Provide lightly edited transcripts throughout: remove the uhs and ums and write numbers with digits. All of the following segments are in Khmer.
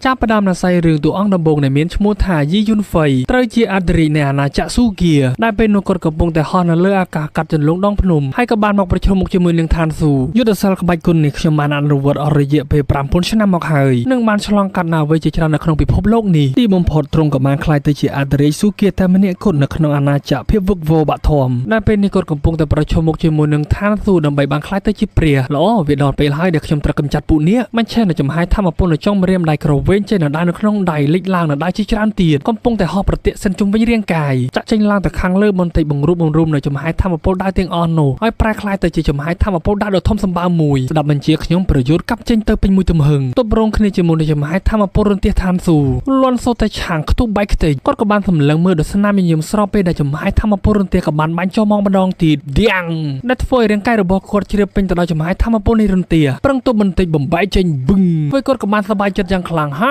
ចាប់ផ្ដើមណាស័យរឿងតួអង្គដំបូងដែលមានឈ្មោះថាយីយុនហ្វៃត្រូវជាអធិរាជនៃអាណាចក្រស៊ូគៀដែលពេលនោះគាត់កំពុងតែហោះនៅលើអាកាសកាត់ចន្លងដងភ្នំហើយក៏បានមកប្រឈមមុខជាមួយនឹងឋានស៊ូយុទ្ធសាស្ត្រក្បាច់គុណនេះខ្ញុំបានអនុវត្តអស់រយៈពេល5000ឆ្នាំមកហើយនឹងបានឆ្លងកាត់ណាអ្វីជាច្រើននៅក្នុងពិភពលោកនេះទីបំផុតទ្រង់ក៏បានក្លាយទៅជាអធិរាជស៊ូគៀតែម្នាក់គត់នៅក្នុងអាណាចក្រភាពវឹកវរបាក់ធំដែលពេលនេះគាត់កំពុងតែប្រឈមមុខជាមួយនឹងឋានស៊ូដើម្បីបានក្លាយទៅជាព្រះល្អវាដល់ពេលហើយដែលខ្ញុំត្រូវកម្ចាត់ពួកនេះមិនឆេះនៅចំហាយធម្មពលនៅចុងម្រាមដៃក្រវែងចេញនៅដៃនៅក្នុងដៃលិចឡើងនៅដៃជាច្រើនទៀតកំពុងតែហោះប្រតិសិនជុំវិញរាងកាយចាក់ចេញឡើងទៅខាងលើបន្តិចបង្រួបបង្រួមនៅចំហាយធម្មពលដៅទាំងអស់នោះហើយប្រែក្លាយទៅជាចំហាយធម្មពលដៅដ៏ធំសម្បើមមួយស្ដាប់បញ្ជាខ្ញុំប្រយុទ្ធកាប់ចេញទៅពេញមួយទំហឹងទប់រងគ្នាជាមួយនឹងចំហាយធម្មពលរន្ទះឋានស៊ូលន់សូតែឆាំងខ្ទុះបែកខ្ទេចគាត់ក៏បានសម្លឹងមើលដល់ស្នាមញញឹមស្រស់ពេលដែលចំហាយធម្មពលរន្ទះក៏បានបាញ់ចូលមកម្ដងទៀតឌៀងដែលធ្វើឲ្យរាងកាយរបស់គាត់ជ្រាបពេញទៅដោយចំហាយធម្មពលនៃរន្ទះប្រឹងទប់បន្តិចបំបែកចេញបឹងធ្វើគាត់ក៏បានសប្បាយចិត្តយ៉ាងខ្លាំងហា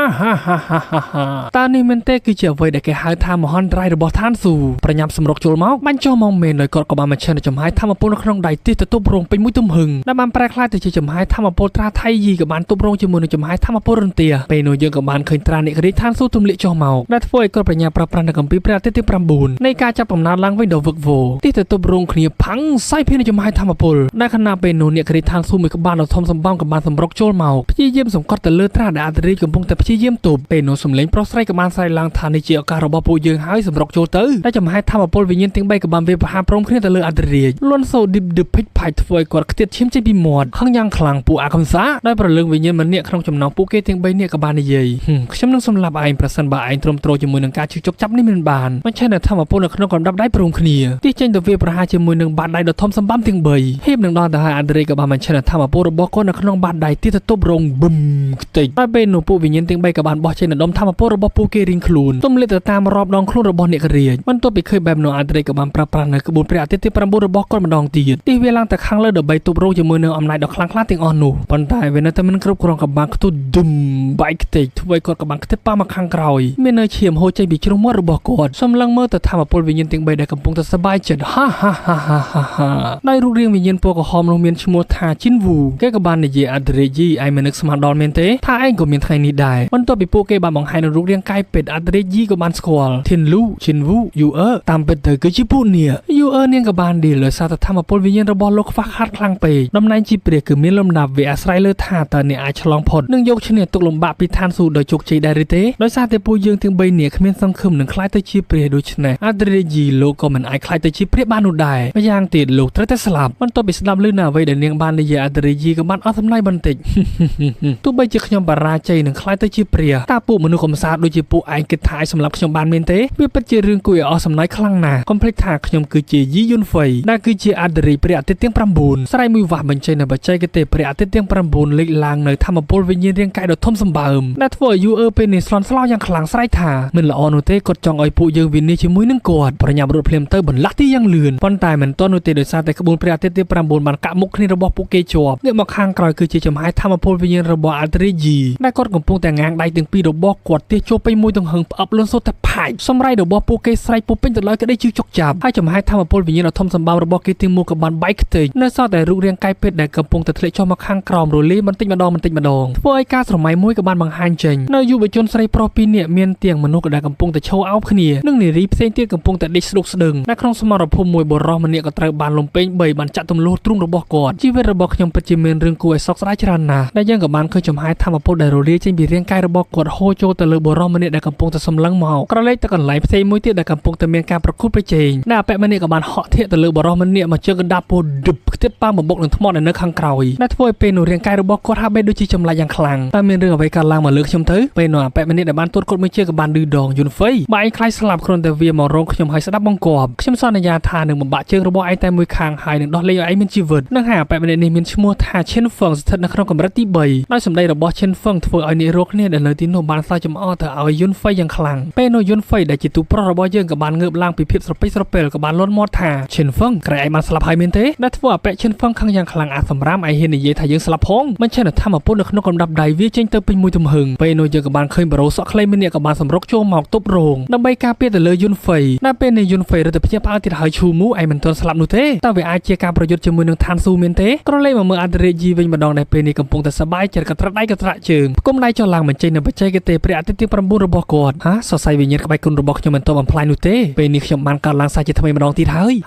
តើនេះមែនទេគឺជាអ្វីដែលគេហៅថាមហន្តរាយរបស់ឋានស៊ូប្រញាប់សម្រុកចូលមកបាញ់ចូលមកមែនដោយគាត់ក៏បានបញ្ឈិនចំហាយធម្មពលនៅក្នុងដៃទីទៅទប់រងពេញមួយទំហឹងដែលបានប្រែក្លាយទៅជាចំហាយធម្មពលត្រាថៃយីក៏បានទប់រងជាមួយនឹងចំហាយធម្មពលរន្ទះពេលនោះយើងក៏បានឃើញត្រានិករាជឋានស៊ូទម្លាក់ចុះមកដែលធ្វើឲ្យគាត់ប្រញាប់ប្រើប្រាស់នៅគម្ពីរព្រះអាទិត្យទី9នៃការចាប់កំណើតឡើងវិញដ៏វឹកវរទីទៅទប់រងគ្នាផាំងសាយភានៃចំហាយធម្មពលដែលខណៈពេលនោះអ្នករាជឋានស៊ូមួយក្បាលដ៏ធំសម្បើមក៏បានសម្រុកចូលមកព្យាយាមសង្កត់ទៅលើត្រាដែលអធិរាជកំពុងតែព្យាយាមទប់ពេលនោះសំឡេងប្រុសស្រីក៏បានស្រែកឡើងថានេះជាឱកាសរបស់ពួកយើងហើយសម្រុកចូលទៅតែចំហាយធម្មពលវិញ្ញាណទាំង3ក៏បានវាប្រហារព្រមគ្នាទៅលើអធិរាជលន់សូឌីបឌឹបភិចផាច់ធ្វើឲ្យគាត់ខ្ទាតឈាមចេញពីមាត់ខឹងយ៉ាងខ្លាំងពួកអាកំសាដោយប្រលឹងវិញ្ញាណម្នាក់ក្នុងចំណោមពួកគេទាំង3នាក់ក៏បាននិយាយខ្ញុំនឹងសម្លាប់ឯងប្រសិនបើឯងទ្រាំទ្រជាមួយនឹងការជឿជកចាប់នេះមិនបានមិនឆេះនៅធម្មពលនៅក្នុងកម្ដាប់ដៃព្រមគ្នាទីចេញទៅវាប្រហារជាមួយនឹងបាតដៃដ៏ធំសម្បើមទាំង3ហៀបនឹងដល់ទៅហើយអធិរាជក៏បានបញ្ឈិនធម្មពលរបស់គាត់នៅក្នុងបាតដៃទីទៅទប់រងបឹមខ្ទេចហើយពេលនោះពួកវិញ្ញាណទាំង3ក៏បានបោះចេញនៅដុំធម្មពលរបស់ពួកគេរៀងខ្លួនទម្លាក់ទៅតាមរ៉បដងខ្លួនរបស់អ្នករាជបន្ទាប់ពីឃើញបែបនោះអធិរាជក៏បានប្រើប្រាស់នៅក្បួនព្រះអាទិត្យទី9របស់គាត់ម្ដងទៀតទីវាឡើងទៅខាងលើដើម្បីទប់រងជាមួយនឹងអំណាចដ៏ខ្លាំងក្លាទាំងអស់នោះប៉ុន្តែវានៅតែមិនគ្រប់គ្រាន់ក៏បានខ្ទុះឌឹមបែកខ្ទេចធ្វើឲ្យគាត់ក៏បានខ្ទេចប៉ះមកខាងក្រោយមាននៅឈាមហូរចេញពីជ្រុងមាត់របស់គាត់សម្លឹងមើលទៅធម្មពលវិញ្ញាណទាំង3ដែលកំពុងតែសប្បាយចិត្តដោយរូបរាងវិញ្ញាណពណ៌ក្រហមនោះមានឈ្មោះថាជីនវូគេក៏បាននិយាយអធិរាជយីឯងមិននឹកស្មានដល់មែនទេថាឯងក៏មានថ្ងៃនេះដែរបន្ទាប់ពីពួកគេបានបង្ហាញរូបរាងកាយពេទ្យអធិរាជយីក៏បានស្គាល់ធីនលូជីនវូយូអឺតាមពិតទៅគឺជាពួកនេះយូអឺនាងក៏បានឌីលដោយសារតែធម្មពលវិញ្ញាណរបស់លោកខ្វះខាតខ្លាំងពេកតំណែងជាព្រះគឺមានលំដាប់វាអាស្រ័យលើថាតើអ្នកអាចឆ្លងផុតនិងយកឈ្នះទុក្ខលំបាកពីឋានស៊ូដោយជោគជ័យដែរឬទេដោយសារតែពួកយើងទាំង3នាក់គ្មានសង្ឃឹមនឹងក្លាយទៅជាព្រះដូច្នេះអធិរាជយីលោកក៏មិនអាចក្លាយទៅជាព្រះបាននោះដែរម្យ៉ាងទៀតលោកត្រូវតែស្លាប់បន្ទាប់ពីស្ដាប់ឮនៅអ្វីដែលនាងបាននិយាយអធិរាជយីក៏បានអស់សម្លាយបន្តិចទោះបីជាខ្ញុំបរាជ័យនឹងក្លាយទៅជាព្រះតើពួកមនុស្សកំសាដូចជាពួកឯងគិតថាអាចសម្លាប់ខ្ញុំបានមែនទេវាពិតជារឿងគួរឲ្យអស់សម្លាយខ្លាំងណាស់កុំភ្លេចថាខ្ញុំគឺជាយីយុនហ្វៃដែលគឺជាអធិរាជព្រះអាទិត្យទាំង9ស្រ័យមួយវាស់បញ្ចេញនៅបច្ចេកទេសព្រះអាទិត្យទាំង9លេចឡើងនៅធម្មពលវិញ្ញាណរាងកាយដ៏ធំសម្បើមដែលធ្វើឲ្យយូអឺពេលនេះស្លន់ស្លោយ៉ាងខ្លាំងស្រែកថាមិនល្អនោះទេគាត់ចង់ឲ្យពួកយើងវិនិច្ឆ័យជាមួយនឹងគាត់ប្រញាប់រត់ភ្លាមទៅបន្លាស់ទីយ៉ាងលឿនប៉ុន្តែមិនទាន់នោះទេដោយសារតែក្បួនព្រះអាទិត្យទី9បានកាក់មុខគ្នារបស់ពួកគេជាប់ងាកមកខាងក្រោយគឺជាចំហាយធម្មពលវិញ្ញាណរបស់អធិរាជយីដែលគាត់កំពុងតែងាងដៃទាំងពីររបស់គាត់ទាចូលពេញមួយទង្ហឹងផ្អឹបលន់សូតែផាច់សម្រៃរបស់ពួកគេស្រែកពុះពេញទៅដោយក្តីជឿជកចាប់ហើយចំហាយធម្មពលវិញ្ញាណដ៏ធំសម្បើមរបស់គេទាំងមូលក៏បានបែកខ្ទេចនៅសល់តែរូបរាងកាយពេទ្យដែលកំពុងតែធ្លាក់ចុះមកខាងក្រោមរលាយបន្តិចម្ដងធ្វើឲ្យការស្រមៃមួយក៏បានបង្ហាញចេញនៅយុវជនស្រីប្រុស2នាក់មានទាំងមនុស្សដែលកំពុងតែឈរអោបគ្នានិងនារីផ្សេងទៀតកំពុងតែដេកស្ដុកស្ដឹងនៅក្នុងសមរភូមិមួយបុរសម្នាក់ក៏ត្រូវបានលំពេង3បានចាក់ទម្លុះទ្រូងរបស់គាត់ជីវិតរបស់ខ្ញុំពិតជាមានរឿងគួរឲ្យសោកស្ដាយច្រើនណាស់ដែលយើងក៏បានឃើញចំហាយធម្មពលដែលរលាយចេញពីរាងកាយរបស់គាត់ហូរចូលទៅលើបុរសម្នាក់ដែលកំពុងតែសម្លឹងមកក្រឡេកទៅកន្លែងផ្សេងមួយទៀតដែលកំពុងតែមានការប្រកួតប្រជែងដែលអបិម្នាក់ក៏បានហក់ធាក់ទៅលើបុរសម្នាក់មកជើងកណ្ដាប់ពោះឌឹបខ្ទេចប៉ាមកបុកនឹងថ្មដែលនៅខាងក្រោយដែលធ្វើឲ្យពេលនោះរាងកាយរបស់គាត់ហាក់បីដូចជាចម្លាក់យ៉ាងខ្លាំងតែមានរឿងអ្វីកើតឡើងមកលើខ្ញុំទៅពេលនោះអបិម្នាក់ដែលបានទួតគាត់មួយជើងក៏បានឌឺដងយុនហ្វៃបើឯងខ្លាចស្លាប់គ្រាន់តែវាមករងខ្ញុំឲ្យស្ដាប់បង្គាប់ខ្ញុំសន្យាថានឹងបំបាក់ជើងរបស់ឯងតែមួយខាងហើយនឹងដោះលែងឲ្យឯងមានជីវិតនឹងហើយអបិម្នាក់នេះមានឈ្មោះថាឈិនហ្វឹងស្ថិតនៅក្នុងកម្រិតទី3ដោយសម្ដីរបស់ឈិនហ្វឹងធ្វើឲ្យអ្នករកគ្នាដែលនៅទីនោះបានខ្លាចចំអកទៅឲ្យយុនហ្វៃយ៉ាងខ្លាំងពេលនោះយុនហ្វៃដែលជាទូប្រុសរបស់យើងក៏បានងើបឡើងពីភាពស្រពេចស្រពេលក៏បានលន់មាត់ថាឈិនហ្វឹងក្រែឯងបានស្លាប់ហើយមែនទេដែលធ្វើឲ្យឈិនហ្វឹងខឹងយ៉ាងខ្លាំងអាសម្រាមឯងហ៊ាននិយាយថាយើងស្លាប់ផងមិនចេះតែធម្មពលនៅក្នុងកម្ដាប់ដៃវាចេញទៅពេញមួយទំហឹងពេលនោះយើងក៏បានឃើញបារ៉ូសក់ខ្លីម្នាក់ក៏បានសម្រុកចូលមកទប់រងដើម្បីការពារទៅលើយុនហ្វៃដែលពេលនេះយុនហ្វៃរត់ទៅភ្ញាក់ផ្អើលទៀតហើយឈូមូឯងមិនទាន់ស្លាប់នោះទេតើវាអាចជាការប្រយុទ្ធជាមួយនឹងឋានស៊ូមែនទេក្រឡេកមកមើលអធិរាជយីវិញម្ដងដែលពេលនេះកំពុងតែសប្បាយចិត្តកត្រាក់ដៃកត្រាក់ជើងផ្គុំដៃចុះឡើង ឡើងបញ្ចេញនៅបច្ចេកទេសព្រះអាទិត្យទី9របស់គាត់សរសៃវិញ្ញាណក្បាច់គុណរបស់ខ្ញុំមិនតបបំផ្លាញនោះទេពេលនេះខ្ញុំបានកើតឡើងសាជាថ្មីម្ដងទៀតហើយ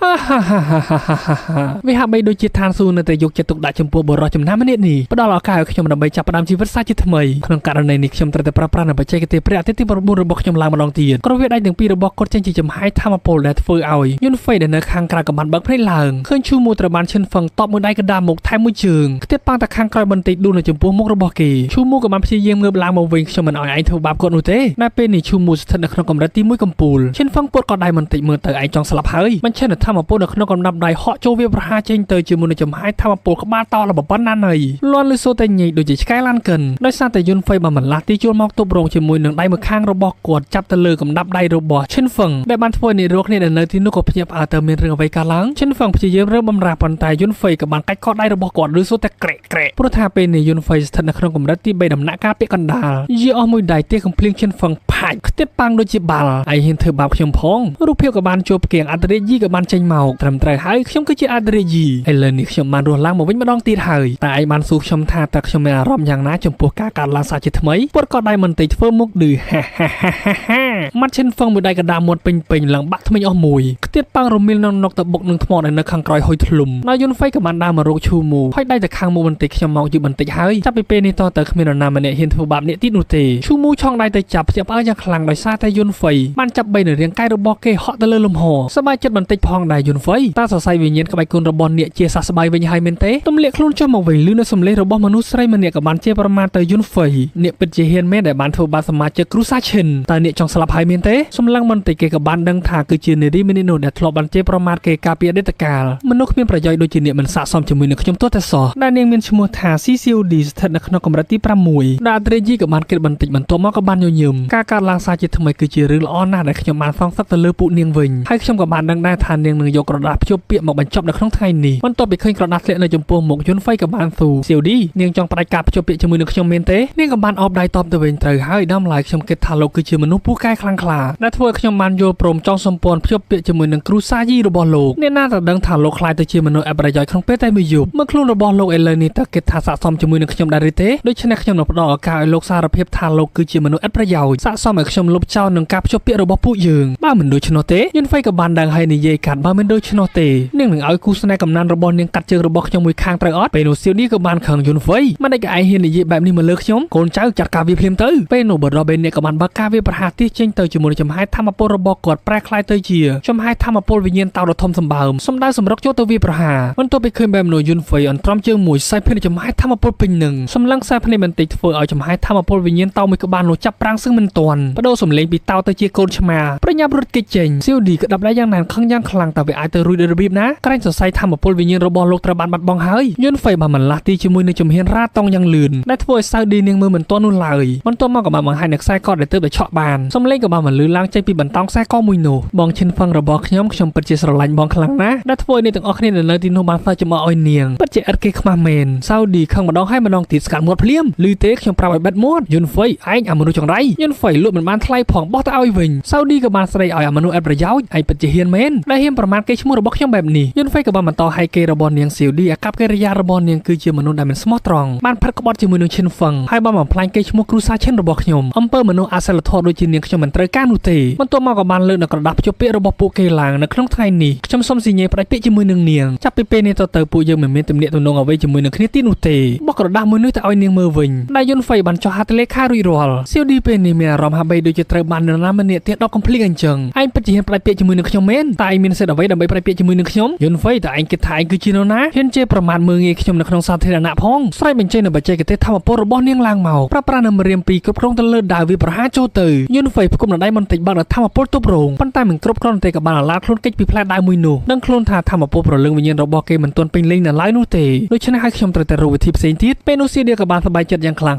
វាហាក់បីដូចជាឋានសួគ៌នៅតែយកចិត្តទុកដាក់ចំពោះបុរសចំណាំម្នាក់នេះផ្ដល់ឱកាសឲ្យខ្ញុំដើម្បីចាប់ផ្ដើមជីវិតសាជាថ្មីក្នុងករណីនេះខ្ញុំត្រូវតែប្រើប្រាស់នៅបច្ចេកទេសព្រះអាទិត្យទី9របស់ខ្ញុំឡើងម្ដងទៀតក្រវាដៃទាំងពីររបស់គាត់ចេញជាចំហាយធម្មពលដែលធ្វើឲ្យយុនហ្វេដែលនៅខាងក្រៅក៏បានបើកភ្នែកឡើងឃើញឈូមូត្រូវបានឈិនហ្វឹងតបមួយដៃកណ្ដាលមុខថែមមួយជើងខ្ទាតប៉ាំងតែខាងក្រោយបន្តិចដួលនៅចំពោះមុខរបស់គេឈូមូក៏បានព្យាយាមងើបឡើងមកវិញខ្ញុំមិនឲ្យឯងធ្វើបាបគាត់នោះទេតែពេលនេះឈូមូស្ថិតនៅក្នុងកម្រិតទី1កំពូលឈិនហ្វឹងពត់ក៏ដៃបន្តិចមើលទៅឯងចង់ស្លាប់ហើយបញ្ឆេះនៅធម្មពលនៅក្នុងកំណាប់ដៃហក់ចូលវាប្រហារចេញទៅជាមួយនឹងចំហាយធម្មពលក្បាលតលប៉ុណ្ណាណីលន់លឺសូតែញីដូចជាឆ្កែឡានកិនដោយសារតែយុនហ្វេបានបន្លាស់ទីជួលមកទប់រងជាមួយនឹងដៃមួយខាងរបស់គាត់ចាប់ទៅលើកំណាប់ដៃរបស់ឈិនហ្វឹងដែលបានធ្វើឲ្យរកគ្នាដែលនៅទីនោះក៏ភ្ញាក់ផ្អើលទៅមានរឿងអ្វីកើតឡើងឈិនហ្វឹងព្យាយាមរើបំរាប៉ុន្តែយុនហ្វេក៏បានកាច់កដដៃរបស់គាត់ឬសូតែក្រែកព្រោះថាពេលនេះយុនហ្វេស្ថិតនៅក្នុងកម្រិតទី3ដំណាក់កាលពាក់កណ្ដាលយាអស់មួយដៃទេកំភ្លៀងឈិនហ្វឹងផាច់ខ្ទាតប៉ាំងដូចជាបាល់ឯងហ៊ានធ្វើបាបខ្ញុំផងរូបភាពក៏បានជួបផ្គៀងអត្តរាជយីក៏បានចេញមកត្រឹមត្រូវហើយខ្ញុំគឺជាអត្តរាជយីឥឡូវនេះខ្ញុំបានរស់ឡើងមកវិញម្ដងទៀតហើយតែឯងបានសួរខ្ញុំថាតើខ្ញុំមានអារម្មណ៍យ៉ាងណាចំពោះការកើតឡើងសាជាថ្មីពត់ក៏ដៃមិនតិចធ្វើមុខឌឺមាត់ឈិនហ្វឹងមួយដៃកណ្ដាលមាត់ពេញឡើងបាក់ធ្មេញអស់មួយខ្ទាតប៉ាំងរមីលនឹងនុកទៅបុកនឹងថ្មដែលនៅខាងក្រោយហុយធ្លុំដល់យុនហ្វេក៏បានដើរមករកឈូមូហើយដៃទៅខាងមុខបន្តិចខ្ញុំមកយឺបន្តិចហើយចាប់ពីពេលនេះតទៅគ្មាននរណាម្នាក់ហ៊ានធ្វើបាបអ្នកទៀតនោះទេឈូមូឆောင်းដៃទៅចាប់ភ្ញាក់ផ្អើលយ៉ាងខ្លាំងដោយសារតែយុនហ្វេបានចាប់បីនៅរាងកាយរបស់គេហក់ទៅលើលំហសប្បាយចិត្តបន្តិចផងដែរយុនហ្វេតើសរសៃវិញ្ញាណក្បាច់គុណរបស់អ្នកជាសះស្បើយវិញហើយមែនទេទម្លាក់ខ្លួនចុះមកវិញលឺនៅសំឡេងរបស់មនុស្សស្រីម្នាក់ក៏បានជាប្រមាថទៅយុនហ្វេអ្នកពិតជាហ៊ានមែនដែលបានធ្វើបាបសមាជិកគ្រូសាឈិនតើអ្នកចង់ស្លាប់ហើយមែនទេសម្លឹងបន្តិចគេក៏បានដឹងថាគឺជានារីម្នាក់នោះដែលធ្លាប់បានជាប្រមាថគេកាលពីអតីតកាលមនុស្សគ្មានប្រយោជន៍ដូចជាអ្នកមិនស័ក្តិសមជាមួយនឹងខ្ញុំទោះតែសោះដែលនាងមានឈ្មោះថា CCOD ស្ថិតនៅក្នុងកម្រិតទី6ដែលអត្រេជីក៏បានគិតបន្តិចបន្ទាប់មកក៏បានញញឹមការកើតឡើងសាជាថ្មីគឺជារឿងល្អណាស់ដែលខ្ញុំបានសងសឹកទៅលើពួកនាងវិញហើយខ្ញុំក៏បានដឹងដែរថានាងនឹងយកក្រដាសភ្ជាប់ពាក្យមកបញ្ចប់នៅក្នុងថ្ងៃនេះបន្ទាប់ពីឃើញក្រដាសធ្លាក់នៅចំពោះមុខយុនហ្វេក៏បានស៊ូ COD នាងចង់ផ្ដាច់ការភ្ជាប់ពាក្យជាមួយនឹងខ្ញុំមែនទេនាងក៏បានអបដៃតបទៅវិញត្រូវហើយដំឡៃខ្ញុំគិតថាលោកគឺជាមនុស្សពូកែខ្លាំងក្លាដែលធ្វើឲ្យខ្ញុំបានយល់ព្រមចង់សម្ព័ន្ធភ្ជាប់ពាក្យជាមួយនឹងគ្រូសាយីរបស់លោកអ្នកណាទៅដឹងថាលោកខ្លាចទៅជាមនុស្សអបប្រយោជន៍ក្នុងពេលតែមួយយប់មើលខ្លួនរបស់លោកឥឡូវនេះតើគិតថាស័ក្តិសមជាមួយនឹងខ្ញុំដែរឬទេដូច្នេះខ្ញុំនឹងផ្ដល់ឱកាសឲ្យលោកសារភាពថាលោកគឺជាមនុស្សឥតប្រយោជន៍ស័ក្តិសមឲ្យខ្ញុំលុបចោលនឹងការភ្ជាប់ពាក្យរបស់ពួកយើងបើមិនដូច្នោះទេយុនហ្វេក៏បានដឹងហើយនិយាយកាត់បើមិនដូច្នោះទេនាងនឹងឲ្យគូស្នេហ៍កំណានរបស់នាងកាត់ជើងរបស់ខ្ញុំមួយខាងត្រូវអត់ពេលនោះសៀវនេះក៏បានខឹងយុនហ្វេមិនដេចក៏ឯងហ៊ាននិយាយបែបនេះមកលើខ្ញុំកូនចៅចាត់ការវាភ្លាមទៅពេលនោះបរិបេនេះក៏បានបើកការវាប្រហារទីចេញទៅជាមួយនឹងចំហាយធម្មពលរបស់គាត់ប្រែក្លាយទៅជាចំហាយធម្មពលវិញ្ញាណតោដ៏ធំសម្បើមសំដៅសម្រុកចូលទៅវាប្រហារបន្ទាប់ពីឃើញបែបនោះយុនហ្វេអន្ទ្រាំជើងមួយខ្សែភ្នែកចំហាយធម្មពលពេញនឹងសម្លឹងខ្សែភ្នែកបន្តិចធ្វើឲ្យចំហាយធម្មពលវិញ្ញាណតោមួយក្បាលនោះចាប់ប្រាំងសឹងមិនទាន់បដូរសំឡេងពីតោទៅជាកូនឆ្មាប្រញាប់រត់គេចចេញសៀវឌីក៏ដាប់ដៃយ៉ាងណានខឹងយ៉ាងខ្លាំងតើវាអាចទៅរួចដោយរបៀបណាក្រែងសរសៃធម្មពលវិញ្ញាណរបស់លោកត្រូវបានបាត់បង់ហើយយុនហ្វេបានបន្លាស់ទីជាមួយនឹងជំហានរ៉ាតង់យ៉ាងលឿនដែលធ្វើឲ្យសៅឌីនាងមើលមិនទាន់នោះឡើយបន្ទាប់មកក៏បានបង្ហាញនៅខ្សែកដែលទើបតែឆក់បានសំឡេងក៏បានបន្លឺឡើងចេញពីបន្តោងខ្សែកមួយនោះបងឈិនហ្វឹងរបស់ខ្ញុំពិតជាស្រឡាញ់បងខ្លាំងណាស់ដែលធ្វើឲ្យអ្នកទាំងអស់គ្នានៅទីនោះបានសើចចំអកឲ្យនាងពិតជាឥតគេខ្មាស់មែនសៅឌីខឹងម្ដងហើយម្ដងទៀតស្កាត់មាត់ភ្លាមឮទេខ្ញុំប្រាប់ឲ្យបិទមាត់យុនហ្វេឯងអាមនុស្សចង្រៃយុនហ្វេលក់មិនបានថ្លៃផងបោះទៅឲ្យវិញសៅឌីក៏បានស្រែកឲ្យអាមនុស្សឥតប្រយោជន៍ឯងពិតជាហ៊ានមែនដែលហ៊ានប្រមាថគេឈ្មោះរបស់ខ្ញុំបែបនេះយុនហ្វេក៏បានបន្តឲ្យគេរបស់នាងសៀវឌីអាកប្បកិរិយារបស់នាងគឺជាមនុស្សដែលមិនស្មោះត្រង់បានផឹកក្បត់ជាមួយនឹងឈិនហ្វឹងហើយបានបំផ្លាញគេឈ្មោះគ្រូសាឈិនរបស់ខ្ញុំអំពើមនុស្សអសិលធម៌ដូចជានាងខ្ញុំមិនត្រូវការនោះទេបន្ទាប់មកក៏បានលើកនៅក្រដាសភ្ជាប់ពាក្យរបស់ពួកគេឡើងនៅក្នុងថ្ងៃនេះខ្ញុំសូមសញ្ញាផ្ដាច់ពាក្យជាមួយនឹងនាងចាប់ពីពេលនេះទៅពួកយើងមិនមានទំនាក់ទំនងអ្វីជាមួយនឹងគ្នាទៀតនោះទេបោះក្រដាសមួយនោះទៅឲ្យនាងមើលវិញដែលយុនហ្វេបានចុះហត្ថលេខារួចរាល់សៀវឌីពេលនេះមានអារម្មណ៍ហាក់បីដូចជាត្រូវបាននរណាម្នាក់ទៀតដកកំភ្លៀងអញ្ចឹងឯងពិតជាហ៊ានផ្ដាច់ពាក្យជាមួយនឹងខ្ញុំមែនតែឯងមានសិទ្ធិអ្វីដើម្បីផ្ដាច់ពាក្យជាមួយនឹងខ្ញុំយុនហ្វេតើឯងគិតថាឯងគឺជានរណាហ៊ានជេរប្រមាថមើលងាយខ្ញុំនៅក្នុងសាធារណៈផងស្រែកបញ្ចេញនៅបច្ចេកទេសធម្មពលរបស់នាងឡើងមកប្រើប្រាស់នៅម្រាមពីរគ្រប់គ្រងទៅលើដាវវាប្រហារចូលទៅយុនហ្វេផ្គុំនៅដៃបន្តិចបើកនៅធម្មពលទប់រងប៉ុន្តែមិនគ្រប់គ្រាន់ទេក៏បានអាឡាតខ្លួនកិច្ចពីផ្លែដាវមួយនោះដឹងខ្លួនថាធម្មពលប្រលឹងវិញ្ញាណរបស់គេមិនទាន់ពេញលេញនៅឡើយនោះទេដូច្នេះហើយខ្ញុំត្រូវតែរកវិធីផ្សេងទៀតពេលនោះសៀឌីក៏បានសប្បាយចិត្តយ៉ាងខ្លាំ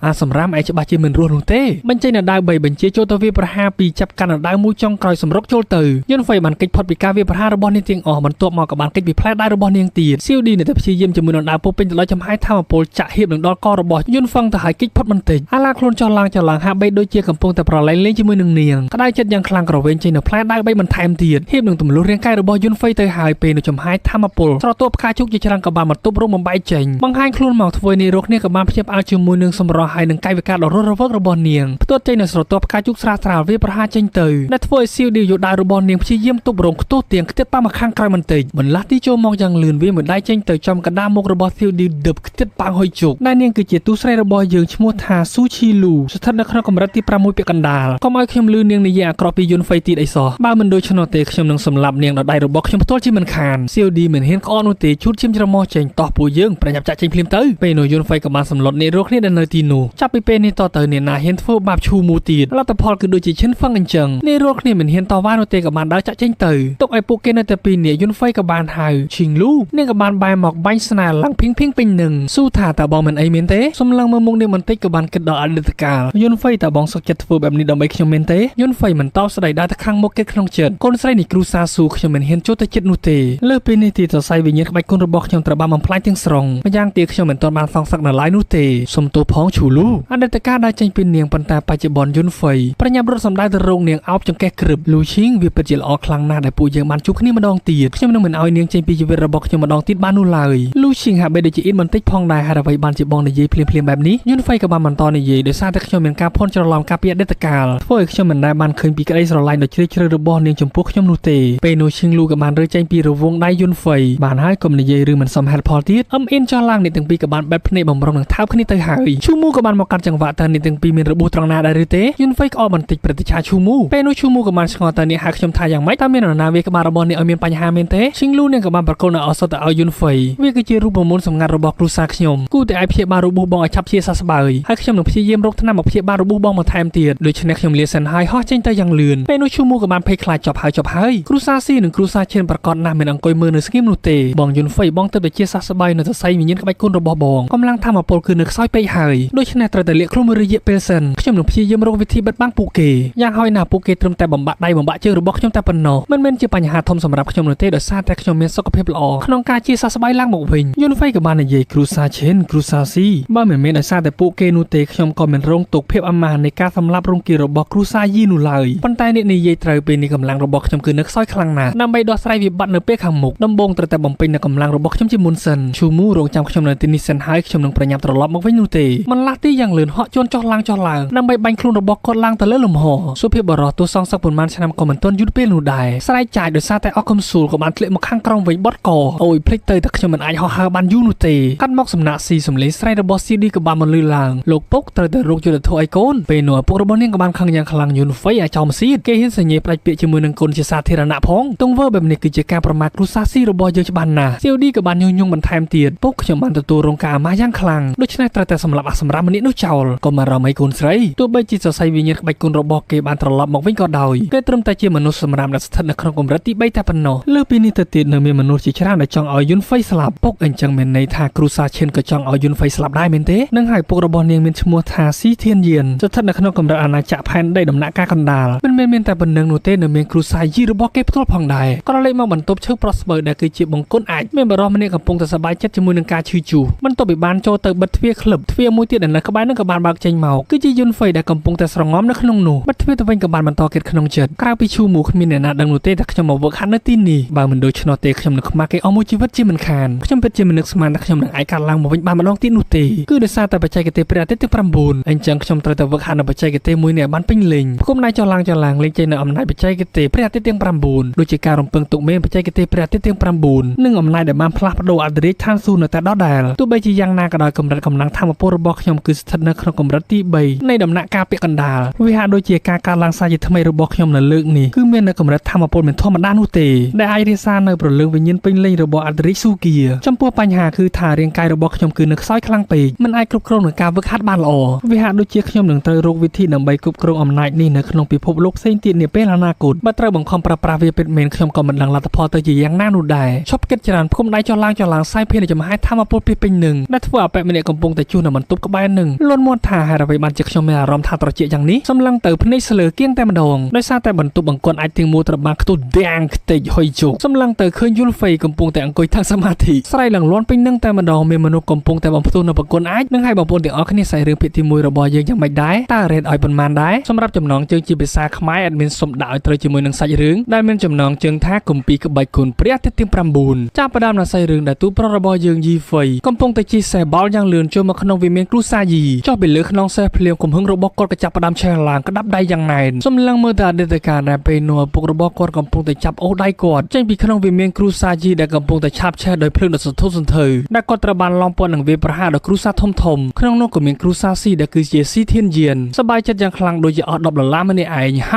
ងអាសម្រាប់ឯងច្បាស់ជាមិនរស់នោះទេ បញ្ចេញនៅដៅ3បញ្ជាចូលទៅវាប្រហារពីចាប់កាន់នៅដៅមួយចុងក្រោយសម្រុកចូលទៅយុនហ្វៃបានកិច្ចផុតពីការវាប្រហាររបស់នាងទាំងអស់បន្ទាប់មកក៏បានកិច្ចពីផ្លែដៃរបស់នាងទៀតសៀវឌីនៅតែព្យាយាមជាមួយនឹងដៅពោពេញទៅដោយចំហាយធម្មពលចាក់ហៀបនឹងដល់ករបស់យុនហ្វឹងទៅឲ្យកិច្ចផុតបន្តិចអាឡាខ្លួនចោះឡើងហាក់បីដូចជាកំពុងតែប្រឡែងលេងជាមួយនឹងនាងក្តៅចិត្តយ៉ាងខ្លាំងក្រវែងចេញនៅផ្លែដៃ3បន្ថែមទៀតហៀបនឹងទម្លុះរាងកាយរបស់យុនហ្វៃទៅហើយពេលនៅចំហាយធម្មពលស្រទាប់ផ្កាជុកជាច្រើនក៏បានបន្ទប់រងបំបែកចេញបង្ហាញខ្លួនមកធ្វើនេះរកគ្នាក៏បានភ្ញាក់ផ្អើលជាមួយនឹងសម្រស់ហើយនឹងកាយវិការដ៏រស់រវើករបស់នាងផ្ទាត់ចេញនៅស្រទាប់ផ្កាជុកស្រាលៗវាប្រហារចេញទៅដែលធ្វើឲ្យសៀវឌីយោដៅរបស់នាងព្យាយាមទប់រងខ្ទោះទៀងខ្ទាត់ប៉មកខាងក្រោយបន្តិចបន្លាស់ទីចូលមកយ៉ាងលឿនវាមួយដៃចេញទៅចំកណ្ដាលមុខរបស់សៀវឌីដឹបខ្ទាត់ប៉ាងហុយជុកដែលនាងគឺជាទូស្រីរបស់យើងឈ្មោះថាស៊ូឈីលូស្ថិតនៅក្នុងកម្រិតទី6ពាក់កណ្ដាលកុំឲ្យខ្ញុំលឺនាងនិយាយអាក្រក់ពីយុនហ្វៃទៀតអីសោះបើមិនដូច្នោះទេខ្ញុំនឹងសម្លាប់នាងដល់ដៃរបស់ខ្ញុំផ្ទាល់ជាមិនខានសៀវឌីមិនហ៊ានក្អកនោះទេឈូតឈាមច្រមុះចេញតោះពួកយើងប្រញាប់ចាក់ចេញភ្លាមទៅពេលនោះយុនហ្វៃក៏បានសម្លុតអ្នករកគ្នាដែលនៅទីនោះចាប់ពីពេលនេះតទៅអ្នកណាហ៊ានធ្វើបាបឈូមូទៀតលទ្ធផលគឺដូចជាឈិនហ្វឹងអញ្ចឹងអ្នករកគ្នាមិនហ៊ានតវ៉ានោះទេក៏បានដើរចាក់ចេញទៅទុកឲ្យពួកគេនៅតែពីរនាក់យុនហ្វៃក៏បានហៅឈីងលូនាងក៏បានបែរមកបាញ់ស្នាឡើងភីងពេញនឹងស៊ូថាតើបងមិនអីមែនទេសម្លឹងមើលមុខនាងបន្តិចក៏បានគិតដល់អតីតកាលយុនហ្វៃតើបងសុខចិត្តធ្វើបែបនេះដើម្បីខ្ញុំមែនទេយុនហ្វៃមិនតបស្ដីដើរទៅខាងមុខគេក្នុងចិត្តកូនស្រីនេះគ្រូសាស៊ូខ្ញុំមិនហ៊ានចូលទៅចិត្តនោះទេលើពីនេះទីសរសៃវិញ្ញាណក្បាច់គុណរបស់ខ្ញុំត្រូវបានបំផ្លាញទាំងស្រុងម្យ៉ាងទៀតខ្ញុំមិនទាន់បានសងសឹកនៅឡើយនោះទេសុំទោសផងឈូលូអតីតកាលដែលចេញពីនាងប៉ុន្តែបច្ចុប្បន្នយុនហ្វៃប្រញាប់រត់សម្ដៅទៅរោងនាងអោបចង្កេះក្រឹបលូឈីងវាពិតជាល្អខ្លាំងណាស់ដែលពួកយើងបានជួបគ្នាម្ដងទៀតខ្ញុំនឹងមិនឲ្យនាងចេញពីជីវិតរបស់ខ្ញុំម្ដងទៀតបាននោះឡើយលូឈីងហាក់បីដូចជាអ៊ីនបន្តិចផងដែរហើយអ្វីបានជាបងនិយាយភ្លាមៗបែបនេះយុនហ្វៃក៏បានបន្តនិយាយដោយសារតែខ្ញុំមានការភ័ន្តច្រឡំការពីអតីតកាលធ្វើឲ្យខ្ញុំមិនដែលបានឃើញពីក្តីស្រឡាញ់ដ៏ជ្រាលជ្រៅរបស់នាងចំពោះខ្ញុំនោះទេពេលនោះឈីងលូក៏បានរើចេញពីរវងដៃយុនហ្វៃបានហើយកុំនិយាយរឿងមិនសមហេតុផលទៀតអ៊ីនចោះឡើងអ្នកទាំងពីរក៏បានបែបភ្នែកបំរុងនឹងថើបគ្នាទៅហើយឈូមូក៏បានមកកាត់ចង្វាក់តើអ្នកទាំងពីរមានរបួសត្រង់ណាដែរឬទេយុនហ្វៃក្អកបន្តិចប្រតិឆាឈូមូពេលនោះឈូមូក៏បានឆ្ងល់តើអ្នកហៅខ្ញុំថាយ៉ាងម៉េចតើមាននរណាវាក្បាលរបស់អ្នកឲ្យមានបញ្ហាមែនទេឈីងលូនាងក៏បានប្រកល់នៅឱសថទៅឲ្យយុនហ្វៃវាគឺជារូបមន្តសម្ងាត់របស់គ្រូសាខ្ញុំគូតែឲ្យព្យាបាលរបួសបងឲ្យឆាប់ជាសះស្បើយហើយខ្ញុំនឹងព្យាយាមរកថ្នាំមកព្យាបាលរបួសបងបន្ថែមទៀតដូច្នេះខ្ញុំលាសិនហើយហោះចេញទៅយ៉ាងលឿនពេលនោះឈូមូក៏បានភ័យខ្លាចចប់ហើយគ្រូសាស៊ីនិងគ្រូសាឈិនប្រកាសណាស់មិនអង្គុយមើលនៅស្ងៀមនោះទេបងយុនហ្វៃបងទៅជាសះស្បើយនៅសរសៃវិញ្ញាណក្បាច់គុណរបស់បងកម្លាំងធម្មពលគឺនៅខ្សោយពេកហើយដូច្នេះត្រូវតែលាក់ខ្លួនមួយរយៈពេលសិនខ្ញុំនឹងព្យាយាមរកវិធីបិទបាំងពួកគេយ៉ាងហោចណាស់ពួកគេត្រឹមតែបំបាក់ដៃបំបាក់ជើងរបស់ខ្ញុំតែប៉ុណ្ណោះមិនមែនជាបញ្ហាធំសម្រាប់ខ្ញុំនោះទេដោយសារតែខ្ញុំមានសុខភាពល្អក្នុងការជាសះស្បើយឡើងមកវិញយុនហ្វៃក៏បាននិយាយគ្រូសាឈិនគ្រូសាស៊ីបើមិនមែនដោយសារតែពួកគេនោះទេខ្ញុំក៏មិនរងទុក្ខភាពអាម៉ាស់នៃការសម្លាប់រង្គាលរបស់គ្រូសាយីនោះឡើយប៉ុន្តែអ្នកនិយាយត្រូវពេលនេះកម្លាំងរបស់ខ្ញុំគឺនៅខ្សោយខ្លាំងណាស់ដើម្បីដោះស្រាយវិបត្តិនៅពេលខាងមុខដំបូងត្រូវតែបំពេញនៅកម្លាំងរបស់ខ្ញុំជាមុនសិនឈូមូរងចាំខ្ញុំនៅទីនេះសិនហើយខ្ញុំនឹងប្រញាប់ត្រឡប់មកវិញនោះទេមិនឡាស់ទីយ៉ាងលឿនហក់ជន់ចុះឡើងដើម្បីបាញ់ខ្លួនរបស់គាត់ឡើងទៅលើលំហសុភាពបរោះទោះសងសឹកប៉ុន្មានឆ្នាំក៏មិនទាន់យូរពេលនោះដែរស្រែកចាយដោយសារតែអកកំស៊ូលក៏បានធ្លាក់មកខាងក្រោមវិញបត់កអូយភ្លេចទៅតែខ្ញុំមិនអាចហោះហើរបានយូរនោះទេកាត់មកសំណាក់ស៊ីសំលេងស្រែករបស់ស៊ីឌីក៏បានបន្លឺឡើងលោកពុកត្រូវតែរកយុទ្ធធម៌ឲ្យកូនពេលនោះពុករបស់នាងក៏បានខឹងយ៉ាងខ្លាំងយុនហ្វៃអាចោមស៊ីគេហ៊ានសញ្ញេផ្ដាច់ពាក្យជាមួយនឹងកូនជាសាធារណៈផងទង្វើបែបនេះគឺជាការប្រមាថគ្រូសាស៊ីរបស់យើងច្បាស់ណាស់ស៊ីឌីក៏បានញុះញង់បន្ថែមទៀតពុកខ្ញុំបានទទួលរងការអាម៉ាស់យ៉ាងខ្លាំងដូច្នេះត្រូវតែសម្លាប់អាសម្រាប់ម្នាក់នោះចោលក៏មិនរំអីកូនស្រីទោះបីជាសរសៃវិញ្ញាណក្បាច់គុណរបស់គេបានត្រឡប់មកវិញក៏ដោយគេត្រឹមតែជាមនុស្សសម្រាប់ដែលស្ថិតនៅក្នុងកម្រិតទី3តែប៉ុណ្ណោះលើពីនេះទៅទៀតនៅមានមនុស្សជាច្រើនដែលចង់ឲ្យយុនហ្វៃស្លាប់ពុកអញ្ចឹងមានន័យថាគ្រូសាឈិនក៏ចង់ឲ្យយុនហ្វៃស្លាប់ដែរមែនទេនឹងហើយពុករបស់នាងមានឈ្មោះថាស៊ីធានយានស្ថិតនៅក្នុងកម្រិតអាណាចក្រផែនដីដំណាក់កាលកណ្ដាលមិនមែនមានតែប៉ុណ្្នឹងនោះទេនៅមានគ្រូសាយីរបស់គេផ្ទាល់ផងដែរក៏លេចមកបន្ទប់ឈើប្រស្បើដែលគឺជាបង្គន់អាចមានបរិសម្នាក់កំពុងតែសប្បាយចិត្តជាមួយនឹងការឈឺជួសបន្ទាប់ពីបានចូលទៅបិទទ្វារក្លឹបទ្វារមួយទៀតដែលនៅក្បែរនឹងក៏បានបើកចេញមកគឺជាយុនហ្វៃដែលកំពុងតែស្រងំនៅក្នុងនោះបិទទ្វារទៅវិញក៏បានបន្តគិតក្នុងចិត្តក្រៅពីឈូមូគ្មានអ្នកណាដឹងនោះទេថាខ្ញុំមកវឹកហាត់នៅទីនេះបើមិនដូច្នោះទេខ្ញុំនឹងខ្មាស់គេអស់មួយជីវិតជាមិនខានខ្ញុំពិតជាមិននឹកស្មានថាខ្ញុំនឹងអាចកាត់ឡើងមកវិញបានម្ដងទៀតនោះទេគឺដោយសារតែបច្ចេកទេសព្រះអាទិត្យទាំង9អញ្ចឹងខ្ញុំត្រូវតែវឹកហាត់នៅបច្ចេកទេសមួយនេះឲ្យបានពេញលេញផ្គុំដៃចុះឡើងលេងចេញនៅអំណាចបច្ចេកទេសព្រះអាទិត្យទាំង9ដូចជាការរំពឹងទុកមានបច្ចេកទេសព្រះអាទិត្យទាំង9និងអំណាចដែលបានផ្លាស់ប្ដូរអធិរាជឋានសួគ៌នៅតែដដែលទោះបីជាយ៉ាងណាក៏ដោយកម្រិតកម្លាំងធម៌ពលរបស់ខ្ញុំគឺស្ថិតនៅក្នុងកម្រិតទី3នៃដំណាក់កាលពាក់កណ្ដាលវាហាក់ដូចជាការកាត់ឡើងសាជាថ្មីរបស់ខ្ញុំនៅលើកនេះគឺមាននៅកម្រិតធម៌ពលមិនធម្មតានោះទេដែលអាចរក្សានៅព្រលឹងវិញ្ញាណពេញលេញរបស់អធិរាជស៊ូគីចំពោះបញ្ហាគឺថារាងកាយរបស់ខ្ញុំគឺនៅខ្សោយខ្លាំងពេកមិនអាចគ្រប់គ្រងនឹងការវឹកហាត់បានល្អវាហាក់ដូចជាខ្ញុំនឹងត្រូវរកវិធីដើម្បីគ្រប់គ្រងអំណាចនេះនៅក្នុងពិភពលោកផ្សេងទៀតនាពេលអនាគតបើត្រូវបង្ខំប្រើប្រាស់វាពិតមែនខ្ញុំក៏មិនដឹងលទ្ធផលទៅជាយ៉ាងណានោះដែរឈប់គិតច្រើនផ្គុំដៃចុះឡើងសាយភានចំហាយធម្មពលពីពេញនឹងដែលធ្វើឲ្យបែបម្នាក់កំពុងតែជួសនៅបន្ទប់ក្បែរនឹងលន់មាត់ថាហេតុអ្វីបានជាខ្ញុំ ខ្ញុំមានអារម្មណ៍ថាត្រជាក់យ៉ាងនេះសម្លឹងទៅភ្នែកស្លើគៀងតែម្ដងដោយសារតែបន្ទប់អង្គន់អាចទាំងមូលត្រូវបានខ្ទុះដាំងខ្ទេចហុយជោគសម្លឹងទៅឃើញយល់ហ្វេកំពុងតែអង្គុយទាំងសមាធិស្រ័យឡើងលាន់ពេញនឹងតែម្ដងមានមនុស្សកំពុងតែបំផ្ទុះនៅបង្គន់អាចនឹងឲ្យបងប្អូនទាំងអស់គ្នាសាយរឿងភាគទី1របស់យើងយ៉ាងម៉េចដែរតើរ៉េតឲ្យប៉ុន្មានដែរសម្រាប់ចំណងជើងជាភាសាខ្មែរអត់មានសុំដាក់ឲ្យត្រូវជាមួយនឹងសាច់រឿងដែលមានចំណងជើងថាគម្ពីរក្បាច់គុណព្រះអាទិត្យទី9ចាប់ផ្ដើមនៅសាច់រឿងដែលទូប្រុសរបស់យើងយីហ្វេកំពុងតែជិះសេះបាល់យ៉ាងលឿនចូលមកក្នុងវិមានគ្រូសាយីចុះពីលើខ្នងសេះភ្លាមកំហឹងរបស់គាត់ក៏ចាប់ផ្ដើមឆេះឡើងក្តាប់ដៃយ៉ាងណែនសម្លឹងមើលទៅអតីតកាលដែលពេលនោះឪពុករបស់គាត់កំពុងតែចាប់អូសដៃគាត់ចេញពីក្នុងវិមានគ្រូសាយីដែលកំពុងតែឆាបឆេះដោយភ្លើងដ៏សន្ធោសន្ធៅដែលគាត់ត្រូវបានឡោមព័ទ្ធនឹងវាប្រហារដល់គ្រូសាធំក្នុងនោះក៏មានគ្រូសាស៊ីដែលគឺជាស៊ីធានយានសប្បាយចិត្តយ៉ាងខ្លាំងដូចជាអស់10ដុល្លារម្នាក់ឯងហ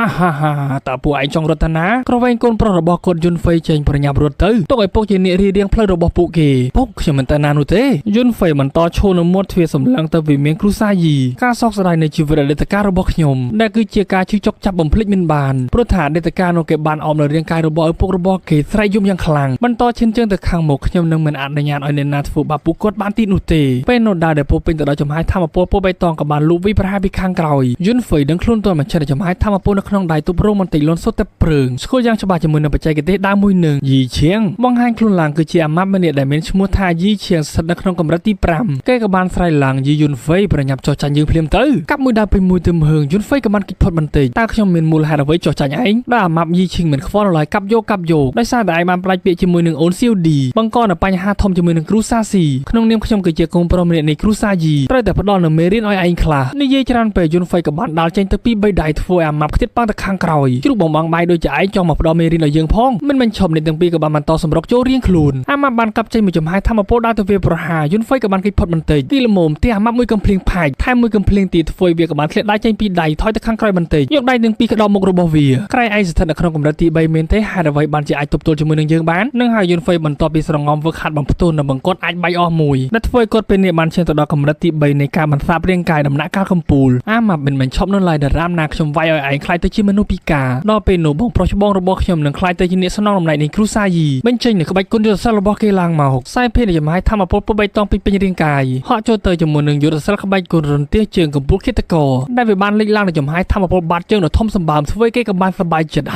ាតើពួកឯងចង់រត់ទៅណាក្រវែងកូនប្រុសរបស់គាត់យុនហ្វេចេញប្រញាប់រត់ទៅទុកឲ្យពុកជាអ្នករៀបផ្លូវរបស់ពួកគេពុកខ្ញុំមិនទៅណានោះទេយុនហ្វេបន្តឈរនៅមាត់ទ្វារសម្លឹងទៅវិមានគ្រូសាយីការសោកស្ដាយនៃជីវិតអតីតកាលរបស់ខ្ញុំដែលគឺជាការឈឺចុកចាប់បំភ្លេចមិនបានព្រោះថាអតីតកាលនោះគេបានអមនៅរាងកាយរបស់ឪពុករបស់គេស្រែកយំយ៉ាងខ្លាំងបន្តឈានជើងទៅខាងមុខខ្ញុំនឹងមិនអនុញ្ញាតឲ្យអ្នកណាធ្វើបាបពួកគាត់បានទីនោះទេពេលនោះដែរដែលពោពេញទៅដោយចំហាយធម្មពលពោបៃតងក៏បានលូបវិប្រហាពីខាងក្រោយយុនហ្វេដឹងខ្លួនទាន់មិនចិត្តចំហាយធម្មពលនៅក្នុងដៃទប់រងបន្តិចលន់សុទ្ធតែព្រើងស្គាល់យ៉ាងច្បាស់ជាមួយនឹងបច្ចេកទេសដើមមួយនឹងយីឈៀងបង្ហាញខ្លួនឡើងគឺជាអាម៉ាប់ម្នាក់ដែលមានឈ្មោះថាយីឈៀងស្ថិតនៅក្នុងកម្រិតទី5គេក៏បានស្រែកឡើងយីយុនហ្វេប្រញាប់ចោះចាញ់យើងភ្លាមទៅកាប់មួយដើមពេញមួយទឹមហឹងយុនហ្វេក៏បានគិតផុតបន្តិចតើខ្ញុំមានមូលហេតុអ្វីចោះចាញ់ឯងដែលអាម៉ាប់យីឈៀងមិនខ្វល់ឡើយកាប់យកដោយសារតែឯងបានផ្លាច់ពាក្យជាមួយនឹងអូនសៀវឌីបង្កនៅបញ្ហាធំជាមួយនឹងគ្រូសាស៊ីក្នុងនាមខ្ញុំគឺជាកូនប្រុសម្នាក់នៃគ្រូសាយីត្រូវតែផ្ដល់នូវមេរៀនឲ្យឯងខ្លះនិយាយច្រើនពេកយុនហ្វេក៏បានដាល់ចេញទៅពី3ដៃធ្វើឲ្យអាម៉ាប់ខ្ទៀតប៉ាំងទៅខាងក្រោយជ្រូកបងដៃដូចជាឯងចង់មកផ្ដល់មេរៀនឲ្យយើងផងមិនឈប់នេះទាំងពីរក៏បានបន្តសម្រុកចូលរៀងខ្លួនអាម៉ាប់បានកាប់ចេញមួយចំហាយធម្មពលដើរទៅវាប្រហាយុនហ្វេក៏បានគេចផុតបន្តិចទីល្មមទីអាម៉ាប់មួយកំភ្លៀងផាច់ថែមមួយកំភ្លៀងទៀតធ្វើវាក៏បានធ្លាក់ដៃចេញពីដៃថយទៅខាងក្រោយបន្តិចយកដៃទាំងពីរក្តោបមុខរបស់វាក្រែងឯងស្ថិតនៅក្នុងកម្រិតទី3មែនទេហេតុអ្វីបានជាអាចទប់ទល់ជាមួយនឹងយើងបាននឹងហើយយុនហ្វេបន្ទាប់ពីស្រងំវឹកហាត់បំផ្ទុះនៅបង្កត់អាចបែកអស់មួយដែលធ្វើឲ្យគាត់ពេលនេះបានឈានទៅដល់កម្រិតទី3នៃការបន្សាបរាងកាយដំណាក់កាលកំពូលអាម៉ាប់មិនឈប់នៅឡើយដរាមណាខ្ញុំវាយឲ្យឯងខ្លាយទៅជាមនុស្សពិការដល់ពេលនោះបងប្រុសច្បងរបស់ខ្ញុំនឹងខ្លាយទៅជាអ្នកស្នងតំណែងនៃគ្រូសាយីបញ្ចេញនៅក្បាច់គុណយុទ្ធសាស្ត្ររបស់គេឡើងមកខ្សែភេទនៃចំហាយធម្មពលពុបៃតងពេញរាងកាយហក់ចូលទៅជាមួយនឹងយុទ្ធសាស្ត្រក្បាច់គុណរន្ទះជើងកំពូលឃាតករដែលវាបានលេចឡើងនៅចំហាយធម្មពលបាត់ជើងដ៏ធំសម្បើមធ្វើគេក៏បានសប្បាយចិត្ត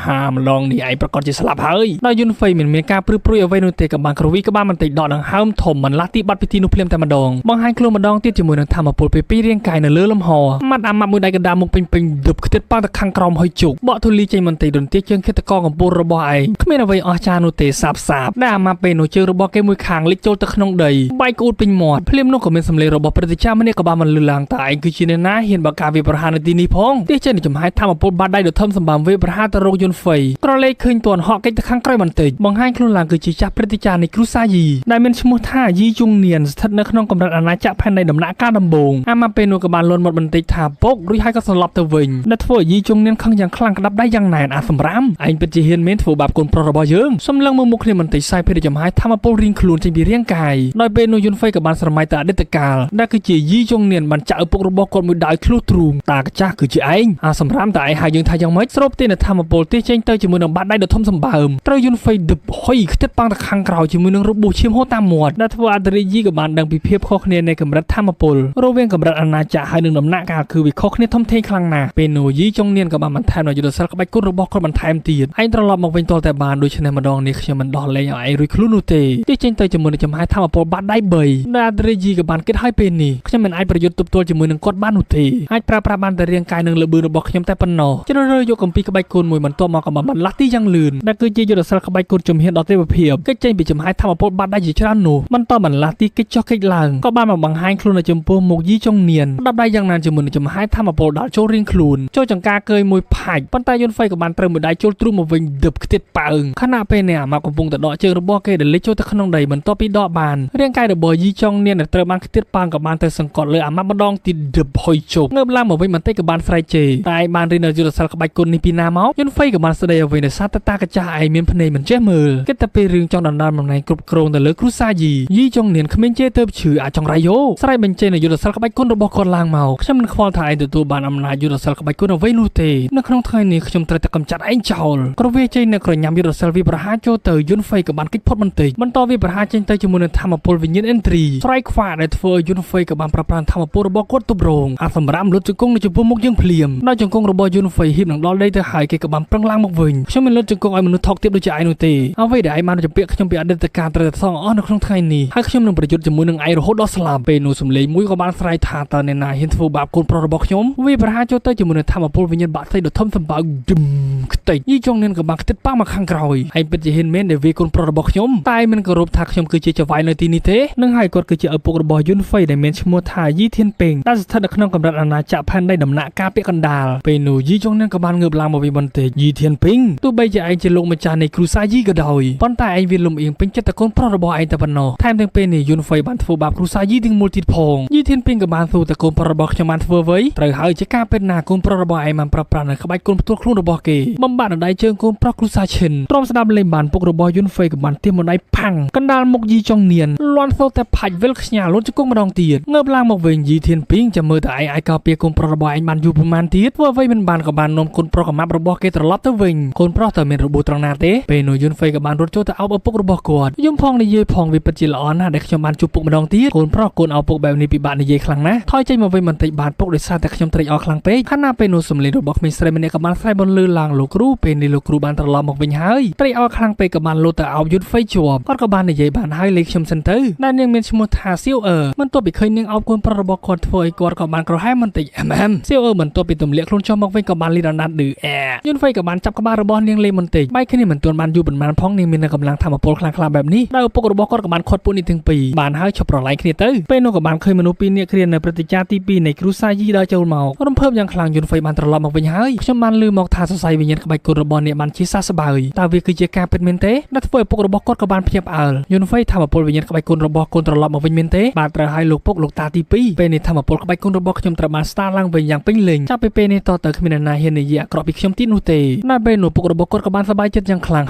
ហាម្លងនេះឯងប្រកាសជាស្លាប់ហើយដល់យុនហ្វេមិនមានការព្រឺព្រួយអ្វីនោះទេក៏បានក្រវីក៏បានបន្តិចដកដង្ហើមធំមិនឡាស់ទីបាត់ពិធីនោះភ្លាមតែម្ដងបង្ហាញខ្លួនម្ដងទៀតជាមួយនឹងធម្មពលពីរាងកាយនៅលើលំហម៉ាត់អាម៉ាប់មួយដៃកណ្ដាលមុខពេញដប់ខ្ទេចប៉ាំងទៅខាងក្រោមហើយជុកបកធូលីចេញបន្តិចរន្ទះជើងឃាតករកំពូលរបស់ឯងគ្មានអ្វីអស្ចារ្យនោះទេសាបដែលអាម៉ាប់ពេលនោះជើងរបស់គេមួយខាងលិចចូលទៅក្នុងដីបែកក្អួតពេញមាត់ភ្លាមនោះក៏មានសម្លេងរបស់ព្រឹទ្ធាចារ្យម្នាក់ក៏បានបន្លឺឡើងតើឯងគឺជាអ្នកណាហ៊ានបើកការវាប្រហារនៅទីនេះផងទីចេញចំហាយធម្មពលបាត់ដៃដ៏ធំសម្បើមវាប្រហារទៅរកយុនហ្វេក្រឡេកឃើញទាន់ហក់កិច្ចទៅខាងក្រោយបន្តិចបង្ហាញខ្លួនឡើងគឺជាចាស់ព្រឹទ្ធាចារ្យនៃគ្រូសាយីដែលមានឈ្មោះថាយីជុងនៀនស្ថិតនៅក្នុងកម្រិតអាណាចក្រផែនដីដំណាក់កាលដំបូងអាម៉ាប់ពេលនោះក៏បានលន់មាត់បន្តិចថាពុករួចហើយក៏សន្លប់ទៅវិញដែលធ្វើឲ្យយីជុងនៀនខឹងយ៉ាងខ្លាំងក្តាប់ដៃយ៉ាងណែនអាសម្រាមឯងពិតជាហ៊ានមានធ្វើបាបកូនប្រុសរបស់យើងសំឡឹងមើលមុខគ្នាបន្តិចខ្សែភេទចំហាយធម្មពលរៀងខ្លួនចេញពីរាងកាយដោយពេលនោះយុនហ្វេក៏បានស្រមៃទៅអតីតកាលដែលគឺជាយីជុងនៀនបានចាក់ឪពុករបស់គាត់មួយដៃឃ្លុះទ្រូងតាកាចាស់គឺជាឯងអាសម្រាមតើឯងហៅយើងថាយ៉ាងម៉េចស្រូបទានធម្មពលទេចេញទៅជាមួយនឹងបាត់ដៃដ៏ធំសម្បើមត្រូវយុនហ្វេដឹបហុយខ្ទេចប៉ាំងទៅខាងក្រោយជាមួយនឹងរបួសឈាមហូរតាមមាត់ដែលធ្វើឲ្យអតរិយីក៏បានដឹងពីភាពខុសគ្នានៃកម្រិតធម្មពលរវាងកម្រិតអាណាចក្រហើយនឹងដំណាក់កាលគឺវាខុសគ្នាធំធេងខ្លាំងណាស់ពេលនោះយីជុងនៀនក៏បានបន្ថែមនៅយុទ្ធសាស្ត្រក្បាច់គុណរបស់គាត់បន្ថែមទៀតឯងត្រឡប់មកវិញទាល់តែបានដូច្នេះម្ដងនេះខ្ញុំមិនដោះលែងឲ្យឯងរួចខ្លួននោះទេទីចេញទៅជាមួយនឹងចំហាយធម្មពលបាត់ដៃ3ដែលអតរិយីក៏បានគិតឲ្យពេលនេះខ្ញុំមិនអាចប្រយុទ្ធទប់ទល់ជាមួយនឹងគាត់បាននោះទេអាចប្រើប្រាស់បានតែរាងកាយនិងលបឿនរបស់ខ្ញុំតែប៉ុណ្ណោះជ្រើសរើសយកគម្ពីរក្បាច់គុណមួយបន្ទាប់មកក៏បានលាស់ទីយ៉ាងលឿនដែលគឺជាយុទ្ធសាស្ត្រក្បាច់គុណជំហានដល់ទេវភាពកិច្ចចេញពីចំហាយធម្មពលបាត់ដៃជាច្រើននោះបន្តបន្លាស់ទីកិច្ចចុះកិច្ចឡើងក៏បានមកបង្ហាញខ្លួននៅចំពោះមុខយីចុងនៀនដាប់ដៃយ៉ាងណាជាមួយនឹងចំហាយធម្មពលដល់ចូលរៀងខ្លួនចូលចង្ការកើយមួយផាច់ប៉ុន្តែយុនហ្វេក៏បានត្រូវមួយដៃចូលទ្រូងមកវិញដឹបខ្ទេចប៉ើងខណៈពេលនេះអាម៉ាប់កំពុងតែដកជើងរបស់គេដែលលេចចូលទៅក្នុងដីបន្ទាប់ពីដកបានរាងកាយរបស់យីចុងនៀនដែលត្រូវបានខ្ទេចប៉ើងក៏បានទៅសង្កត់លើអាម៉ាប់ម្ដងទៀតដឹបហុយជោគងើបឡើងមកវិញបន្តិចក៏បានស្រែកជេរតែឯងបានរៀននៅយុទ្ធសាស្ត្រក្បាច់គុណនេះពីណាមកយុនហ្វេក៏បានស្ដីអ្វីនៅសារតាកាចាស់ឯងមានភ្នែកមិនចេះមើលគិតតែពីរឿងចង់ដណ្ដើមតំណែងគ្រប់គ្រងទៅលើគ្រូសាយីយីចុងនៀនគ្មានជេរទៅឈឺអាចចង់រៃយោស្រែកបញ្ចេញនៅយុទ្ធសាស្ត្រក្បាច់គុណរបស់គាត់ឡើងមកខ្ញុំមិនខ្វល់ថាឯងទទួលបានអំណាចយុទ្ធសាស្ត្រក្បាច់គុណអ្វីនោះទេនៅក្នុងថ្ងៃនេះខ្ញុំត្រូវតែកម្ចាត់ឯងចោលក្រវាចេញនៅក្រញាំយុទ្ធសាស្ត្រវិប្រហារចូលទៅយុនហ្វេក៏បានគិតផុតបន្តិចបន្តវិប្រហារចេញទៅជាមួយនឹងធម្មពលវិញ្ញាណអិនទ្រីស្រែកខ្វាក់ដែលធ្វើឲ្យយុនហ្វេក៏បានប្រប្រាស់ធម្មពលរបស់គាត់ទ ទប់រងអាសម្រាប់លុតជង្គង់នៅចំពោះមុខយើងភ្លាមដោយជង្គង់របស់យូនហ្វៃហ៊ីបនឹងដល់ដីទៅហើយគេក៏បានប្រឹងឡើងមកវិញខ្ញុំមិនលុតជង្គង់ឲ្យមនុស្សថោកទាបដូចជាឯងនោះទេអ្វីដែលឯងបានជំពាក់ខ្ញុំពីអតីតកាលត្រូវតែសងអស់នៅក្នុងថ្ងៃនេះហើយខ្ញុំនឹងប្រយុទ្ធជាមួយនឹងឯងរហូតដល់ស្លាប់ពេលនោះសំឡេងមួយក៏បានស្រែកថាតើអ្នកណាហ៊ានធ្វើបាបកូនប្រុសរបស់ខ្ញុំវាប្រហារចូលទៅជាមួយនឹងធម្មពលវិញ្ញាណបាក់សៃដ៏ធំសម្បើមឌឹមខ្ទេចយីចុងនាងក៏បានខ្ទេចប៉ាមកខាងក្រោយឯងពិតជាហ៊ានមែនដែលវាកូនប្រុសរបស់ខ្ញុំតែមិនគោរពថាខ្ញុំគឺជាចៅហ្វាយនៅទីនេះទេនឹងហើយគាត់គឺជាឪពុករបស់យូនហ្វៃដែលមានឈ្មោះថាយីធានពេងដែលស្ថិតនៅក្នុងកម្រិតអាណាចក្រផែនដីដំណាក់កាលពាក់កណ្ដាលពេលនោះយីចុងនាងក៏បានងើបឡើងមកវិញបន្តិចយីធានពេងទោះបីជាឯងជាលោកម្ចាស់នៃគ្រូសាយីក៏ដោយប៉ុន្តែឯងវាលំអៀងពេញចិត្តតែកូនប្រុសរបស់ឯងតែប៉ុណ្ណោះថែមទាំងពេលនេះយូនហ្វៃបានធ្វើបាបគ្រូសាយីទាំងមូលទៀតផងយីធានពេងក៏បានសួរតែកូនប្រុសរបស់ខ្ញុំបានធ្វើអ្វីត្រូវហើយជាការពិតណាកូនប្រុសរបស់ឯងបានប្រាប់ប្រាស់នៅក្បាច់កូនផ្ទាល់ខ្លួនរបស់គេបំបាក់នៅដៃជើងកូនប្រុសគ្រូសាឈិនទ្រាំស្ដាប់លេងបានពុករបស់យូនហ្វៃក៏បានទាញម្ដាយផាំងកណ្ដាលមុខយីចុងនៀនលន់សូតែផាច់វិលខ្ញាល់លូនជង្គង់ម្ដងទៀតងើបឡើងមកវិញយីធានពេងចាំមើលតើឯងអាចការពារកូនប្រុសរបស់ឯងបានយូរប៉ុន្មានទៀតធ្វើអ្វីមិនបានក៏បាននាំកូនប្រុសកម្មាប់របស់គេត្រឡប់ទៅវិញកូនប្រុសតើមានរបួសត្រង់ណាទេពេលនោះយូនហ្វៃក៏បានរត់ចូលទៅអោបឪពុករបស់គាត់យំផងនិយាយផងវាពិតជាល្អណាស់ដែលខ្ញុំបានជួបពុកម្ដងទៀតកូនប្រុសកូនអោបពុកបែបនេះពិបាកនិយាយខ្លាំងណាស់ថយចេញមកវិញបន្តិចបានពុកដោយសារតែខ្ញុំត្រេកអរខ្លាំងពេកខណៈពេលនោះសំឡេងរបស់ក្មេងស្រីម្នាក់ក៏បានស្រែកបន្លឺឡើងលោកគ្រូពេលនេះលោកគ្រូបានត្រឡប់មកវិញហើយត្រេកអរខ្លាំងពេកក៏បានលោតទៅអោបយូនហ្វៃជាប់គាត់ក៏បាននិយាយបានហើយលេខខ្ញុំសិនទៅដែលនាងមានឈ្មោះថាសៀវអឺមិនទោះពីឃើញនាងអោបកូនប្រុសរបស់គាត់ធ្វើឲ្យគាត់ក៏បានក្រហែមបន្តិចសៀវអឺបន្ទាប់ពីទម្លាក់ខ្លួនចុះមកវិញក៏បានលីរណាត់ឌឺយូនហ្វៃក៏បានចាប់ក្បាលរបស់នាងលេបន្តិចបែកគ្នាមិនទាន់បានយូរប៉ុន្មានផងនាងមានកម្លាំងធម៌ពលខ្លាំងបែបនេះដោយឪពុករបស់គាត់ក៏បានខាត់ពួកនេះទាំងពីរបានហើយឈប់ប្រឡែងគ្នាទៅពេលនោះក៏បានឃើញមនុស្សពីរនាក់គ្រានៅព្រឹត្តិការណ៍ទី2នៃគ្រូសាយីដល់ចូលមករំភើបយ៉ាងខ្លាំងយូនហ្វៃបានត្រឡប់មកវិញហើយខ្ញុំបានឮមកថាសរសៃវិញ្ញាណក្បាច់គុណរបស់អ្នកបានជាសះស្បើយតើវាគឺជាការពិតមែនទេដែលធ្វើឲ្យឪពុករបស់គាត់ក៏បានភ្ញាក់ផ្អើលយូនហ្វៃធម៌ពលវិញ្ញាណក្បាច់គុណរបស់កូនត្រឡប់មកវិញមែនទេបាទត្រូវហើយលោកពុកលោកតាទី2ពេលនេះធម៌ពលក្បាច់គុណរបស់ខ្ញុំត្រូវបានស្ដារឡើងវិញយ៉ាងពេញលេញចាប់ពីពេលនេះតទៅគ្មានអ្នកណាហ៊ាននិយាយអាក្រក់ពីខ្ញុំទៀតនោះទេនៅពេលនោះពុករបស់គាត់ក៏បានសប្បាយចិត្តយ៉ាងខ្លាំង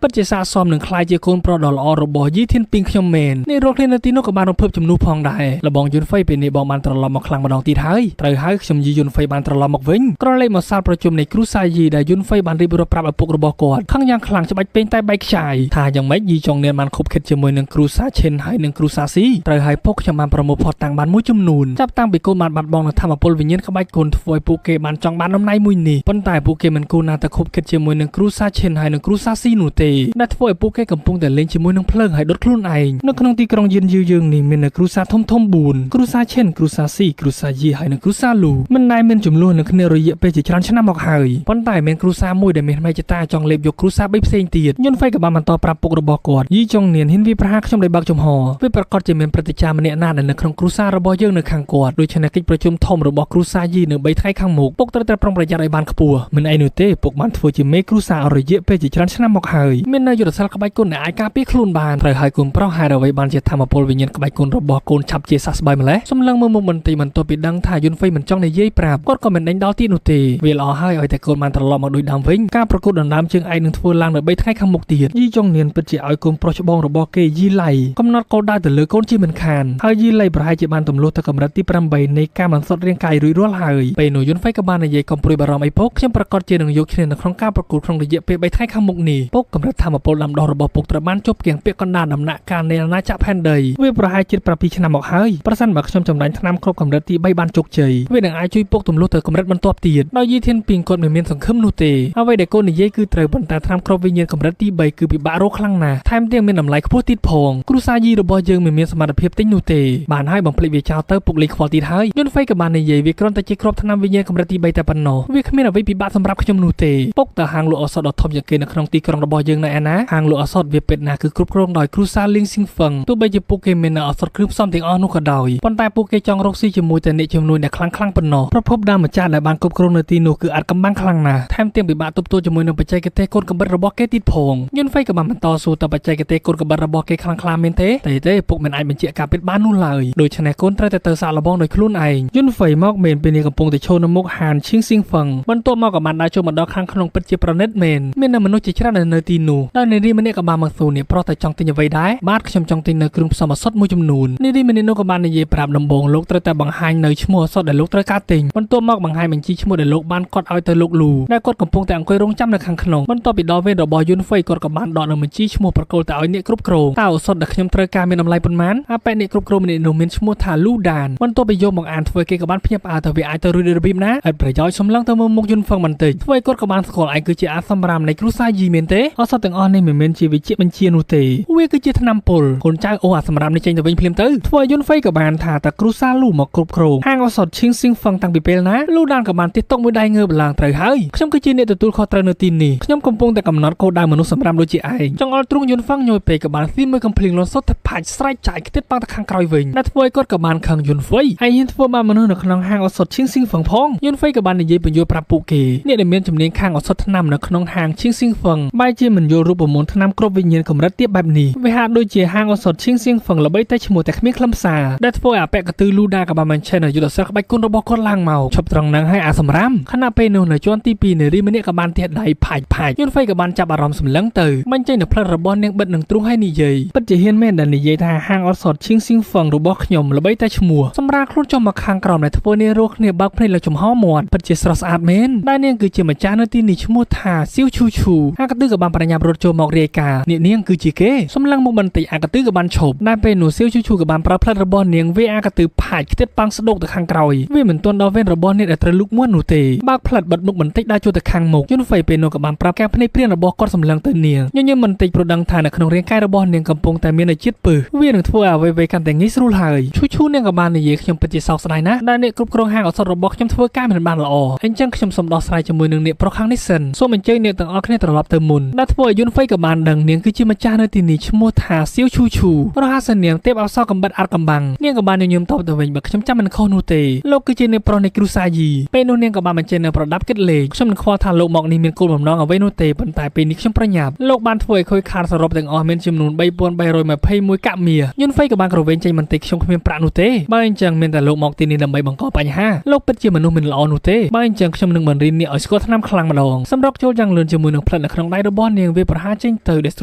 ពិតជាស័ក្តិសមនឹងខ្លាយជាកូនប្រុសដ៏ល្អរបស់យីធានពីងខ្ញុំមែននេះរកគ្នានៅទីនោះក៏បានរំភើបជំនួសផងដែរលបងយូនហ្វៃពេលនេះបងបានត្រឡប់មកខ្លាំងម្ដងទៀតហើយត្រូវហើយខ្ញុំយីយូនហ្វៃបានត្រឡប់មកវិញក្រឡេកមកសាលប្រជុំនៃគ្រូសាយីដែលយូនហ្វៃបានរៀបរាប់ប្រាប់ឪពុករបស់គាត់ខឹងយ៉ាងខ្លាំងច្បាច់ពេញតែបែកខ្ចាយថាយ៉ាងម៉េចយីចុងនៀនបានខົບខិតជាមួយនឹងគ្រូសាឈិនហើយនឹងគ្រូសាស៊ីត្រូវហើយពុកខ្ញុំបានប្រមូលផុតតាំងបានមួយចំនួនចាប់តាំងពីកូនបានបាត់បង់នៅធម្មពលវិញ្ញាណក្បាច់គុណធ្វើឲ្យពួកគេបានចង់បានដំណ័យមួយនេះប៉ុន្តែពួកគេមិនគួរណាតែខົບខិតជាមួយនឹងគ្រូសាឈិនហើយនឹងគ្រូសាស៊ីនោះទេដែលធ្វើឲ្យពួកគេកំពុងតែលេងជាមួយនឹងភ្លើងហើយដុតខ្លួនឯងនៅក្នុងទីក្រុងយៀនយឺយើងនេះមាននៅគ្រូសាធំ4គ្រូសាឈិនគ្រូសាស៊ីគ្រូសាយីហើយនិងគ្រូសាលូមិនដែលមានចំនួននៅគ្នារយៈពេលជាច្រើនឆ្នាំមកហើយប៉ុន្តែមានគ្រូសាមួយដែលមានផ្នែកចតាចង់លេបយកគ្រូសា3ផ្សេងទៀតយូនហ្វៃក៏បានបន្តប្រាប់ពុករបស់គាត់យីចុងនៀនហ៊ានវាប្រហារខ្ញុំដោយបើកចំហវាប្រកាសជាមានព្រឹត្តិការណ៍ម្នាក់ណាដែលនៅក្នុងគ្រូសារបស់យើងនៅខាងគាត់ដូច្នេះកិច្ចប្រជុំធំរបស់គ្រូសាយីនៅ3ថ្ងៃខាងមុខពុកត្រូវតែប្រុងប្រយ័ត្នឲ្យបានខ្ពស់មិនអីនោះទេពុកបានធ្វើជាមេគ្រូសាអស់រយៈពេលជាច្រើនឆ្នាំមកហើយមាននៅយុទ្ធសាស្ត្រក្បាច់គុណដែលអាចការពារខ្លួនបានត្រូវហើយកូនប្រុសហេតុអ្វីបានជាធម្មពលវិញ្ញាណក្បាច់គុណរបស់កូនឆាប់ជាសះស្បើយម្ល៉េះសំឡឹងមើលមុខបន្តិចបន្ទាប់ពីដឹងថាយូនហ្វៃមិនចង់និយាយប្រាប់គាត់ក៏មិនដេញដោលទៀតនោះទេវាល្អហើយឲ្យតែកូនបានត្រឡប់មកដូចដើមវិញការប្រកួតដណ្ដើមជើងឯកនឹងធ្វើឡើងនៅ3ថ្ងៃខាងមុខទៀតយីចុងនៀនពិតជាឲ្យកូនប្រុសច្បងរបស់គេយីឡៃកំណត់គោលដៅទៅលើកូនជាមិនខានហើយយីឡៃប្រហែលជាបានទម្លាក់ទៅកម្រិតទី8នៃការបន្សុទ្ធរាងកាយរួចរាល់ហើយពេលនោះយូនហ្វៃក៏បាននិយាយកំព្រួយបារម្ភអីពុកខ្ញុំប្រកាសជានឹងយកឈ្នះនៅក្នុងការប្រកួតក្នុងរយៈពេល3ថ្ងៃខាងមុខនេះពុកកម្រិតធម្មពលដាំដុះរបស់ពុកត្រូវបានជប់គៀងពាក់កណ្ដាលដំណាក់កាលនៃអាណាចក្រផែនដីវាប្រហែលជា7ឆ្នាំមកហើយប្រសិនបើខ្ញុំចម្រាញ់ថ្នាំគ្រប់កម្រិតទី3បានជោគជ័យវានឹងអាចជួយពុកទម្លាក់ទៅកម្រិតបន្ទាប់ទៀតដោយយីធានពីងគាត់មិនមានសង្ឃឹមនោះទេអ្វីដែលកូននិយាយគឺត្រូវប៉ុន្តែថ្នាំគ្រប់វិញ្ញាណកម្រិតទី3គឺពិបាករកខ្លាំងណាស់ថែមទាំងមានតម្លៃខ្ពស់ទៀតផងគ្រូសាយីរបស់យើងមិនមានសមត្ថភាពទិញនោះទេបានហើយបំភ្លេចវាចោលទៅពុកលេងខ្វល់ទៀតហើយយូនហ្វៃក៏បាននិយាយវាគ្រាន់តែជាគ្រាប់ថ្នាំវិញ្ញាណកម្រិតទី3តែប៉ុណ្ណោះវាគ្មានអ្វីពិបាកសម្រាប់ខ្ញុំនោះទេពុកតើហាងលក់ឱសថដ៏ធំជាងគេនៅក្នុងទីក្រុងរបស់យើងនៅឯណាហាងលក់ឱសថវាពេទ្យណាគឺគ្រប់គ្រងដោយគ្រូសាលីងស៊ីងហ្វឹងទោះបីជាពួកគេមានឱសថគ្រឿងផ្សំទាំងអស់នោះក៏ដោយប៉ុន្តែពួកគេចង់រកស៊ីជាមួយតែអ្នកជំនួយដែលខ្លាំងប៉ុណ្ណោះប្រភពដើមម្ចាស់ដែលបានគ្រប់គ្រងនៅទីនោះគឺអាចកំបាំងខ្លាំងណាស់ថែមទាំងពិបាកទប់ទល់ជាមួយនឹងបច្ចេកទេសកូនកំបិតរបស់គេទៀតផងយូនហ្វៃក៏បានបន្តសួរតើបច្ចេកទេសកូនកំបិតរបស់គេខ្លាំងក្លាមែនទេពុកមិនអាចបញ្ជាក់ការពិតបាននោះឡើយដូច្នេះកូនត្រូវតែទៅសាកល្បងដោយខ្លួនឯងយូនហ្វៃមកមែនពេលនេះកំពុងតែឈរនៅមុខហានឈីងស៊ីងហ្វឹងបន្ទាប់មកក៏បានដើរចូលមកដល់ខាងក្នុងពិតជាប្រណិតមែនមានមនុស្សជាច្រើននៅទីនោះដោយនារីម្នាក់ក៏បានមកសួរនេះប្រុសតែចង់ទិញអ្វីដែរបាទខ្ញុំចង់ទិញនៅគ្រឿងផ្សំឱសថមួយចំនួននារីម្នាក់នោះក៏បាននិយាយប្រាប់ដំបងលោកត្រូវតែបង្ហាញនៅឈ្មោះឱសថដែលលោកត្រូវការទិញបន្ទាប់មកបង្ហាញបញ្ជីឈ្មោះដែលលោកបានកត់ឲ្យទៅលោកលូដែលគាត់កំពុងតែអង្គុយរងចាំនៅខាងក្នុងបន្ទាប់ពីដល់វេនរបស់យូនហ្វៃគាត់ក៏បានដកនៅបញ្ជីឈ្មោះប្រកល់ទៅឲ្យអ្នកគ្រប់គ្រងតើឱសថដែលខ្ញុំត្រូវការមានតម្លៃប៉ុន្មានអាប៉ែអ្នកគ្រប់គ្រងម្នាក់នោះមានឈ្មោះថាលូ ដានបន្ទាប់ពីយកមកអានធ្វើគេក៏បានភ្ញាក់ផ្អើលទៅវាអាចទៅរួចរបៀបណាឥតប្រយោជន៍សម្លឹងទៅមើលមុខយន្តហ្វឹងបន្តិចធ្វើឲ្យគាត់ក៏បានស្គាល់ឯងគឺជាអាសម្រាមនៃគ្រូសាយីមែនទេអសតទាំងអស់នេះមិនមែនជាវិជ្ជាបញ្ជានោះទេវាគឺជាថ្នាំពុលកូនចៅអូអាសម្រាមនេះចេញទៅវិញភ្លាមទៅធ្វើឲ្យយន្តហ្វៃក៏បានថាតើគ្រូសាលូមកគ្រប់គ្រងហាងអសតឈីងស៊ីងហ្វឹងតាំងពីពេលណាលូដានក៏បានទាស់ទុកមួយដៃងើបឡើងត្រូវហើយខ្ញុំគឺជាអ្នកទទួលខុសត្រូវនៅទីនេះខ្ញុំកំពុងតែកំណត់គោលដៅមនុស្សសម្រាប់ដូចជាឯងចង្អុលទ្រូងយន្តហ្វឹងញយពេកក៏បានស៊ីមួយកំភ្លៀងលន់សុទ្ធតែផាច់ស្រែកចាយខ្ទេតប៉ាំងទៅខាងក្រោយវិញដែលធ្វើឲ្យគាត់ក៏បានខឹងយន្តហ្វៃឯងហ៊ានធ្វើបាបមនុស្សនៅក្នុងហាងអសតឈីងស៊ីងហ្វឹងផងយន្តហ្វៃក៏បាននិយាយបញ្យល់ប្រាប់ពួកគេអ្នកដែលមានជំនាញខាងអសតថ្នាំនៅក្នុងហាងឈីងស៊ីងហ្វឹងបែរជាមិនយល់រូបមន្តថ្នាំគ្រប់វិញ្ញាណកម្រិតទាបបែបនេះវាហាក់ដូចជាហាងអសតឈីងស៊ីងហ្វឹងល្បីតែឈ្មោះតែគ្មានខ្លឹមសារដែលធ្វើឲ្យអពាក់កន្ទឺលូដាក៏បានបញ្ចេញយុទ្ធសាស្ត្រក្បាច់គុណរបស់គាត់ឡើងមកឈប់ត្រង់នឹងឲ្យអាសម្រាមខណៈពេលនោះនៅជាន់ទី2នារីម្នាក់ក៏បានទាស់ដៃផាច់យន្តហ្វៃក៏បានចាប់អារម្មណ៍សម្លឹងទៅបញ្ចេញនូវផ្លិតរបស់នាងបិទនឹងទ្រូងឲ្យនិយាយពិតជាហ៊ានមែនដែលនិយាយថាហាងអសតឈីងស៊ីងហ្វឹងរបស់ខ្ញុំល្បីតែឈ្មោះសម្រាប់ខ្លួនចុះមកខាងក្រោមដែលធ្វើនាងរស់គ្នាបើកភ្នែកលើចំហមាត់ពិតជាស្រស់ស្អាតមែនដែលនាងគឺជាម្ចាស់នៅទីនេះឈ្មោះថាសៀវឈូឈូអាកន្ទឺក៏បានប្រញាប់រត់ចូលមករាយការណ៍នាងគឺជាគេសម្លឹងមកបន្តិចអាកន្ទឺក៏បានឈប់ដែលពេលនោះសៀវឈូឈូក៏បានប្រើផ្លិតរបស់នាងវាអាកន្ទឺផាច់ខ្ទេតប៉ាំងស្ដុកទៅខាងក្រោយវាមិនទាន់ដល់វេនរបស់នាងដែលត្រូវលូកមាត់នោះទេបើកផ្លិតបិទមុខបន្តិចដើរចូលទៅខាងមុខយន្តហ្វៃពេលនោះក៏បានប្រាប់ការភ្នែកព្រានរបស់គាត់សម្លឹងទៅនាងញញឹមបន្តិចព្រោះដឹងថានៅក្នុងរាងកាយរបស់នាងកំពុងតែមានជាតិពឹសវានឹងធ្វើឲ្យអ្វីៗកាន់តែងាយស្រួលហើយឈូនាងក៏បាននិយាយខ្ញុំពិតជាសោកស្ដាយណាស់ដែលអ្នកគ្រប់គ្រងហាងឱសថរបស់ខ្ញុំធ្វើការមិនបានល្អអញ្ចឹងខ្ញុំសូមដោះស្រាយជាមួយនឹងអ្នកប្រុសខាងនេះសិនសូមអញ្ជើញអ្នកទាំងអស់គ្នាត្រឡប់ទៅមុនដែលធ្វើឲ្យយន្តហ្វៃក៏បានដឹងនាងគឺជាម្ចាស់នៅទីនេះឈ្មោះថាសៀវឈូឈូរហ័សនាងទេពអប្សរកំបិតអាត់កំបាំងនាងក៏បានញញឹមតបទៅវិញបើខ្ញុំចាំមិនខុសនោះទេលោកគឺជាអ្នកប្រុសនៃគ្រូសាយីពេលនោះនាងក៏បានបញ្ចេញនៅប្រដាប់គិតលេខខ្ញុំមិនខ្វល់ថាលោកមកនេះមានគោលបំណងអ្វីនោះទេប៉ុន្តែពេលនេះខ្ញុំប្រញាប់លោកបានធ្វើឲ្យខូចខាតសរុបទាំងអស់មានចំនួន3321កាក់មាសយន្តហ្វៃក៏បានក្រវែងចេញបន្តិចខ្ញុំគ្មានប្រាក់នោះទេបើអញ្ចឹងមានតែលោកមកទីនេះដើម្បីបង្កបញ្ហាលោកពិតជាមនុស្សមិនល្អនោះទេបើអញ្ចឹងខ្ញុំនឹងបង្រៀនអ្នកឲ្យស្គាល់ថ្នាំខ្លាំងម្ដងសម្រុកចូលយ៉ាងលឿនជាមួយនឹងផ្លិតនៅក្នុងដៃរបស់នាងវាប្រហារចេញទៅដែលស្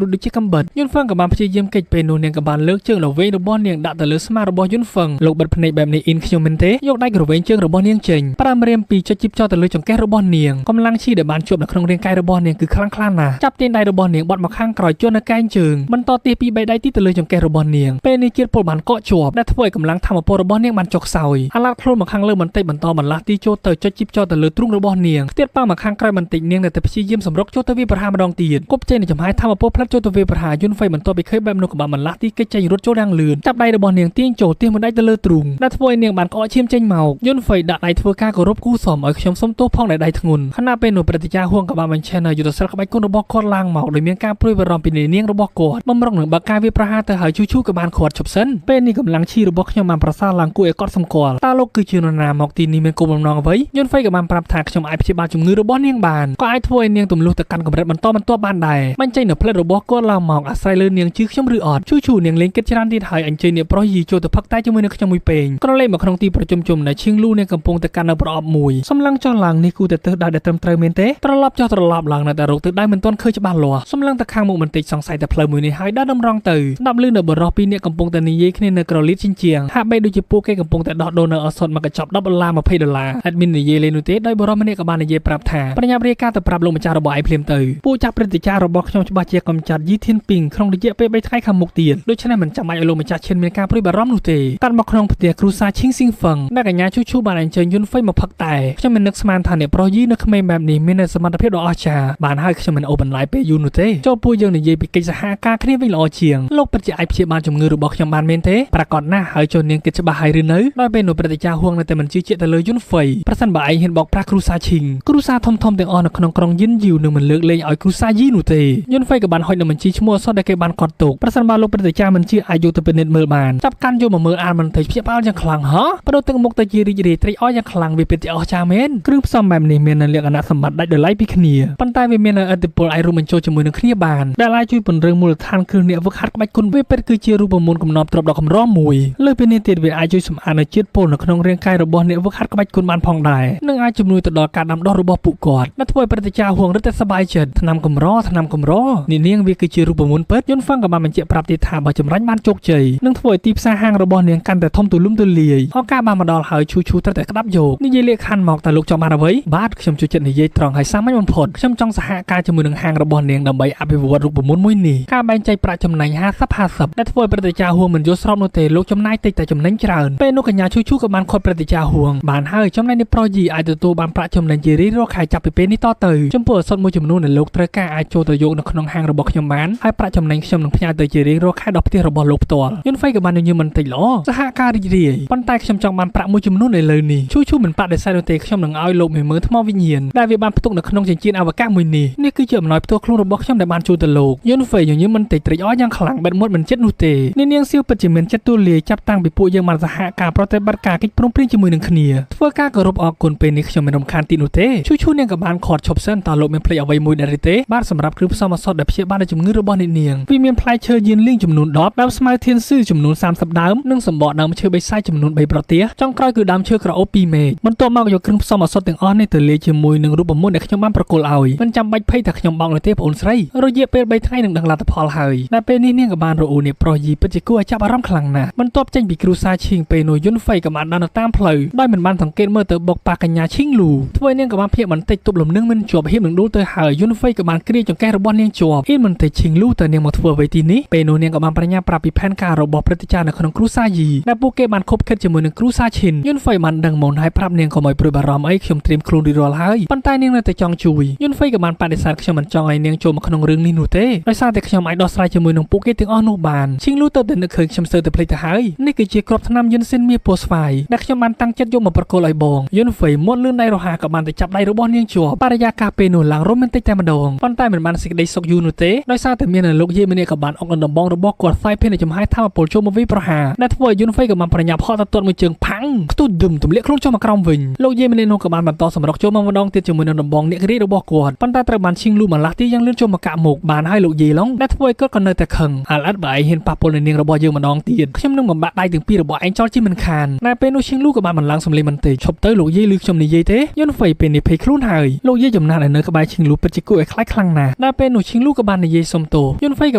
រួលដូចជាកំបិតយន្តហ្វឹងក៏បានព្យាយាមកិច្ចពេលនោះនាងក៏បានលើកជើងល្វែងរបស់នាងដាក់ទៅលើស្មារបស់យន្តហ្វឹងលោកបិទភ្នែកបែបនេះអ៊ីនខ្ញុំមិនទេយកដៃក្រវែងជើងរបស់នាងចេញប្រាំរៀមពីចុចជីបចោលទៅលើចង្កេះរបស់នាងកម្លាំងឈីដែលបានជាប់នៅក្នុងរាងកាយរបស់នាងគឺខ្លាំងក្លាណាស់ចាប់ទាញដៃរបស់នាងបត់មកខាងក្រោយជន់នៅកែងជើងបន្តទាស់ពី3ដៃទីទៅលើចង្កេះរបស់នាងពេលនេះជាតិពុលបានកកជាប់ដែលធ្វើឲ្យកម្លាំងធម្មពលរបស់នាងបានចុះខ្សោយអាឡាត់ខ្លួនមកខាងលើបន្តិចបន្តបន្លាស់ទីចូលទៅចុចជីបចោលទៅលើទ្រូងរបស់នាងខ្ទាតប៉ាមកខាងក្រោយបន្តិចនាងនៅតែព្យាយាមសម្រុកចូលទៅវាប្រហារម្ដងទៀតគប់ចេញនៅចំហាយធម្មពលផ្លិតចូលទៅវាប្រហារយន្តហ្វៃបន្ទាប់ពីឃើញបែបនោះក៏បានបន្លាស់ទីកិច្ចចេញរត់ចូលយ៉ាងលឿនចាប់ដៃរបស់នាងទាញចូលទាស់មួយដៃទៅលើទ្រូងដែលធ្វើឲ្យនាងបានកកឈាមចេញមកយន្តហ្វៃដាក់ដៃធ្វើការគោរពគូសមឲ្យខ្ញុំសុំទោសផងដែលដៃធ្ងន់ខណៈពេលនោះព្រឹទ្ធាចារ្យហួងក៏បានបញ្ឆេះនៅយុទ្ធសាស្ត្រក្បាច់គុណរបស់គាត់ឡើងមកដោយមានការព្រួយបារម្ភពីនាងរបស់គាត់បំរុងនឹងបើកការវាប្រហារទៅហើយឈូក៏បានខាត់ឈប់សិនពេលនេះកម្លាំងឈីរបស់ខ្ញុំបានប្រសើរឡើងគួរឲ្យកត់សម្គាល់តើលោកគឺជានរណាមកទីនេះមានគោលបំណងអ្វីយន្តហ្វៃក៏បានប្រាប់ថាខ្ញុំអាចព្យាបាលជំងឺរបស់នាងបានក៏អាចធ្វើឲ្យនាងទម្លុះទៅកាន់កម្រិតបន្តបានដែរបញ្ចេញនៅផ្លិតរបស់គាត់ឡើងមកអាស្រ័យលើនាងជឿខ្ញុំឬអត់ឈូនាងលេងគិតច្រើនទៀតហើយអញ្ជើញអ្នកប្រុសយីចូលទៅផឹកតែជាមួយនឹងខ្ញុំមួយពេងក្រឡេកមកក្នុងទីប្រជុំជនដែលឈៀងលូនាងកំពុងតែកាន់នៅប្រអប់មួយសម្លឹងចុះឡើងនេះគូតែទើសដៅដែលត្រឹមត្រូវមែនទេត្រឡប់ចុះត្រឡប់ឡើងនៅតែរកទើសដៅមិនទាន់ឃើញច្បាស់លាស់សម្លឹងទៅខាងមុខបន្តិចសង្ស័យតែផ្លូវមួយនេះហើយដើរតម្រង់ទៅស្ដាប់ឮនៅបរិះពីរនាក់កំពុងតែនិយាយគ្នានៅក្រលៀតជញ្ជាំងហាក់បីដូចជាពួកគេកំពុងតែដោះដូរនៅអសតមកកញ្ចប់$10 $20 អេដមីននិយាយលេងនោះទេដោយបរិះម្នាក់ក៏បាននិយាយប្រាប់ថាប្រញាប់រាយការណ៍ទៅប្រាប់លោកម្ចាស់របស់ឯងភ្លាមទៅពួកចាក់ព្រឹត្តិការណ៍របស់ខ្ញុំច្បាស់ជាកំចាត់យីធានពីងក្នុងរយៈពេល3ថ្ងៃខាងមុខទៀតដូច្នេះមិនចាំបាច់ឲ្យលោកម្ចាស់ឈានមានការព្រួយបារម្ភនោះទេតាត់មកក្នុងផ្ទះគ្រូសាឈីងស៊ីងហ្វឹងដែលកញ្ញាឈូបានអញ្ជើញយន្តហ្វៃមកផឹកតែខ្ញុំមិននឹកស្មានថាអ្នកប្រុសយីនៅក្មេងបែបនេះមានសមត្ថភាពដ៏អស្ចារ្យបានហើយខ្ញុំមិនអូបន្លាយពេលយូរនោះទេចូលពួកយើងនិយាយពីកិច្ចសហការគ្នាវិញល្អជាងលោកពិតជាអាចព្យាបាលជំងឺរបស់ខ្ញុំបានមែនទេប្រកាសណាស់ហើយចូលនាងគិតច្បាស់ហើយឬនៅដោយពេលនោះព្រឹត្តិការណ៍ហួងនៅតែមិនជឿជាក់ទៅលើយន្តហ្វៃប្រសិនបើឯងហ៊ានបោកប្រាស់គ្រូសាឈីងគ្រូសាធំទាំងអស់នៅក្នុងក្រុងយិនយូនឹងមិនលើកលែងឲ្យគ្រូសាយីនោះទេយន្តហ្វៃក៏បានហុចនៅបញ្ជីឈ្មោះអសតដែលគេបានកត់ទុកប្រសិនបើលោកព្រឹត្តិការណ៍មិនជឿអាចយកទៅពិនិត្យមើលបានចាប់កាន់យកមកមើលអានមិនទៅភ្ញាក់ផ្អើលយ៉ាងខ្លាំងហ៎បដូរទឹកមុខទៅជារីករាយត្រេកអរយ៉ាងខ្លាំងវាពិតជាអស្ចារ្យមែនគ្រឿងផ្សំបែបនេះមានលក្ខណៈសម្បត្តិដាច់ដោយឡែកពីគ្នាប៉ុន្តែវាមានឥទ្ធិពលអាចរួមបញ្ចូលជាមួយនឹងគ្នាបានដែលអាចជួយពង្រឹងមូលដ្ឋានគ្រឹះអ្នកហ្វឹកហាត់ក្បាច់គុណវាពិតគឺជារូបមន្តកំណត់ទ្រព្យដ៏កម្រមួយលើសពីនេះទៀតវាអាចជួយសម្អាតនៅជាតិពុលនៅក្នុងរាងកាយរបស់អ្នកហ្វឹកហាត់ក្បាច់គុណបានផងដែរនិងអាចជំនួយទៅដល់ការដាំដុះរបស់ពួកគាត់ដែលធ្វើឲ្យព្រឹត្តិការណ៍ហួងរឹតតែសប្បាយចិត្តថ្នាំកម្រនាងវាគឺជារូបមន្តពិតយន្តហ្វឹងក៏បានបញ្ជាក់ប្រាប់ទៀតថាបើចម្រាញ់បានជោគជ័យនឹងធ្វើឲ្យទីផ្សារហាងរបស់នាងកាន់តែធំទូលំទូលាយឱកាសបានមកដល់ហើយឈូត្រូវតែក្តាប់យកនិយាយលាកខានមកតើលោកចង់បានអ្វីបាទខ្ញុំជួយចិត្តនិយាយត្រង់ហើយសាមញ្ញបំផុតខ្ញុំចង់សហការជាមួយនឹងហាងរបស់នាងដើម្បីអភិវឌ្ឍរូបមន្តមួយនេះការបែងចែកប្រាក់ចំណេញ50ដែលធ្វើឲ្យព្រឹត្តិការណ៍ហួងមិនយល់ស្របនោះទេលោកចំណាយតិចតែចំ ចំណេញច្រើនពេលនោះកញ្ញាឈូឈូក៏បានខត់ព្រឹត្តិការណ៍ហួងបានហើយចំណែកនេះប្រយីអាចទទួលបានប្រាក់ចំណេញជារៀងរាល់ខែចាប់ពីពេលនេះតទៅចំពោះអសត់មួយចំនួនដែលលោកត្រូវការអាចចូលទៅយកនៅក្នុងហាងរបស់ខ្ញុំបានហើយប្រាក់ចំណេញខ្ញុំនឹងផ្ញើទៅជារៀងរាល់ខែដល់ផ្ទះរបស់លោកផ្ទាល់យុនហ្វៃក៏បានញញឹមបន្តិចល្អសហការរីករាយប៉ុន្តែខ្ញុំចង់បានប្រាក់មួយចំនួនឥឡូវនេះឈូឈូមិនបដិសេធទេខ្ញុំនឹងឲ្យលោកមើលថ្មវិញ្ញាណដែលវាបានផ្ទុកនៅក្នុងចិញ្ចៀនអវកាសមួយនេះគឺជាអំណោយផ្ទាល់ខ្លួនរបស់ខ្ញុំដែលបានជួយទៅលោកយុនហ្វៃញញឹមបន្តិចត្រេកអរយ៉ាងខ្លាំងបែបមុតមិនចិត្តនោះទេនាងសៀវពិតជាមានចិត្តទូលាយចាប់តាំងពីពួកយើងបានសហការប្រតិបត្តិការកិច្ចព្រមព្រៀងជាមួយនឹងគ្នាធ្វើការគោរពអរគុណពេលនេះខ្ញុំមិនរំខានទីនោះទេឈូនាងក៏បានខត់ឈប់សិនតើលោកមានភ្លេចអ្វីមួយដែរទេបាទសម្រាប់គ្រឿងផ្សំឱសថដែលព្យាបាលជំងឺរបស់នាងវាមានផ្លែឈើយានលៀងចំនួន10ដើមស្មៅធានស៊ឺចំនួន30ដើមនិងសម្បកដើមឈើបេសាយចំនួន3ប្រទាសចុងក្រោយគឺដើមឈើក្រអូប2មែកបន្ទាប់មកយកគ្រឿងផ្សំឱសថទាំងអស់នេះទៅលាយជាមួយនឹងរូបមន្តដែលខ្ញុំបានប្រគល់ឲ្យមិនចាំបាច់ភ័យថាខ្ញុំបោកនោះទេបងអូនស្រីរយៈពេល3ថ្ងៃនឹងដឹងលទ្ធផលហើយតែពេលនេះនាងក៏បានរអ៊ូនេះប្រុសយីពិតជាគួរឲ្យចាប់អារម្មណ៍ខ្លាំងណាស់បន្ទាប់ចេញពីគ្រូសាឈីងពេលនោះយុនហ្វៃក៏បានដើរនៅតាមផ្លូវដោយមិនបានសង្កេតមើលទៅបុកប៉ាកញ្ញាឈីងលូធ្វើនាងក៏បានភ្ញាក់បន្តិចទប់លំនឹងមិនជាប់ហៀបនឹងដួលទៅហើយយុនហ្វៃក៏បានគ្រាចង្កេះរបស់នាងជាប់អ៊ីនបន្តិចឈីងលូតើនាងមកធ្វើអ្វីទីនេះពេលនោះនាងក៏បានបញ្ញាប្រាប់ពីផែនការរបស់ព្រឹត្តិការណ៍នៅក្នុងគ្រូសាយីដែលពួកគេបានខົບខិតជាមួយនឹងគ្រូសាឈិនយុនហ្វៃបានដឹងមុនហើយប្រាប់នាងកុំឲ្យព្រួយបារម្ភអីខ្ញុំត្រៀមខ្លួនរួចរាល់ហើយប៉ុន្តែនាងនៅតែចង់ជួយយុនហ្វៃក៏បានបដិសេធខ្ញុំមិនចង់ឲ្យនាងចូលមកក្នុងរឿងនេះនោះទេដោយសារតែខ្ញុំអាចដោះស្រាយជាមួយនឹងពួកគេទាំងអស់នោះបានឈីងលូទៅតែនឹកឃើញខ្ញុំស្ទើរតែភ្លេចទៅហើយនេះគឺជាគ្រាប់ថ្នាំយិនសិនមាសពណ៌ស្វាយដែលខ្ញុំបានតាំងចិត្តយកមកប្រគល់ឲ្យបងយុនហ្វៃមាត់លឿនដៃរហ័សក៏បានទៅចាប់ដៃរបស់នាងជាប់បរិយាកាសពេលនោះឡើងរ៉ូមែនទិកតែម្ដងប៉ុន្តែមិនបានសេចក្តីសុខយូរនោះទេដោយសារតែមានលោកយាយម្នាក់ក៏បានអុកដំបងរបស់គាត់ផ្សាយពេលចំហាយថាមពលចូលមកវិប្រហាដែលធ្វើឲ្យយុនហ្វៃក៏បានប្រញាប់ហត់ទៅទាត់មួយជើងផាំងផ្ទុះទឹមទម្លាក់ខ្លួនចូលមកក្រោមវិញលោកយាយម្នាក់នោះក៏បានបន្តសម្រុកចូលមកម្ដងទៀតជាមួយនឹងដំបងអ្នករាយរបស់គាត់ប៉ុន្តែត្រូវបានឈីងលូម្លាស់ទីយ៉ាងលឿនចូលមកកាក់មុខបានហើយលោកយាយឡុងដែលធ្វើឲ្យគាត់ក៏នៅតែខឹងអាឡិតបើឯងហ៊ានប៉ះពលនៅនាងរបស់យើងម្ដងទៀតខ្ញុំនឹងបំបាក់ដៃទាំងពីររបស់ឯងចោលជាមិនខានតែពេលនោះឈីងលូក៏បានបន្លំសំលេងបន្តិចឈប់ទៅលោកយាយឮខ្ញុំនិយាយទេយុនហ្វៃពេលនេះភ័យខ្លួនហើយលោកយាយចំណាស់នៅក្បែរឈីងលូពិតជាគួរឲ្យខ្លាចខ្លាំងណាស់តែពេលនោះឈីងលូក៏បាននិយាយសុំទោសយុនហ្វៃក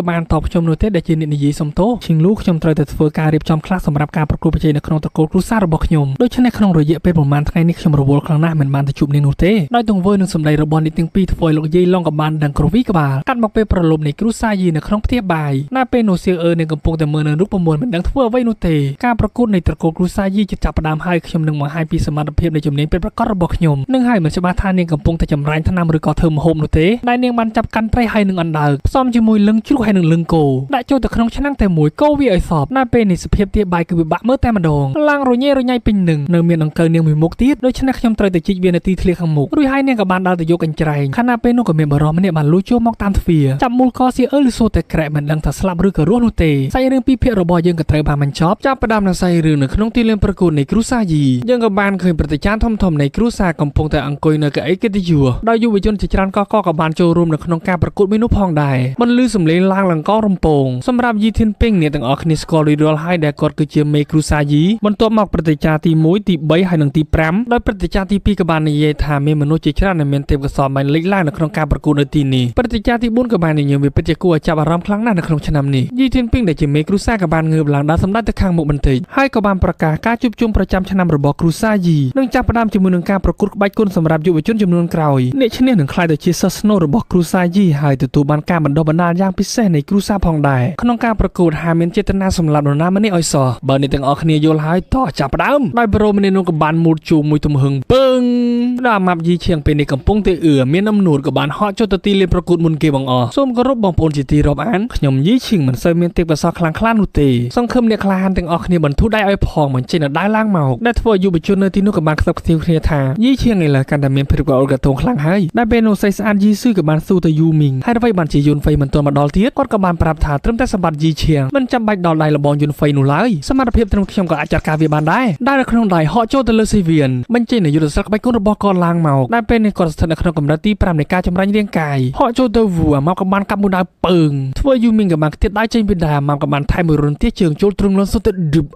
៏បានតបខ្ញុំនោះទេដែលជាអ្នកនិយាយសុំទោសឈីងលូខ្ញុំត្រូវតែធ្វើការរៀបចំខ្លះសម្រាប់ការប្រគល់ប្រជែងនៅក្នុងតកូលគ្រួសាររបស់ខ្ញុំដូច្នេះក្នុងរយៈពេលប្រហែលថ្ងៃនេះខ្ញុំរវល់ខ្លាំងណាស់មិនបានទៅជួបនាងនោះទេដោយទង្វើនឹងសម្ដីរបស់នាងទាំងពីរធ្វើឲ្យលោកយាយឡុងក៏បានដឹងគ្រវីក្បាលកាត់មកពេលប្រឡប់នៃគ្រូសាយីនៅក្នុងផ្ទះបាយតែពេលនោះសៀវអឺនឹងកំពុងតែមើលនៅរូបមន្តមិនដឹងធ្វើអ្វីនោះទេការប្រកួតនៃតកូលគ្រូសាយីចាប់ផ្ដើមហើយខ្ញុំនឹងបង្ហាញពីសមត្ថភាពនៃជំនាញពិតប្រាកដរបស់ខ្ញុំនឹងហើយមិនច្បាស់ថានាងកំពុងតែចម្រាញ់ថ្នាំឬក៏ធ្វើម្ហូបនោះទេដែលនាងបានចាប់កាន់ត្រីហើយនឹងអណ្ដើកផ្សំជាមួយលឹងជ្រូកហើយនឹងលឹងគោដាក់ចូលទៅក្នុងឆ្នាំងតែមួយកោវាឲ្យសព្វតែពេលនេះសភាពទាបាយគឺវាបាក់មើលតែម្ដងឡើងរញ៉េរញ៉ៃពេញនឹងនៅមានដង្កូវនាងមួយមុខទៀតដូច្នេះខ្ញុំត្រូវតែជីកវានៅទីធ្លាខាងមុខរួចហើយនាងក៏បានដើរទៅយកកញ្ច្រែងខណៈពេលនោះក៏មានបរិមម្នាក់បានលួចចូលមកតាមទ្វារចាប់មូលកសៀអឺលឺសូតែក្រែមិនដឹងថាស្លាប់ឬក៏រស់នោះទេសាច់រឿងពីរភាគរបស់យើងក៏ត្រូវបានបញ្ចប់ចាប់ផ្ដើមនៅសាច់រឿងនៅក្នុងទីលានប្រកួតនៃគ្រូសាយីយើងក៏បានឃើញព្រឹត្តិការណ៍ធំៗនៃគ្រូសាកំពុងតែអង្គុយនៅកៅអីកិត្តិយសដោយយុវជនជាច្រើនក៏បានចូលរួមនៅក្នុងការប្រកួតមួយនោះផងដែរបន្លឺសំឡេងឡើងលង្កងរំពងសម្រាប់យីធីនពីងអ្នកទាំងអស់គ្នាស្គាល់រួចរាល់ហើយដែលគាត់គឺជាមេគ្រូសាយីបន្ទាប់មកព្រឹត្តិការណ៍ទី1ទី3ហើយនិងទី5ដោយព្រឹត្តិការណ៍ទី2ក៏បាននិយាយថាមានមនុស្សជាច្រើនដែលមានទេពកោសល្យបានលេចឡើងនៅក្នុងការប្រកួតនៅទីនេះព្រឹត្តិការណ៍ទី4ក៏បាននិយាយវាពិតជាគួរឲ្យចាប់អារម្មណ៍ខ្លាំងណាស់នៅក្នុងឆ្នាំនេះយីធីនពីងដែលជាមេគ្រូសាក៏បានងើបឡើងដើរសម្ដេចទៅខាងមុខបន្តិចហើយក៏បានប្រកាសការជួបជុំប្រចាំឆ្នាំរបស់គ្រូសាយីនិងចាប់ផ្ដើមជាមួយនឹងការប្រកួតក្បាច់គុណសម្រាប់យុវជនចំនួនក្រោយអ្នកឈ្នះនឹងក្លាយទៅជាសិស្សស្នូលរបស់គ្រូសាយីហើយទទួលបានការបណ្ដុះបណ្ដាលយ៉ាងពិសេសនៃគ្រូសាផងដែរក្នុងការប្រកួតហាមានចេតនាសម្រាប់នរណាម្នាក់ឲ្យសោះបើអ្នកទាំងអស់គ្នាយល់ហើយតោះចាប់ផ្ដើមដោយប្រូម្នាក់នោះក៏បានមូតជូមួយទំហឹងពឹងដល់អាម៉ាប់យីឈៀងពេលនេះកំពុងតែមានអំណួតក៏បានហក់ចុះទៅទីលានប្រកួតមុនគេបងអស់សូមគោរពបងប្អូនជាទីរាប់អានខ្ញុំយីឈៀងមិនសូវមានទេពកោសល្យខ្លាំងក្លានោះទេសង្ឃឹមអ្នកក្លាហានទាំងអស់គ្នាបន្ធូរដៃឲ្យផងមិនចេញដល់ដើរឡើងមកដែលធ្វើឲ្យយុវជននៅទីនោះក៏បានខ្សឹបខ្សៀវគ្នាថាយីឈៀងឥឡូវកាន់តែមានភាពកអល់កតងខ្លាំងហើយដែលពេលនោះសៃស្អាតយីស៊ឺក៏បានស៊ូទៅយូមីងហើយអ្វីបានជាយុនហ្វៃមិនទាន់មកដល់ទៀតគាត់ក៏បានប្រាប់ថាត្រឹមតែសម្បត្តិយីឈៀងមិនចាំបាច់ដល់ដៃរបស់យុនហ្វៃនោះឡើយសមត្ថភាពត្រឹមខ្ញុំក៏អាចចាត់ការវាបានដែរនៅក្នុងដៃហក់ចូលទៅលើស៊ីវៀនបញ្ចេញនូវយុទ្ធសាស្ត្រក្បាច់គុណរបស់គាត់ឡើងមកដែលពេលនេះគាត់ស្ថិតនៅក្នុងកម្រិតទី5នៃការចម្រាញ់រាងកាយហក់ចូលទៅវូអាម៉ាប់ក៏បានកាប់មួយដៅពើងធ្វើយូមីងក៏បានខ្ទាតដៃចេញពីដៃអាម៉ាប់ក៏បានថែមមួយរុនទៀតជើងចូលទ្រង់លន់សុទ្ធទៅឌឹប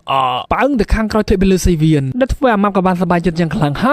ប៉ើងទៅខាងក្រោយធ្លាក់ទៅលើស៊ីវៀនដែលធ្វើអាម៉ាប់ក៏បានសប្បាយចិត្តយ៉ាងខ្លាំងហា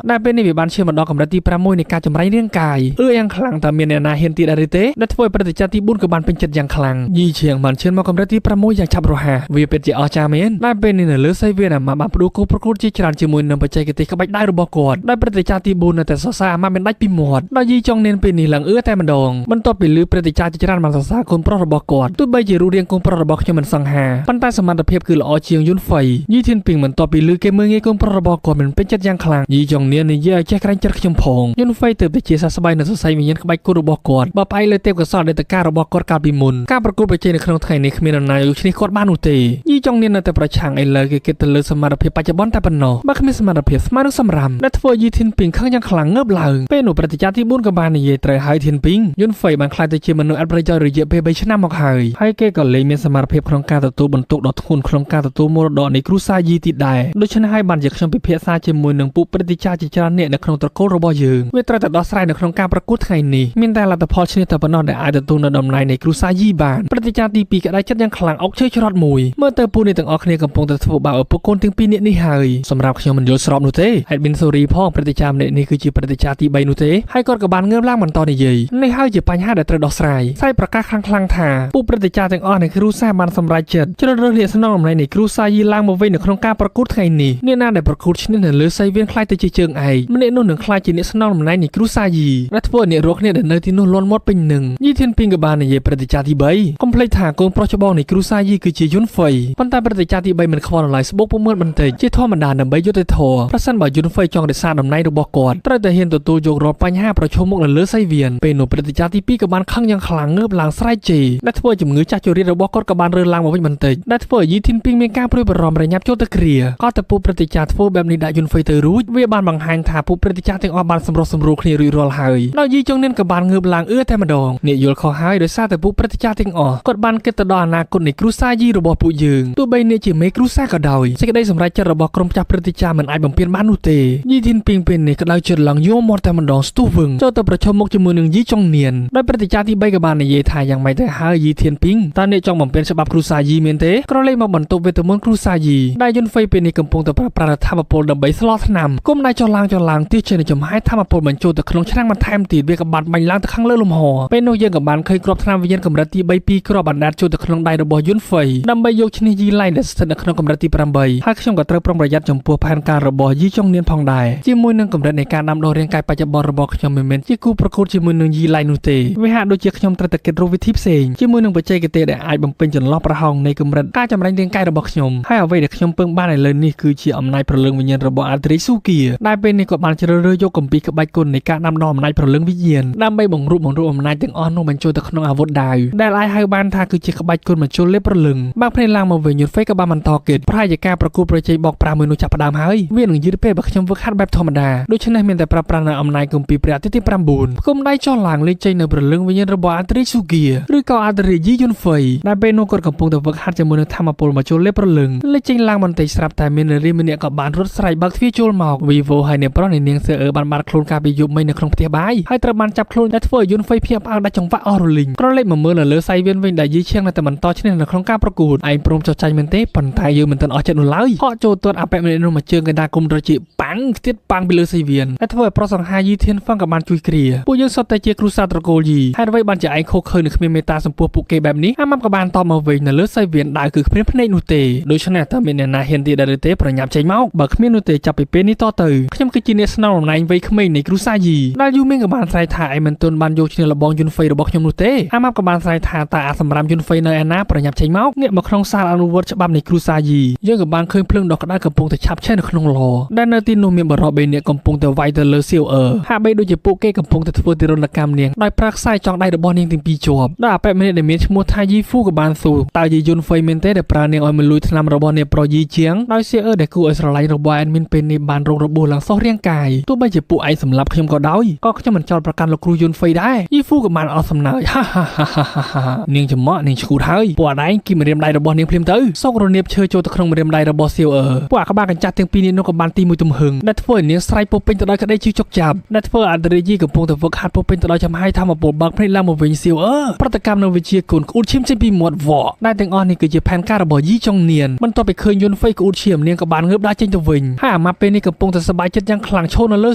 ដែលពេលនេះវាបានឈានមកដល់កម្រិតទី6នៃការចម្រាញ់រាងកាយយ៉ាងខ្លាំងតែមានអ្នកណាហ៊ានទៀតដែរទេដែលធ្វើឲ្យព្រឹត្តិការណ៍ទី4ក៏បានពេញចិត្តយ៉ាងខ្លាំងយីឈៀងបានឈានមកកម្រិតទី6យ៉ាងឆាប់រហ័សវាពិតជាអស្ចារ្យមែនដែលពេលនេះនៅលើស៊ីវៀនអាម៉ាប់បានផ្ដួលគោប្រកួតជាច្រើនជាមួយនឹងបច្ចេកទេសក្បាច់ដៃរ របស់គាត់ដោយព្រឹត្តិការណ៍ទី4នៅតែសរសើរអាម៉ាមិនដាច់ពីមាត់ដោយយីចុងនៀនពេលនេះឡើងតែម្ដងបន្ទាប់ពីលឺព្រឹត្តិការណ៍ជាច្រើនបានសរសើរកូនប្រុសរបស់គាត់ទោះបីជារូបរាងកូនប្រុសរបស់ខ្ញុំមិនសង្ហាប៉ុន្តែសមត្ថភាពគឺល្អជាងយុនហ្វៃយីធានពីងបន្ទាប់ពីលឺគេមើលងាយកូនប្រុសរបស់គាត់មិនពេញចិត្តយ៉ាងខ្លាំងយីចុងនៀននិយាយឲ្យចេះក្រែងចិត្តខ្ញុំផងយុនហ្វៃទើបតែជាសះស្បើយនៅសរសៃវិញ្ញាណក្បាច់គុណរបស់គាត់បើផ្អែកលើទេពកោសល្យអតីតកាលរបស់គាត់កាលពីមុនការប្រកួតប្រជែងនៅក្នុងថ្ងៃនេះគ្មាននរណាយកឈ្នះគាត់បាននោះទេយីចុងនៀននៅតែប្រឆាំងឥឡូវគេគិតទៅលើសមត្ថភាពបច្ចុប្បន្នតែប៉ុណ្ណោះបើគ្មានសមត្ថភាពស្មើនឹងសម្រាមដែលធ្វើយីធានពីងខឹងយ៉ាងខ្លាំងងើបឡើងពេលនោះព្រឹត្តិការណ៍ទី4ក៏បាននិយាយត្រូវហើយធានពីងយុនហ្វៃបានខ្លាចទៅជាមនុស្សអត់ប្រយោជន៍រយៈពេល3ឆ្នាំមកហើយគេក៏លែងមានសមត្ថភាពក្នុងការទទួលបន្ទុកដ៏ធ្ងន់ក្នុងការទទួលមរតកនៃគ្រួសារយីទីដែរដូច្នេះហើយបានជាខ្ញុំពិភាក្សាជាមួយនឹងពួកព្រឹត្តិការណ៍ជាច្រើនអ្នកនៅក្នុងត្រកូលរបស់យើងវាត្រូវតែដោះស្រាយនៅក្នុងការប្រកួតថ្ងៃនេះមានតែលទ្ធផលឈ្នះតែប៉ុណ្ណោះដែលអាចទទួលនៅតំណែងនៃគ្រួសារយីបានព្រឹត្តិការណ៍ទី2ក្តៅចិត្តយ៉ាងខ្លាំងអុកឈើច្រត់មួយមើលទៅពួកនេះទាំងអស់គ្នាកំពុងតែធ្វើបាបឪពុកកូនទាំងពីរនាក់នេះហើយសម្រាប់ខ្ញុំមិនយល់ស្របនោះទេ Admin Sorry ផងព្រឹត្តិការណ៍នេះគឺជាព្រឹត្តិការណ៍ទី3នោះទេហើយគាត់ក៏បានងើបឡើងបន្តនិយាយនេះហើយជាបញ្ហាដែលត្រូវដោះស្រាយផ្សាយប្រកាសខ្លាំងៗថាពួកព្រឹត្តិការណ៍ទាំងអស់នៃគ្រួសារបានសម្រេចចិត្តជ្រើសរើសអ្នកស្នងតំណែងនៃគ្រួសារយីឡើងមកវិញនៅក្នុងការប្រកួតថ្ងៃនេះអ្នកណាដែលប្រកួតឈ្នះនៅលើសីវៀនខ្លាយទៅជាជើងឯកម្នាក់នោះនឹងខ្លាយជាអ្នកស្នងតំណែងនៃគ្រួសារយីដែលធ្វើឲ្យអ្នករកគ្នាដែលនៅទីនោះលន់មាត់ពេញនឹងយីធានពីងក៏បាននិយាយព្រឹត្តិការណ៍ទី3កុំភ្លេចថាកូនប្រុសច្បងនៃគ្រួសារយីគឺជាយុនហ្វៃប៉ុន្តែព្រឹត្តិការណ៍ទី3មិនខ្វល់ឡើយស្បុកពុំមើលបន្តិចជាធម្មតាដើម្បីយុត្តិធម៌ប្រសិនបើយុនហ្វៃចង់រក្សាតំណែងរបស់គាត់ត្រូវតែហ៊ានទទួលយករាល់បញ្ហាប្រឈមមុខនៅលើសីវៀនពេលនោះព្រឹត្តិការណ៍ទី2ក៏បានខឹងយ៉ាងខ្លាំងងើបឡើងស្រែកជេរដែលធ្វើឲ្យជំងឺចាស់ជរារបស់គាត់ក៏បានរើឡើងមកវិញបន្តិចដែលធ្វើឲ្យយីធីនពីងមានការព្រួយបារម្ភរញាប់ចូលទៅគ្រាក៏តែពួកព្រឹត្តិការណ៍ធ្វើបែបនេះដាក់យុនហ្វៃទៅរួចវាបានបង្ហាញថាពួកព្រឹត្តិការណ៍ទាំងអស់បានសម្រុះសម្រួលគ្នារួចរាល់ហើយដោយយីចុងនៀនក៏បានងើបឡើងតែម្ដងអ្នកយល់ខុសហើយដោយសារតែពួកព្រឹត្តិការណ៍ទាំងអស់គាត់បានគិតទៅដល់អនាគតនៃគ្រួសារយីរបស់ពួកយើងទោះបីអ្នកជាមេគ្រួសារក៏ដោយសេចក្តីសម្រេចចិត្តរបស់ក្រុមចាស់ព្រឹត្តិការណ៍មិនអាចបំពេញបាននោះទេយីធីនពីងពេលនេះក្តៅចិត្តឡើងយំមាត់តែម្ដងស្ទុះវឹងចូលទៅប្រឈមមុខជាមួយនឹងយីចុងនៀនដោយព្រឹត្តិការណ៍ទី3ក៏បាននិយាយថាយ៉ាងម៉េចទៅហើយយីធានពីងតើអ្នកចង់បំពេញច្បាប់គ្រួសារយីមែនទេក្រឡេកមកបន្ទប់វេទមន្តគ្រួសារយីដែលយុនហ្វៃពេលនេះកំពុងតែប្រើប្រាស់ធម្មពលដើម្បីស្លោថ្នាំគុំដៃចុះឡើងទិះចេញចំហាយធម្មពលបញ្ចូលទៅក្នុងឆ្នាំងបន្ថែមទៀតវាក៏បានបាញ់ឡើងទៅខាងលើលំហពេលនោះយើងក៏បានឃើញគ្រាប់ថ្នាំវិញ្ញាណកម្រិតទី3 2គ្រាប់បណ្ដាតចូលទៅក្នុងដៃរបស់យុនហ្វៃដើម្បីយកឈ្នះយីឡៃដែលស្ថិតនៅក្នុងកម្រិតទី8ហើយខ្ញុំក៏ត្រូវប្រុងប្រយ័ត្នចំពោះផែនការរបស់យីចុងនៀនផងដែរជាមួយនឹងកម្រិតនៃការដាំដុះរាងកាយបច្ចុប្បន្នរបស់ខ្ញុំមិនមែនជាគូប្រកួតជាមួយនឹងយីឡៃនោះទេវាហាក់ដូចជាខ្ញុំត្រូវតែគិតរកវិធីផ្សេងជាមួយនឹងបច្ចេកទេសដែលអាចបំពេញចន្លោះប្រហោងនៃកម្រិតការចម្រាញ់រាងកាយរបស់ខ្ញុំហើយអ្វីដែលខ្ញុំពឹងបានឥឡូវនេះគឺជាអំណាចព្រលឹងវិញ្ញាណរបស់អាត្រីស៊ូគីដែលពេលនេះគាត់បានជ្រើសរើសយកគម្ពីរក្បាច់គុណនៃការដាំដុះអំណាចព្រលឹងវិញ្ញាណដើម្បីបង្រួបអំណាចទាំងអស់នោះបញ្ចូលទៅក្នុងអាវុធដាវដែលអាចហៅបានថាគឺជាក្បាច់គុណបញ្ចូលលេបព្រលឹងបើភ្នែកឡើងមកវិញយុនហ្វៃក៏បានបន្តគិតប្រហែលជាការប្រកួតប្រជែងបោកប្រាស់មួយនោះចាប់ផ្ដើមហើយវានឹងយឺតពេលបើខ្ញុំវឹកហាត់បែបធម្មតាដូច្នេះមានតែប្រើប្រាស់នៅអំណាចគម្ពីរព្រះអាទិត្យទី9គុំដៃចុះឡើងលេចចេញនៅព្រលឹងវិញ្ញាណរបស់អាត្រីស៊ូគីឬក៏អាត្រីយីយុនហ្វៃដែលពេលនោះគាត់កំពុងតែវឹកហាត់ជាមួយនឹងធម្មពលបញ្ចូលលេបព្រលឹងលេចចេញឡើងបន្តិចស្រាប់តែមាននារីម្នាក់ក៏បានរត់ស្រែកបើកទ្វារចូលមកវីវូហើយអ្នកប្រុសនៃនាងសើអឺបានបាត់ខ្លួនកាលពីយប់មិញនៅក្នុងផ្ទះបាយហើយត្រូវបានចាប់ខ្លួនដែលធ្វើឲ្យយុនហ្វៃភ្ញាក់ផ្អើលដាច់ចង្វាក់អស់រលីងក្រឡេកមកមើលនៅលើសៃវៀនវិញដែលយីឈៀងនៅតែបន្តឈ្នះនៅក្នុងការប្រកួតឯងព្រមចោះចាញ់មែនទេប៉ុន្តែយើងមិនទាន់អស់ចិត្តនោះឡើយហក់ចូលទាត់អបិម្នាក់នោះមកជើងកណ្ដាលគុំរជាប៉ាំងទៀតប៉ាំងពីលើសៃវៀនដែលធ្វើឲ្យប្រុសសង្ហាយីធានហ្វឹងក៏បានជួយគ្រាពួកយើងសុទ្ធតែជាគ្រួសារត្រកូលយីហេតុអ្វីបានជាឯងខុសខើនឹងគ្មានមេត្តាចំពោះពួកគេបែបនេះអាម៉ាប់ក៏បានតបមកវិញនៅលើសៃវៀនដែលគឺគ្មានភ្នែកនោះទេដូច្នេះតើមានអ្នកណាហ៊ានទៀតដែរឬទេប្រញាប់ចេញមកបើគ្មាននោះទេចាប់ពីពេលនេះតទៅខ្ញុំគឺជាអ្នកស្នងតំណែងវ័យក្មេងនៃគ្រួសារយីដែលយូមីងក៏បានស្រែកថាឯងមិនទាន់បានយកឈ្នះលបងយុនហ្វៃរបស់ខ្ញុំនោះទេអាម៉ាប់ក៏បានស្រែកថាតើអាសម្រាប់យុនហ្វៃនៅឯណាប្រញាប់ចេញមកងាកមកក្នុងសាលអនុវត្តច្បាប់នៃគ្រួសារយីយើងក៏បានឃើញភ្លើងដ៏ក្តៅកំពុងតែឆាប់ឆេះនៅក្នុងឡដែលនៅទីនោះមានបរិបទ3នាក់កំពុងតែវាយទៅលើសៀវអឺហាក់បីដូចជាពួកគេកំពុងតែធ្វើទារុណកម្មនាងដោយប្រើខ្សែចងដៃរបស់នាងទាំងពីរជាប់ដោយអបិម្នាក់ដែលមានឈ្មោះថាយីហ្វូក៏បានសួរតើយីយុនហ្វៃមែនទេដែលប្រើនាងឲ្យមកលួចថ្នាំរបស់អ្នកប្រុសយីជាងដោយសៀវអឺដែលគួរឲ្យស្រឡាញ់របស់អេដមីនពេលនេះបានរងរបួសឡើងសោះរាងកាយទោះបីជាពួកឯងសម្លាប់ខ្ញុំក៏ដោយក៏ខ្ញុំមិនចោទប្រកាន់លោកគ្រូយុនហ្វៃដែរយីហ្វូក៏បានអស់សំណើចនាងចំមកនាងឈួតហើយពួកអដែងគីម្រាមដៃរបស់នាងភ្លាមទៅសុករនាបឈើចូលទៅក្នុងម្រាមដៃរបស់សៀវអឺពួកអាក្បាកញ្ចាស់ទាំងពីរនេះនោះក៏បានទីមួយទំហឹងដែលធ្វើឲ្យនាងស្រែកពោពេញទៅដោយក្តីជឿចុកចាប់ដែលធ្វើឲ្យអាត្រីយីកំពុងតែវឹកហាត់ពោពេញទៅដោយចំហាយធម្មពលបើកភ្នែកឡើងមកវិញសៀវអឺប្រតិកម្មនៅវិជាគុណក្អួតឈាមចេញពីមាត់វក់ដែលទាំងអស់នេះគឺជាផែនការរបស់យីចុងនៀនបន្ទាប់ពីឃើញយុនហ្វៃក្អួតឈាមនាងក៏បានងើបដើរចេញទៅវិញហើយអាម៉ាប់ពេលនេះកំពុងតែសប្បាយចិត្តយ៉ាងខ្លាំងឈរនៅល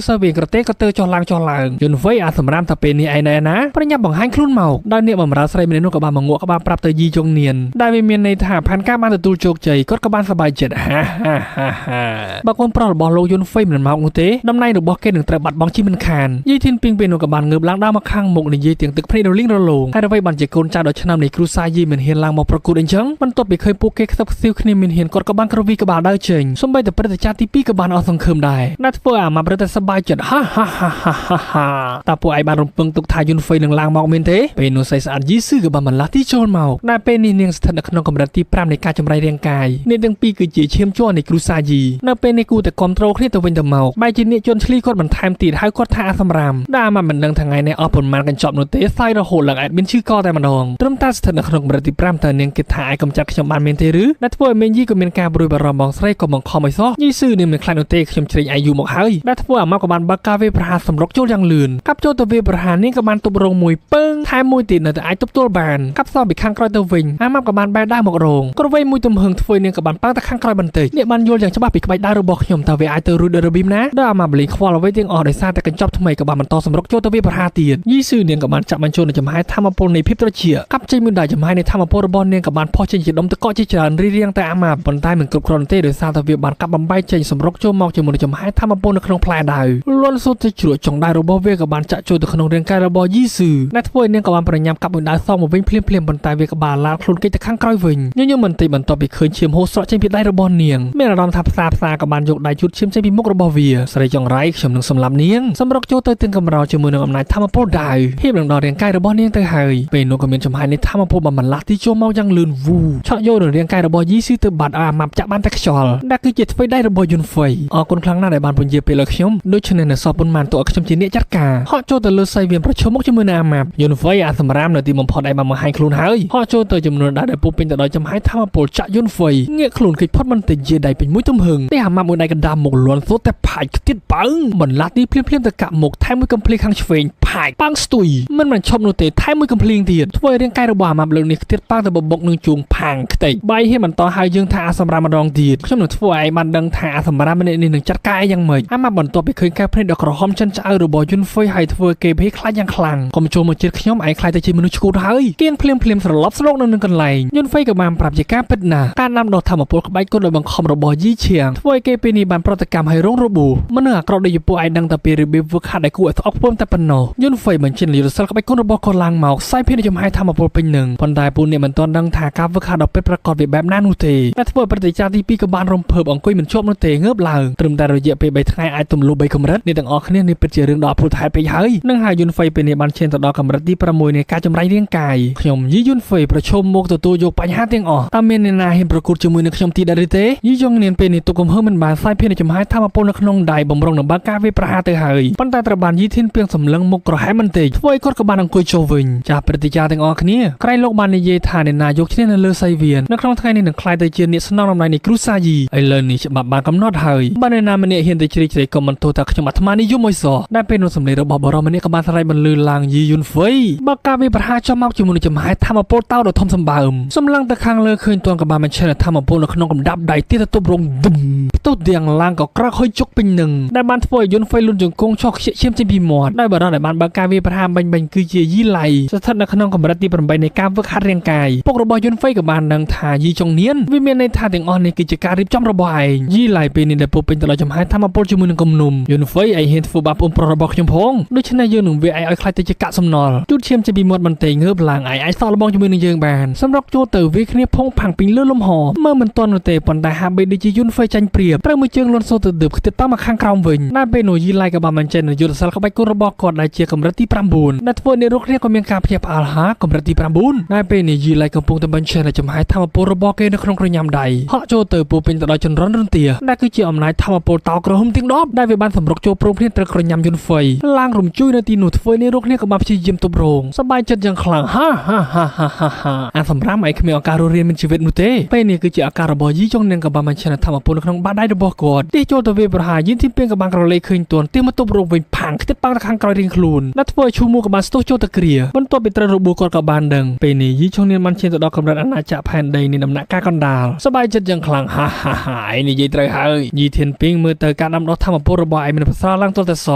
ើសើវិញក្រទេក៏ទៅចុះឡើងយុនហ្វៃអាសម្រាមតែពេលនេះឯណាប្រញាប់បង្ហាញខ្លួនមកដោយអ្នកបម្រើស្រីម្នាក់នោះក៏បានមកងក់ក្បាលប្រាប់ទៅយីចុងនៀនដែលវាមានន័យថាផែនការបានទទួលជោគជ័យគាត់ក៏បានសប្បាយចិត្តបើកូនប្រុសរបស់លោកយុន นไฟเหมือนเมาส์เตะดำในหรือบล็อกเกนหนึ่งตระบัดบองชิมันคานยี่ทินปิงเป็นกบาลเงือบล้างดาวมาข้างหมกในยี่เตียงตึกพระดาวลิงระลงให้เราไปบันเจโกนจ่าดอกชนามในครูซายีเหมือนเฮียนลางมาประกุดเองจังมันตบไปเคยปูเกะซับซิลคณีมินเห็นกอดกบาลกระวีกบาลได้เจงสมบัติแต่ประเทศชาติปีกบาลเอาสังคมได้นัดเพื่อมาประเทศสบายจัดฮ่าตาปูไอบาลรมเปิงตกทายยุนไฟหนึ่งลางเมาเมนเตเป็นโนไซสอาดยี่ซื่อกบาลมันละที่โจรเมาหน้าเป็นนี่เนียงสถานขนมกำลังที่พรำในการจำไรเรียงกายในดังปีคือจีเชื่อมจ้อในครูซายีหน้าเป็นในกูแต่คอมโตรเครียดตัวเป็นตะเมาใบจีเนียจนชลีกดมันไทม์ตีท้ายกดท่าสำรามด่ามันดังทางไงในอผลมันกันจอบโนเตสไซระโหหลังแอดมินชื่อกอแต่มันดองเริ่มตาสถานขนมกำลังที่พรำเธอเนียงกิจถ่ายกำจัดขยมบานเมนเตหรือนัดเพื่อเมนยี่ก็เป็นการบริบาลมองไส้ก็มองคอไม่ซ้อยี่ซื่อเนี่ยมันคลายโนเตขยมเฉยอายุหมกหายนัดเพื่อมากกว่าบานบากาเวปราสำรกโจยังลื่นกับโจตัวเวปรานี่กับมันตุบรงมวยเปิ้งท้ายมวยติดในแต่ไอตุบตัวบานกับซอบิข้างกรอยตัววิงมากกว่าบานใบได้หมกโรงก็เวมวยตุ่มเฮงทเวเนี่ยกับบันป้าตะข้างกรอยบันเตยเนี่ยบันโยอย่างฉบับปีกใบได้ระบอกยมตาเวไอเตอร์รูเดอร์บิมนะได้มาบลิงควอลไว้เตียงออกได้ซาแต่กันจอบทำไมกับบันมันต่อสำรกโจตัวเวปราเตียนยี่ซื่อเนี่ยกับบันจับมันโจในจำหายทำมาปนในพิบตะเฉียกับใจมือได้จำหายในทำมาปนบอลเนี่ยกับบันพ่อเชนจิตดมตะก้อเจริญเรียงแต่อามาบนใต้เหมือนกับครอนเต้โดยซาตะเวบันกับบันใบเจนสำรกโจมองจมูกจำหายทำมาปนในขนมพลายดาวล้วนสุดจะจุดจงได้ระบบเวกับบันจะโจตัวขนมเรียงกายระบบยี่ซื่อนัดเวยเนี่ยกับบันประยามกับมือได้ซ่อมมาวิ่งเพลียมบนใต้เวกับบันลาคลุนกิจข้างกรอยวิ่งยังมันตีมันต่อไปเคยเชื่อมโฮสต์เช่นพิได้ระบบเนียงไม่ระดมทับซากับบันยกได้ชุดเชื่อมเช่นพิมุกระบบเวียสไลจังไรเชื่อมหนึ่งสำหรับเนียงสำรกโจเตยตึงกับเราจมูกหนึ่งอำนาจทำมาปนได้เพียบหนึ่งดอกเรียงกายระบบเนียงเตยหายเป็นนกกระเมียนจำหายในทำมาปนบันลักที่โจมองยังลื่นวูชอโยหนึ่งเรียงกายระบบยี่ซื่อเตบัดอามับจากบ้านตะกชอลนักกิจไฟได้ระบบยุนไฟออกคนครั้งหน้าในบ้านปนเยเปลขยมโดยเฉพาะในสอบบนมันตัวขยมจีเนียจัดการฮอโจเตอร์ไซเวียนประชมกจมูกอามับยุนไฟอาสมรามในตีมพอได้มาให้คลุนหายฮอโจเตอร์จำนวนได้ปูเป็นแต่โดยจำให้ทำมาปนจะยุนไฟเงี้ยคลุนกิจพอดมันติเยได้เป็นมุ้ยตุ้มหึงได้หามามือใดกันดำหมกล้วนโซแต่ผายติดปังบนลัดนี้เพลียมตะกะหมกแทงมือกำพลีข้างเฟนผายปังสตุยมันชอบโนเตะแทงมือกำพลีเดียดถ้วยเรียงกายระบามาเบลนี่ติดปังแต่บบกหนึ่งจูงพังเตะใบให้มันต่อหายยังทาสมรามาดองเดียดช่วงหนึ่งถ้วยมันดังทาสมรามันในหนึ่งจัดกายยังเหมยอามาบนตัวไปเคยแค่เพลดดอกกระหอมชันจะเอาระบยุนไฟให้ถ้วยเก็บให้คลายยังคลังคอมโจมาเจ็ดขย่อมไอคลายแต่จีมนุษย์กูเฮ้ยเกี้ยงเพลียมสลับสโลกหนึ่งกันไหลยุนไฟกับมันปรับจากการเป็นหนาการนำดอกทำมาปนใบก้นโดยบังคอมระบยี่เชียงถ้วยเก็บปีนี้บันปฏิกรรมให้ร้องระบุมันเนื้อกรอได้อยู่ปูไอดังแต่ปีรีบิวขาดได้กูออกเพิ่มแต่ปนโยนไฟเหมือนเช่นลีร์ซัลกับไปก้นระบบคนลางเมาไซเพนจะมาให้ทำมาปนเป็นหนึ่งพอนได้ปูเนี่ยมันตอนดังถากาฟขาดออกเป็นประกอบแบบน่านุเตและถ้วยปฏิจจาที่ปีกับบานรมเพิ่มองกุยเหมือนชอบนุเตเงือบลางตรึมแต่เราเยอะไปใบทายไอตุ่มลูใบคมรัดในต่างออกเนี่ยในเป็นเจริญดอกผู้ไทยไปเฮ้ยนั่งหายยุนไฟเป็นในบันเชนต่อดอกคมรัดที่ประมวยในการจำไรเลี้ยงกายขยมยี่ยุนไฟประชมโมกตัวโยกไปหาเตียงออกตามเมนในนาเห็นประกุดจมูกในขยมตีดาริเตยี่ยงเนียนเป็นในตุกมเฮิมมันบานไซเพนจะมาให้ทำมาปนในขนมได้บ่มรงหนึ่งบางกาเวประหารเตยหายปันตาตระบานยี่ทิ้นเพียงสำลังมุกกระหายมันเตยถ้วยกอดกับบานอังกุยโจวินจากปฏิจจาเตียงออกเนี่ยใครโลกบานในเยธาในนายกที่ในเลอไซเวียนนักท่องเที่ยวในหนึ่งคลายเตยเจียนเนี่ยสนองนำลายในครูซายีไอเลนนี่ฉบับบานกำนอดหายบ้านในนามันเนี่ยเห็นเตยจริจก็มันโตตาขยมอัตมานิยมมวยสอได้เป็นนสำเร็จระบบบรมันเนี่ยกับบานสไลบันลือลางยียุนไฟบักกาเวประหารจอมมักจมูกจะมาให้ทำมาโปเต้าโดยทอมสมบัติสำลังตะคางเลยเคยตัวกับบานมันเช่นทำมาโปในขนมกับดับใดที่ตะตุบรงดุมตู้เดียงลางก็กระค่อยจกเป็นหนึ่งได้บ้านถ้วยยุนไฟลุนจงกงชอกเชี่ยมเจบีหมอดได้บ่ได้บ้านบักกาเวประหารบันคือเยี่ไหลสถานขนมกับรัตติปรมใบในการฝึกหัดเรียงกายพวกระบยุนไฟกับบ้านดังทายีจงเนียนวิเมียนในทาเตียงอ่อนในกิจการริบจอมระบายยี่ไหลเป็นในเดปเป็นตลอดจำให้ทำมาโปจมูกหนึ่งกลมนุ่มยุนไฟไอเห็นฟูบาปมประบอกยมพงด้วยชนะยืนหนึ่งเวไอคลายตะจิกะสมนอลจุดเชี่ยมเจบีหมดมันเตงเงือบลางไอซอลบองจมูกหนึ่งยืนบานสำหรับโจเตอร์วิคเนียพงผังปิงเลื่อนลมหอเมื่อมันตอนเตะปนตาฮาเบดิจิยุนไฟจันเปรียบเริ่มมือเจิงลนโซเตอร์เดือบคือตั้งมาข้างกราววิญน่าเป็นหน่วยยีไลกับบามันเจนยุทธศาสตร์เข้าไปกุระบอกกอดไลเจียกับรัตติปรามบูนนัดเวในรกเรียกก็มีการเพียบอาลฮะกับรัตติปรามบูนน่าเป็นหน่วยยีไลกับพงตะบันเชนจะมาให้ทำมาโปรบอกเกนในครองกระยำใดเพราะโจเตอร์ปูเป็นตลอดจนร้อนรุ่นเตียนั่นคือเจียอมนายทำมาโปรเตากระหึ่มทิ้งดอบได้ไปบ้านสำรกโจโปรเพียนตะกระยำยุนไฟล่างรุมจุ้ยนาทีหนุดไฟในรกเรียกกับบาพิชิยมตุบรงสบายจัดยังคลังฮ่าอาสำรามไอขมีอาการเรียนเป็นชีวิตนุเต้ไปนี่คือเจียอาการระบยี่จงเนียงกับบามันเชนทำมาโปรในครองบ้านได้ระบอกกอดที่โจเตอร์เวบรายินที่เพียงกับบางกระเลยคืนตัวเตี้ยมาตุบรงเป็นพัง ខ្ទេចប៉ាំងទៅខាងក្រោយរៀងខ្លួនและធ្វើឲ្យឈូមូក៏បានស្ទុះចូលទៅគ្រាបន្ទាប់ពីត្រូវរបួសគាត់ក៏បានដឹងពេលនេះយីចុងនាងបានឈានទៅដល់កម្រិតអាណាចក្រផែនដីនៃដំណាក់កាលកណ្ដាលសប្បាយចិត្តយ៉ាងខ្លាំងហាឯងនិយាយត្រូវហើយយីធានពីងមើលទៅការដាំដុះធម្មពលរបស់ឯងមានប្រសើរឡើងទាល់តែសោ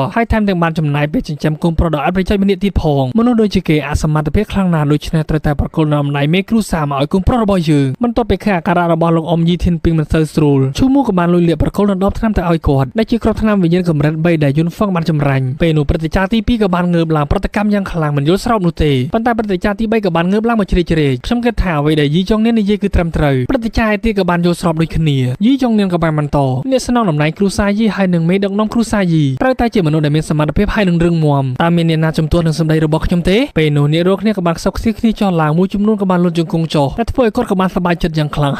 ះហើយថែមទាំងបានចំណាយពេលចិញ្ចឹមកូនប្រុសដ៏អត់ប្រយោជន៍ម្នាក់ទៀតផងមនុស្សដូចជាគេអសមត្ថភាពខ្លាំងណាស់ដូច្នេះត្រូវតែប្រគល់នៅអំណាចមេគ្រូសាមកឲ្យកូនប្រុសរបស់យើងបន្ទាប់ពីខែអាការៈរបស់លោកអ៊ំយីធានពីងមិនសូវស្រួលឈូមូក៏បានលួចលាក់ប្រគល់ដណ្ដប់ថ្នាំទៅឲ្យគាត់ដែលជាគ្រាប់ថ្នាំវិញ្ញាណកម្រិត3ដែលយុនហ្វឹងបានចម្រាញ់ពេលនោះព្រឹត្តិការណ៍ទី2ក៏បានងើបឡើងប្រតិកម្មយ៉ាងខ្លាំងមិនយល់ស្របនោះទេប៉ុន្តែព្រឹត្តិការណ៍ទី3ក៏បានងើបឡើងមកជ្រៀកជ្រែកខ្ញុំគិតថាអ្វីដែលយីចុងនាងនិយាយគឺត្រឹមត្រូវព្រឹត្តិការណ៍ទីក៏បានយល់ស្របដូចគ្នាយីចុងនាងក៏បានបន្តអ្នកស្នងតំណែងគ្រូសាយីហើយនឹងមេដឹកនាំគ្រូសាយីត្រូវតែជាមនុស្សដែលមានសមត្ថភាពហើយនឹងរឹងមាំតាមមានអ្នកណាជំទាស់នឹងសម្ដីរបស់ខ្ញុំទេពេលនោះអ្នករកគ្នាក៏បានខ្សឹបខ្សៀគ្នាចោះឡើងមួយចំនួនក៏បានលុតជង្គង់ចុះតែធ្វើឲ្យគាត់ក៏បានសប្បាយចិត្តយ៉ាងខ្លាំ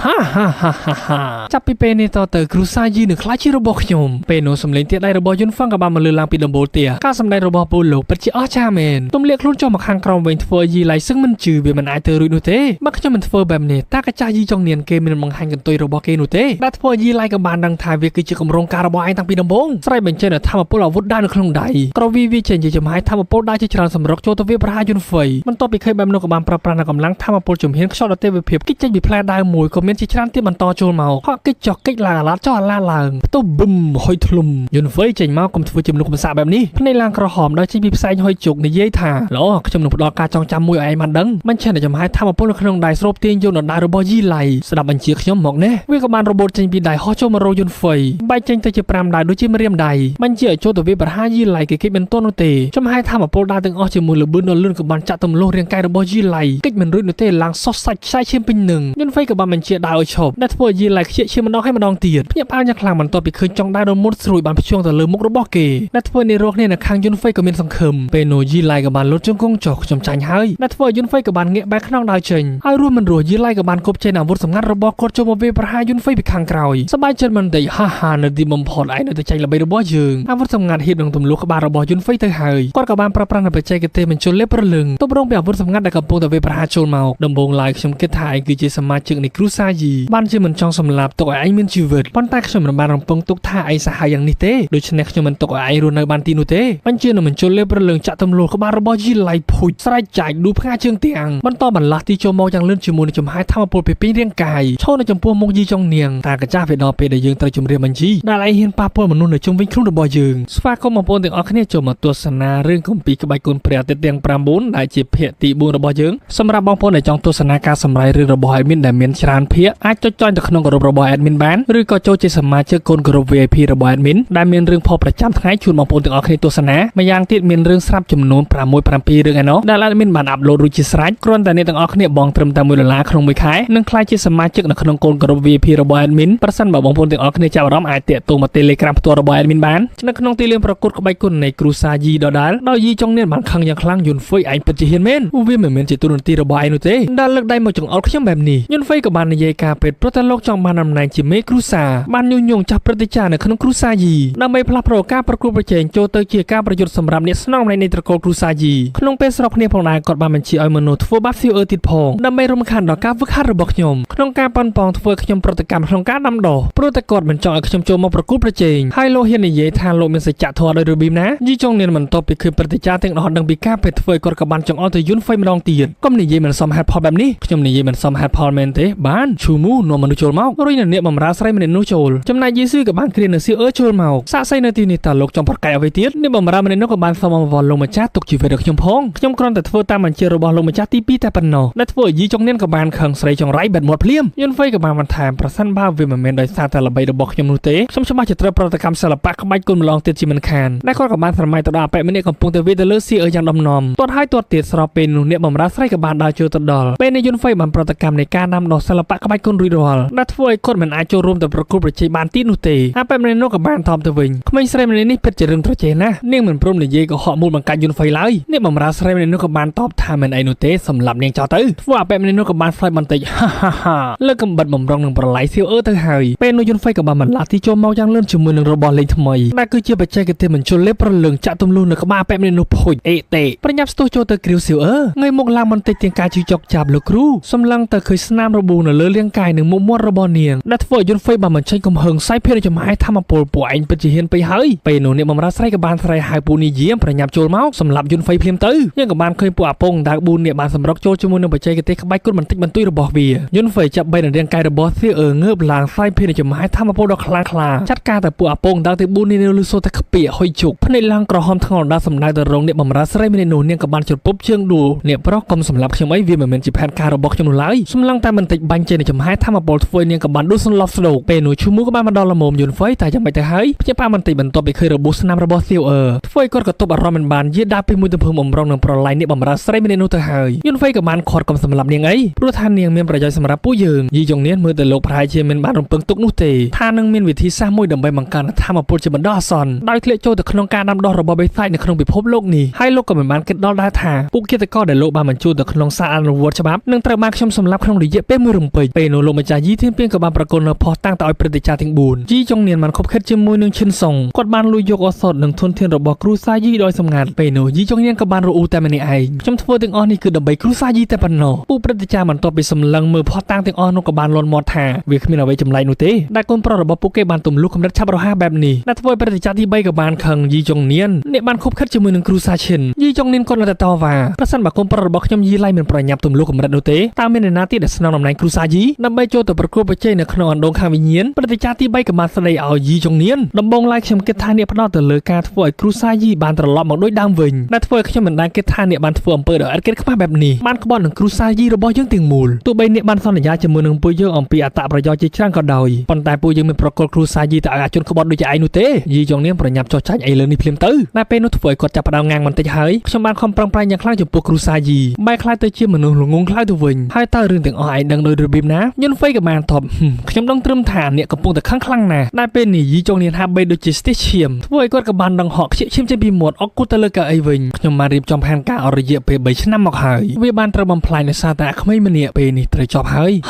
ងចាប់ពីពេលនេះតទៅគ្រូសាយីនឹងខ្លាចជារបស់ខ្ញុំពេលនោះសម្លេងទៀតដៃរបស់យុនហ្វឹងក៏បានមកលើឡើងពីដំបូលផ្ទះការសម្ដែងរបស់ពលលោកពិតជាអស្ចារ្យមែនទម្លាក់ខ្លួនចុះមកខាងក្រោមវិញធ្វើយីឡៃសឹងមិនជឿវាមិនអាចទៅរួចនោះទេបើខ្ញុំមិនធ្វើបែបនេះតាកាចាស់យីចុងនាងគេមិនបង្ហាញកន្ទុយរបស់គេនោះទេដែលធ្វើយីឡៃក៏បានដឹងថាវាគឺជាគម្រោងការរបស់ឯងតាំងពីដំបូងស្រ័យបញ្ចេញនូវធម៌ពលអាវុធដើរនៅក្នុងដៃក្រវាចេញជាចំហាយធម៌ពលដើរជាច្រើនសម្រុកចូលទៅវាប្រហារយុនហ្វៃបន្ទាប់ពីឃើញបែបនោះក៏បានប្រើប្រាស់នូវកម្លាំងធម៌ពលជំហានខ្យល់ដល់ទេវភាពគិចចេញពីផ្លែដើមមួយក៏មានជាច្រើនទៀតបន្តចូលមកហក់គិចចុះគិចឡើងអាឡាតចុះអាឡាតឡើងផ្ទុះប៊ឹមហុយធ្លុំយុនហ្វៃចេញមកកុំធ្វើជាមនុស្សកំសាកបែបនេះភ្នែកឡើងក្រហមដោយចេញពីផ្សែងហុយជុកនិយាយថាល្អខ្ញុំនឹងផ្ដល់ការចងចាំមួយឲ្យឯងបានដឹងមិនឆេះតែចំហាយធម៌ពលនៅក្នុងដៃស្រូបទាញយកនៅដៃរបស់យីឡៃស្ដាប់បញ្ជាខ្ញុំមកណែវាក៏បានរបូតចេញពីដៃហោះចូលមករកយុនហ្វៃបែកចេញទៅជា5ដៃដូចជាម្រាមដៃបញ្ជាឲ្យចូលទៅវាប្រហារយីឡៃគេគិតមិនទាន់នោះទេចំហាយធម៌ពលដើរទាំងអស់ជាមួយលបឿនដ៏លឿនក៏បានចាក់ទម្លាស់រាងកាយរបស់យីឡៃគិតមិនរួចនោះទេឡើងសោះសាច់ខ្សែឈាមពេញនឹងយុនហ្វៃក៏បានបញ្ជាដើរឲ្យឈប់ដែលធ្វើឲ្យយីឡៃខ្ជិះឈាមម្ដងហើយម្ដងទៀតភ្ញាក់ផ្អើលយ៉ាងខ្លាំងបន្ទាប់ពីឃើញចុងដៃដ៏មុតស្រួយបានភ្ជាប់ទៅលើមុខរបស់គេដែលធ្វើឲ្យរកគ្នានៅខាងយុនហ្វៃក៏មានសង្ឃឹមពេលនោះយីឡៃក៏បានលុតជង្គង់ចុះខ្ញុំចាញ់ហើយដែលធ្វើឲ្យយុនហ្វៃក៏បានងាកបែរខ្នងដើរចេញហើយរស់មិនរស់យីឡៃក៏បានគប់ចេញអាវុធសម្ងាត់របស់គាត់ចូលមកវាប្រហារយុនហ្វៃពីខាងក្រោយសប្បាយចិត្តមិនតិចនៅទីបំផុតឯងនៅតែចាញ់ល្បីរបស់យើងអាវុធសម្ងាត់ហៀបនឹងទម្លុះក្បាលរបស់យុនហ្វៃទៅហើយគាត់ក៏បានប្រើប្រាស់នៅបច្ចេកទេសបញ្ជូលលេបប្រលឹងទម្រង់ពីអាវុធសម្ងាត់ដែលកំពុងតែវាប្រហារចូលមកដំបូងឡើយខ្ញុំគិតថាឯងគឺជាសមាជិកនៃគ្រូសាយីបានជាមិនចង់សម្លាប់ទុកឲ្យឯងមានជីវិតប៉ុន្តែខ្ញុំមិនបានរំពឹងទុកថាឯងសាហាវយ៉ាងនេះទេដូច្នេះខ្ញុំមិនទុកឲ្យឯងរស់នៅបានទីនោះទេបញ្ជានឹងបញ្ជូលលេបប្រលឹងចាក់ទម្លុះក្បាលរបស់យីឡៃភុចស្រែកចាច់ឌូផ្កាជើងទាំងបន្តបន្លាស់ទីចូលមកយ៉ាងលឿនជាមួយនឹងចំហាយធម្មពលពីពេញរាងកាយឈរនៅចំពោះមុខយីចុងនាងតែកាចាស់វាដល់ពេលដែលយើងត្រូវជម្រាបបញ្ជីដែលឯងហ៊ានប៉ះពាល់មនុស្សនៅជុំវិញខ្លួនរបស់យើងស្វាគមន៍បងប្អូនទាំងអស់គ្នាចូលមកទស្សនារឿងគម្ពីរក្បាច់គុណព្រះអាទិត្យទាំង9ដែលជាភាគទី4របស់យើងសម្រាប់បងប្អូនដែលចង់ទស្សនាការសម្រាយរឿងរបស់ admin ដែលមានច្រើនភាគអាចចុចចុចទៅក្នុងក្រុមរបស់ admin បានឬក៏ចូលជាសមាជិកកូនក្រុម VIP របស់ admin ដែលមានរឿងផលប្រចាំថ្ងៃជូនបងប្អូនទាំងអស់គ្នាទស្សនាម្យ៉ាងទៀតមានរឿងស្រាប់ចំនួន6-7រឿងឯណោះដែល admin បានអាប់ឡូតរួចជាស្រេចគ្រាន់តែអ្នកទាំងអស់គ្នាបងត្រឹមតែ$1ក្នុងមួយខែនឹងក្លាយជាសមាជិកនៅក្នុងកូនក្រុម VIP របស់ admin ប្រសិនបើបងប្អូនទាំងអស់គ្នាចាប់អារម្មណ៍អាចតាក់ទងមក Telegram ផ្ទាល់របស់ admin បាននៅក្នុងទីលានប្រកួតក្បាច់គុណនៃគ្រូសាយីដដែលដោយយីចុងនាងបានខឹងយ៉ាងខ្លាំងយុនហ្វៃឯងពិតជាហ៊ានមែនវាមិនមែនជាទូរនទីរបស់ឯងនោះទេដែលលើកដៃមកចង្អុលខ្ញុំបែបនេះយុនហ្វៃក៏បាននិយាយការពេតព្រោះតែលោកចង់បានតំណែងជាមេគ្រូសាបានញុះញង់ចាស់ព្រឹត្តិការណ៍នៅក្នុងគ្រូសាយីដើម្បីផ្លាស់ប្ដូរការប្រកួតប្រជែងចូលទៅជាការប្រយុទ្ធសម្រាប់អ្នកស្នងនៃត្រកូលគ្រូសាយីក្នុងពេលស្របគ្នាផងដែរគាត់បានបញ្ជាឲ្យមនុស្សធ្វើបាបស៊ីអឺទៀតផងដើម្បីរំខានដល់ការវឹកហាត់របស់ខ្ញុំក្នុងការប៉ុនប៉ងធ្វើខ្ញុំប្រតិកម្មក្នុងការដាំដុះព្រោះតែគាត់មិនចង់ឲ្យខ្ញុំចូលមកប្រកួតប្រជែងហើយលោកហ៊ាននិយាយថាលោកមានសច្ចធម៌ដោយរបៀបណាយីចុងនាងមិនតបពីឃើញព្រឹត្តិការណ៍ទាំងអស់ដឹងពីការពេតធ្វើឲ្យគាត់ក៏បានចង់អត់ទៅយុនហ្វៃម្ដងទៀតកុំនិយាយមិនសមហេតុផលបែបនេះខ្ញុំនិយាយមិនសមហេតុផលមែនទេបានឈូមូនាំមនុស្សចូលមករួចអ្នកបម្រើស្រីម្នាក់នោះចូលចំណែកយេស៊ូក៏បានគ្រានៅស៊ីអឺចូលមកសាកសីនៅទីនេះតើលោកចង់ប្រកែកអ្វីទៀតអ្នកបម្រើម្នាក់នោះក៏បានសុំអង្វរលោកម្ចាស់ទុកជីវិតរបស់ខ្ញុំផងខ្ញុំគ្រាន់តែធ្វើតាមបញ្ជារបស់លោកម្ចាស់ទី2តែប៉ុណ្ណោះដែលធ្វើឲ្យយីចុងនាងក៏បានខឹងស្រីចង្រៃបែបមាត់ភ្លាមយុនហ្វៃក៏បានបន្ថែមប្រសិនបើវាមិនមែនដោយសារតែល្បីរបស់ខ្ញុំនោះទេខ្ញុំច្បាស់ជាត្រូវប្រតិកម្មសិល្បៈក្បាច់គុណម្លងទៀតជាមិនខានដែលគាត់ក៏បានស្រមៃទៅដល់អបិម្នាក់កំពុងតែវាទៅលើស៊ីអឺយ៉ាងដំណំទាត់ហើយទាត់ទៀតស្របពេលនោះអ្នកបម្រើស្រីក៏បានដើរចូលទៅដល់ពេលនេះយុនហ្វៃបានប្រតិកម្មនៃការដាំដុះសិល្បៈក្បាច់គុណរួចរាល់ដែលធ្វើឲ្យគាត់មិនអាចចូលរួមទៅប្រកួតប្រជែងបានទៀតនោះទេអបិម្នាក់នោះក៏បានតបទៅវិញក្មេងស្រីម្នាក់នេះពិតជារឹងត្រចេះណាស់នាងមិនព្រមនិយាយក៏ហក់មូលបង្កាច់យុនហ្វៃឡើយអ្នកបម្រើស្រីម្នាក់នោះក៏បានតបថាមិនអីនោះទេសម្រាប់នាងចោលទៅធ្វើអបិម្នាក់នោះក៏បានឆ្លើយបន្តិចលើកកំបិតបំរុងនឹងប្រឡ័យស៊ីអឺទៅហើយពេលនោះយុនហ្វៃក៏បានបន្លាស់ទីចូលមកយ៉ាងលឿនជាមួយនឹងរបស់លេងថ្មីដែលគឺជាបច្ចេកទេសបញ្ជូលលេបប្រលឹងចាក់ទម្លុះនៅក្បាលអបិម្នាក់នោះភុចអេតេប្រញាប់ស្ទុះចូលទៅគ្រាវស៊ីអឺងាយមុខឡើងបន្តិចទាំងការជឿចុកចាប់លោកគ្រូសម្លឹងទៅឃើញស្នាមរបួសនៅលើរាងកាយនិងមុខមាត់របស់នាងដែលធ្វើឲ្យយុនហ្វៃបានបញ្ចេញកំហឹងសាយភារចំហាយធម្មពលពួកឯងពិតជាហ៊ានពេកហើយពេលនោះអ្នកបម្រើស្រីក៏បាន បានស្រ័យហៅពូនីយាមប្រញាប់ចូលមកសម្រាប់យន្តហ្វៃភ្លាមទៅយើងក៏បានឃើញពួកអាពងដា4នាក់បានសម្រុកចូលជាមួយនឹងបច្ចេកទេសក្បាច់គុណបន្តិចបន្តួចរបស់វាយន្តហ្វៃចាប់បីនឹងរាងកាយរបស់សៀអឺងើបឡើងផ្សាយភេទចំហាយធម្មពលដ៏ខ្លាំងក្លាចាត់ការទៅពួកអាពងដាទី4នាក់លឺសូតែខ្ពាកហុយជុកភ្នែកឡើងក្រហមថ្ងល់ដល់សម្ដៅទៅរងអ្នកបំរើស្រីម្នាក់នោះនាងក៏បានជពុបជើងដួលអ្នកប្រុសកុំសម្លាប់ខ្ញុំអីវាមិនមែនជាផែនការរបស់ខ្ញុំនោះឡើយសម្លឹងតែបន្តិចបាញ់ចេញចំហាយធម្មពលធ្វើនាងក៏បានដួលសន្លប់ស្ដោកពេលនោះឈូមូក៏បានមកដល់លំមយន្តហ្វៃតែយ៉ាងម៉េចទៅហើយភ្ញាក់ផ្អើលបន្តិចបន្ទាប់ពីឃើញរបួសស្នាមរបស់សៀអឺធ្វើឲ្យគាត់ក៏ទប់អារម្មណ៍មិនបានយាដើរពីមួយទៅភូមិបំរុងនឹងប្រឡាយអ្នកបំរើស្រីម្នាក់នោះទៅហើយយន្តហ្វៃក៏បានខាត់កុំសម្លាប់នាងអីព្រោះថានាងមានប្រយោជន៍សម្រាប់ពួកយើងយីចុងនាងមើលទៅលោកប្រហែលជាមិនបានរំពឹងទុកនោះទេថានឹងមានវិធីសាស្ត្រមួយដើម្បីបង្កើនធម្មពលជាបណ្ដោះអាសន្នដោយធ្លាក់ចូលទៅក្នុងការដាំដុះរបស់បេសាចនៅក្នុងពិភពលោកនេះហើយលោកក៏មិនបានគិតដល់ដែរថាពួកគិតកោដែលលោកបានបញ្ចូលទៅក្នុងសារអនុវត្តច្បាប់នឹងត្រូវបានខ្ញុំសម្លាប់ក្នុងរយៈពេលមួយរំពេចពេលនោះលោកម្ចាស់យីធានពៀងក៏បានប្រកល់នៅផុសតាំងទៅឲ្យព្រឹទ្ធាចារ្យទាំង4យីចុងនាងបានខົບខិតជាមួយនឹងឈិនសុងគាត់បានលួចយកឱសថនិងធនធានរបស់គ្រូសាយីដោយសម្ងាត់ពេលនោះយីចុងនាងក៏បានរអ៊ូតែម្នាក់ឯងខ្ញុំធ្វើទាំងអស់នេះគឺដើម្បីគ្រូសាយីតែប៉ុណ្ណោះពួកព្រឹទ្ធាចារ្យបន្ទាប់ពីសម្លឹងមើលផុសតាំងទាំងអស់នោះក៏បានលន់មាត់ថាវាគ្មានអ្វីចម្លែកនោះទេដែលកូនប្រុសរបស់ពួកគេបានទម្លុះកម្រិតឆាប់រហ័សបែបនេះដែលធ្វើឲ្យព្រឹទ្ធាចារ្យទី3ក៏បានខឹងយីចុងនាងអ្នកបានខົບខិតជាមួយនឹងគ្រូសាឈិនយីចុងនាងគាត់នៅតែតវ៉ាប្រសិនបើកូនប្រុសរបស់ខ្ញុំយីឡៃមិនប្រញាប់ទម្លុះកម្រិតនោះទេតើមានអ្នកណាទៀតដែលស្នងតំណែងគ្រូសាយីដើម្បីចូលទៅប្រកួតប្រជែងនៅក្នុងអណ្ដូងខាងវិញ្ញាណព្រឹទ្ធាចារ្យទី3ក៏បានស្ដីឲ្យយីចុងនាងដំបងឡៃខ្ញុំគិតថាអ្នកផ្ដោតទៅលើការធ្វើឲ្យគ្រូសាយីបានត្រឡប់មកដូចដើមវិញដែលធ្វើឲ្យខ្ញុំមិនដែលគិតថាអ្នកបានធ្វើអំពើដ៏ឥតគិតខ្មាស់បែបនេះបានក្បត់នឹងគ្រូសាយីរបស់យើងទាំងមូលទោះបីអ្នកបានសន្យាជាមួយនឹងពួកយើងអំពីអត្តប្រយោជន៍ជាច្រើនក៏ដោយប៉ុន្តែពួកយើងមិនប្រកល់គ្រូសាយីទៅឲ្យអាជនក្បត់ដូចជាឯងនោះទេយីចុងនាងប្រញាប់ចោះចាញ់អីលើនេះភ្លាមទៅតែពេលនោះធ្វើឲ្យគាត់ចាប់ផ្ដើមងាងបន្តិចហើយខ្ញុំបានខំប្រឹងប្រែងយ៉ាងខ្លាំងចំពោះគ្រូសាយីបែរខ្លាយទៅជាមនុស្សល្ងងខ្លៅទៅវិញហើយតើរឿងទាំងអស់ឯងដឹងដោយរបៀបណាយន្តហ្វៃក៏បានតបខ្ញុំដឹងត្រឹមថាអ្នកកំពុងតែខឹងខ្លាំងណាស់តែពេលនេះយីចុងនាងហាក់បីដូចជាស្ទះឈាមធ្វើឲ្យគាត់ក៏បានដងហក់ខ្ជិះឈាមចេញពីមាត់អកគូទៅលើកៅអីវិញខ្ញុំបានរៀបចំផែនការអស់រយៈពេល3ឆ្នាំមកហើយវាបានត្រូវបំផ្លាញដោយសារតែក្មេងម្នាក់ពេលនេះត្រូវចប់ហើ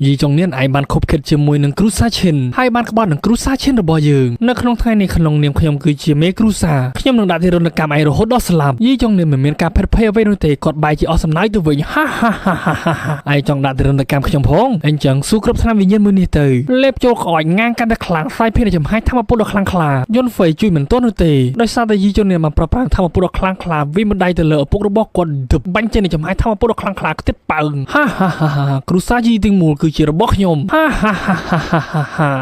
យយីចុងនាងឯងបានខົບខិតជាមួយនឹងគ្រូសាឈិនហើយបានក្បត់នឹងគ្រូសាឈិនរបស់យើងនៅក្នុងថ្ងៃនេះក្នុងនាមខ្ញុំគឺជាមេគ្រូសាខ្ញុំនឹងដាក់ទារុណកម្មឯងរហូតដល់ស្លាប់យីចុងនាងមិនមានការផិតភ័យអ្វីនោះទេគាត់បែរជាអស់សំណាយទៅវិញឯងចង់ដាក់ទារុណកម្មខ្ញុំផងអញ្ចឹងស៊ូគ្រប់ឆ្នាំវិញ្ញាណមួយនេះទៅលេបចូលក្អោចងាងកាន់តែខ្លាំងផ្សាយភេទចំហាយធម្មពលដ៏ខ្លាំងក្លាយន្តហ្វៃជួយមិនទាន់នោះទេដោយសារតែយីចុងនាងបានប្រប្រាំងធម្មពលដ៏ខ្លាំងក្លាវិមិនដៃទៅលើឪពុករបស់គាត់ដឹបបាញ់ចេញចំហាយធម្មពលដ៏ខ្លាំងក្លាខ្ទេចប៉ើងគ្រូសាយីទាំងមូលគឺជារបស់ខ្ញុំ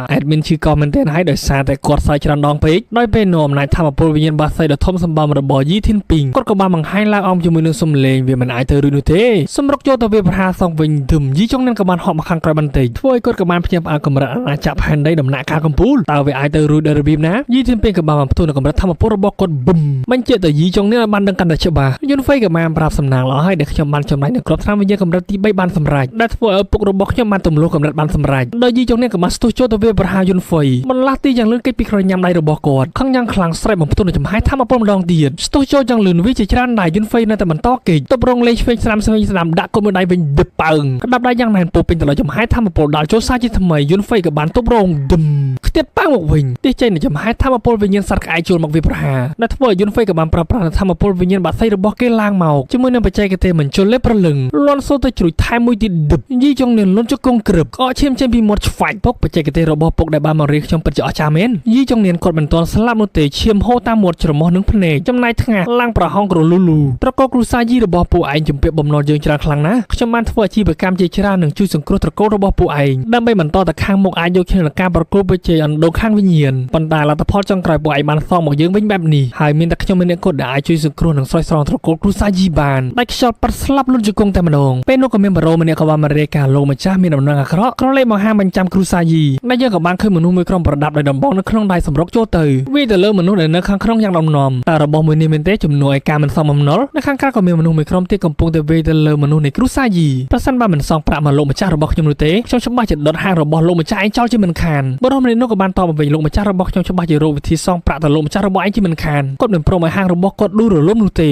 អេដមីនឈឺកមែនទែនហើយដោយសារតែគាត់សើចច្រើនដងពេកដោយពេលនោះអំណាចធម្មពលវិញ្ញាណបាសីដ៏ធំសម្បើមរបស់យីធីនពីងគាត់ក៏បានបង្ហាញឡើងអមជាមួយនឹងសំឡេងវាមិនអាចទៅរួចនោះទេសម្រុកចូលទៅវាប្រហាសងវិញធឹមយីចុងនាងក៏បានហក់មកខាងក្រោយបន្តិចធ្វើឲ្យគាត់ក៏បានភ្ញាក់ផ្អើលកម្រិតអាណាចក្រផែនដីដំណាក់កាលកំពូលតើវាអាចទៅរួចដោយរបៀបណាយីធីនពីងក៏បានផ្ទុះនៅកម្រិតធម្មពលរបស់គាត់ប៊ឹមបញ្ជាក់ទៅយីចុងនាងឲ្យបានដឹងកាន់តែច្បាស់យន្តហ្វៃក៏បានប្រាប់សំណាងល្អហើយដែលខ្ញុំបានចំណាយនៅក្របថ្នាំវិញ្ញាណកម្រិតទី3បានសម្រេចដែលធ្វើឲ្យឪពុករបស់ខ្ញុំបានទម្លុះកម្រិតបានសម្រេចដោយយីចុងនាងក៏បានស្ទុះចូលទៅវាប្រហាយន្តហ្វៃបន្លាស់ទីយ៉ាងលឿនកិច្ចពីក្រោយញ៉ាំដៃរបស់គាត់ខឹងយ៉ាងខ្លាំងស្រែកបំផ្ទុះនៅចំហាយធម្មពលម្ដងទៀតស្ទុះចូលយ៉ាងលឿនវាជាច្រើនដៃយន្តហ្វៃនៅតែបន្តកិច្ចទប់រងលេងឆ្វេងស្ដាំដាក់គុំមួយដៃវិញដឹបប៉ើងក្តាប់ដៃយ៉ាងណែនពោពេញទៅលើចំហាយធម្មពលដល់ចូលសាជាថ្មីយន្តហ្វៃក៏បានទប់រងដឹមខ្ទាត់ប៉ើងមកវិញទីចេញនៅចំហាយធម្មពលវិញ្ញាណសត្វក្អែកចូលមកវាប្រហាដែលធ្វើឲ្យយន្តហ្វៃក៏បានប្រើប្រាស់ធម្មពលវិញ្ញាណបាក់សីរបស់គេឡើងមកជាមួយនឹងបច្ចេកទេសមិនជន់លេបប្រលឹងលន់សូទៅជ្រួយថែមមួយទៀតដឹបយីចុងនាងលន់ជង្គង់ក្រឹបក្អកឈាមចេញពីមាត់ឆ្វាច់ពុកបច្ចេកទេសរបស់ពុកដែលបានមករៀនខ្ញុំពិតជាអស្ចារ្យមែនយីចុងនាងគាត់មិនទាន់ស្លាប់នោះទេឈាមហូរតាមមាត់ច្រមុះនឹងភ្នែកចំណាយថ្ងាសឡើងប្រហោងក្រលូលូត្រកូលគ្រូសាយីរបស់ពួកឯងជំពាក់បំណុលយើងច្រើនខ្លាំងណាស់ខ្ញុំបានធ្វើអាជីវកម្មជាច្រើននឹងជួយសង្គ្រោះត្រកូលរបស់ពួកឯងដើម្បីបន្តទៅខាងមុខអាចយកឈ្នះនឹងការប្រកួតប្រជែងអណ្ដូងខាងវិញ្ញាណប៉ុន្តែលទ្ធផលចុងក្រោយពួកឯងបានសងមកយើងវិញបែបនេះហើយមានតែខ្ញុំម្នាក់គត់ដែលអាចជួយសង្គ្រោះនិងស្រោចស្រង់ត្រកូលគ្រូសាយីបានដាច់ខ្យល់ប៉ាត់ស្លាប់លុនជង្គង់តែម្ដងពេលនោះក៏មានបរោម្នាក់ក៏បានមករាយការណ៍លោកម្ចាស់មានដំណឹងអាក្រក់ក្រឡេកមកហាមបញ្ចាំគ្រូសាយីដែលយើងក៏បានឃើញមនុស្សមួយក្រុមប្រដាប់ដោយដំបងនៅក្នុងដៃសម្រុកចូលទៅវាទៅលើមនុស្សដែលនៅខាងក្នុងយ៉ាងដំណំតែរបស់មួយនេះមែនទេជំនួយឲ្យការមិនសមបំណុលនៅខាងក្រៅក៏មានមនុស្សមួយក្រុមទៀតកំពុងតែវាយទៅលើមនុស្សនៃគ្រូសាយីប្រសិនបើមិនសងប្រាក់មកលោកម្ចាស់របស់ខ្ញុំនោះទេខ្ញុំច្បាស់ជាដុតហាងរបស់លោកម្ចាស់ឯងចោលជាមិនខានបរោម្នាក់នោះក៏បានតបមកវិញលោកម្ចាស់របស់ខ្ញុំច្បាស់ជារកវិធីសងប្រាក់ទៅលោកម្ចាស់របស់ឯងជាមិនខានគាត់មិនព្រមឲ្យហាងរបស់គាត់ដួលរលំនោះទេ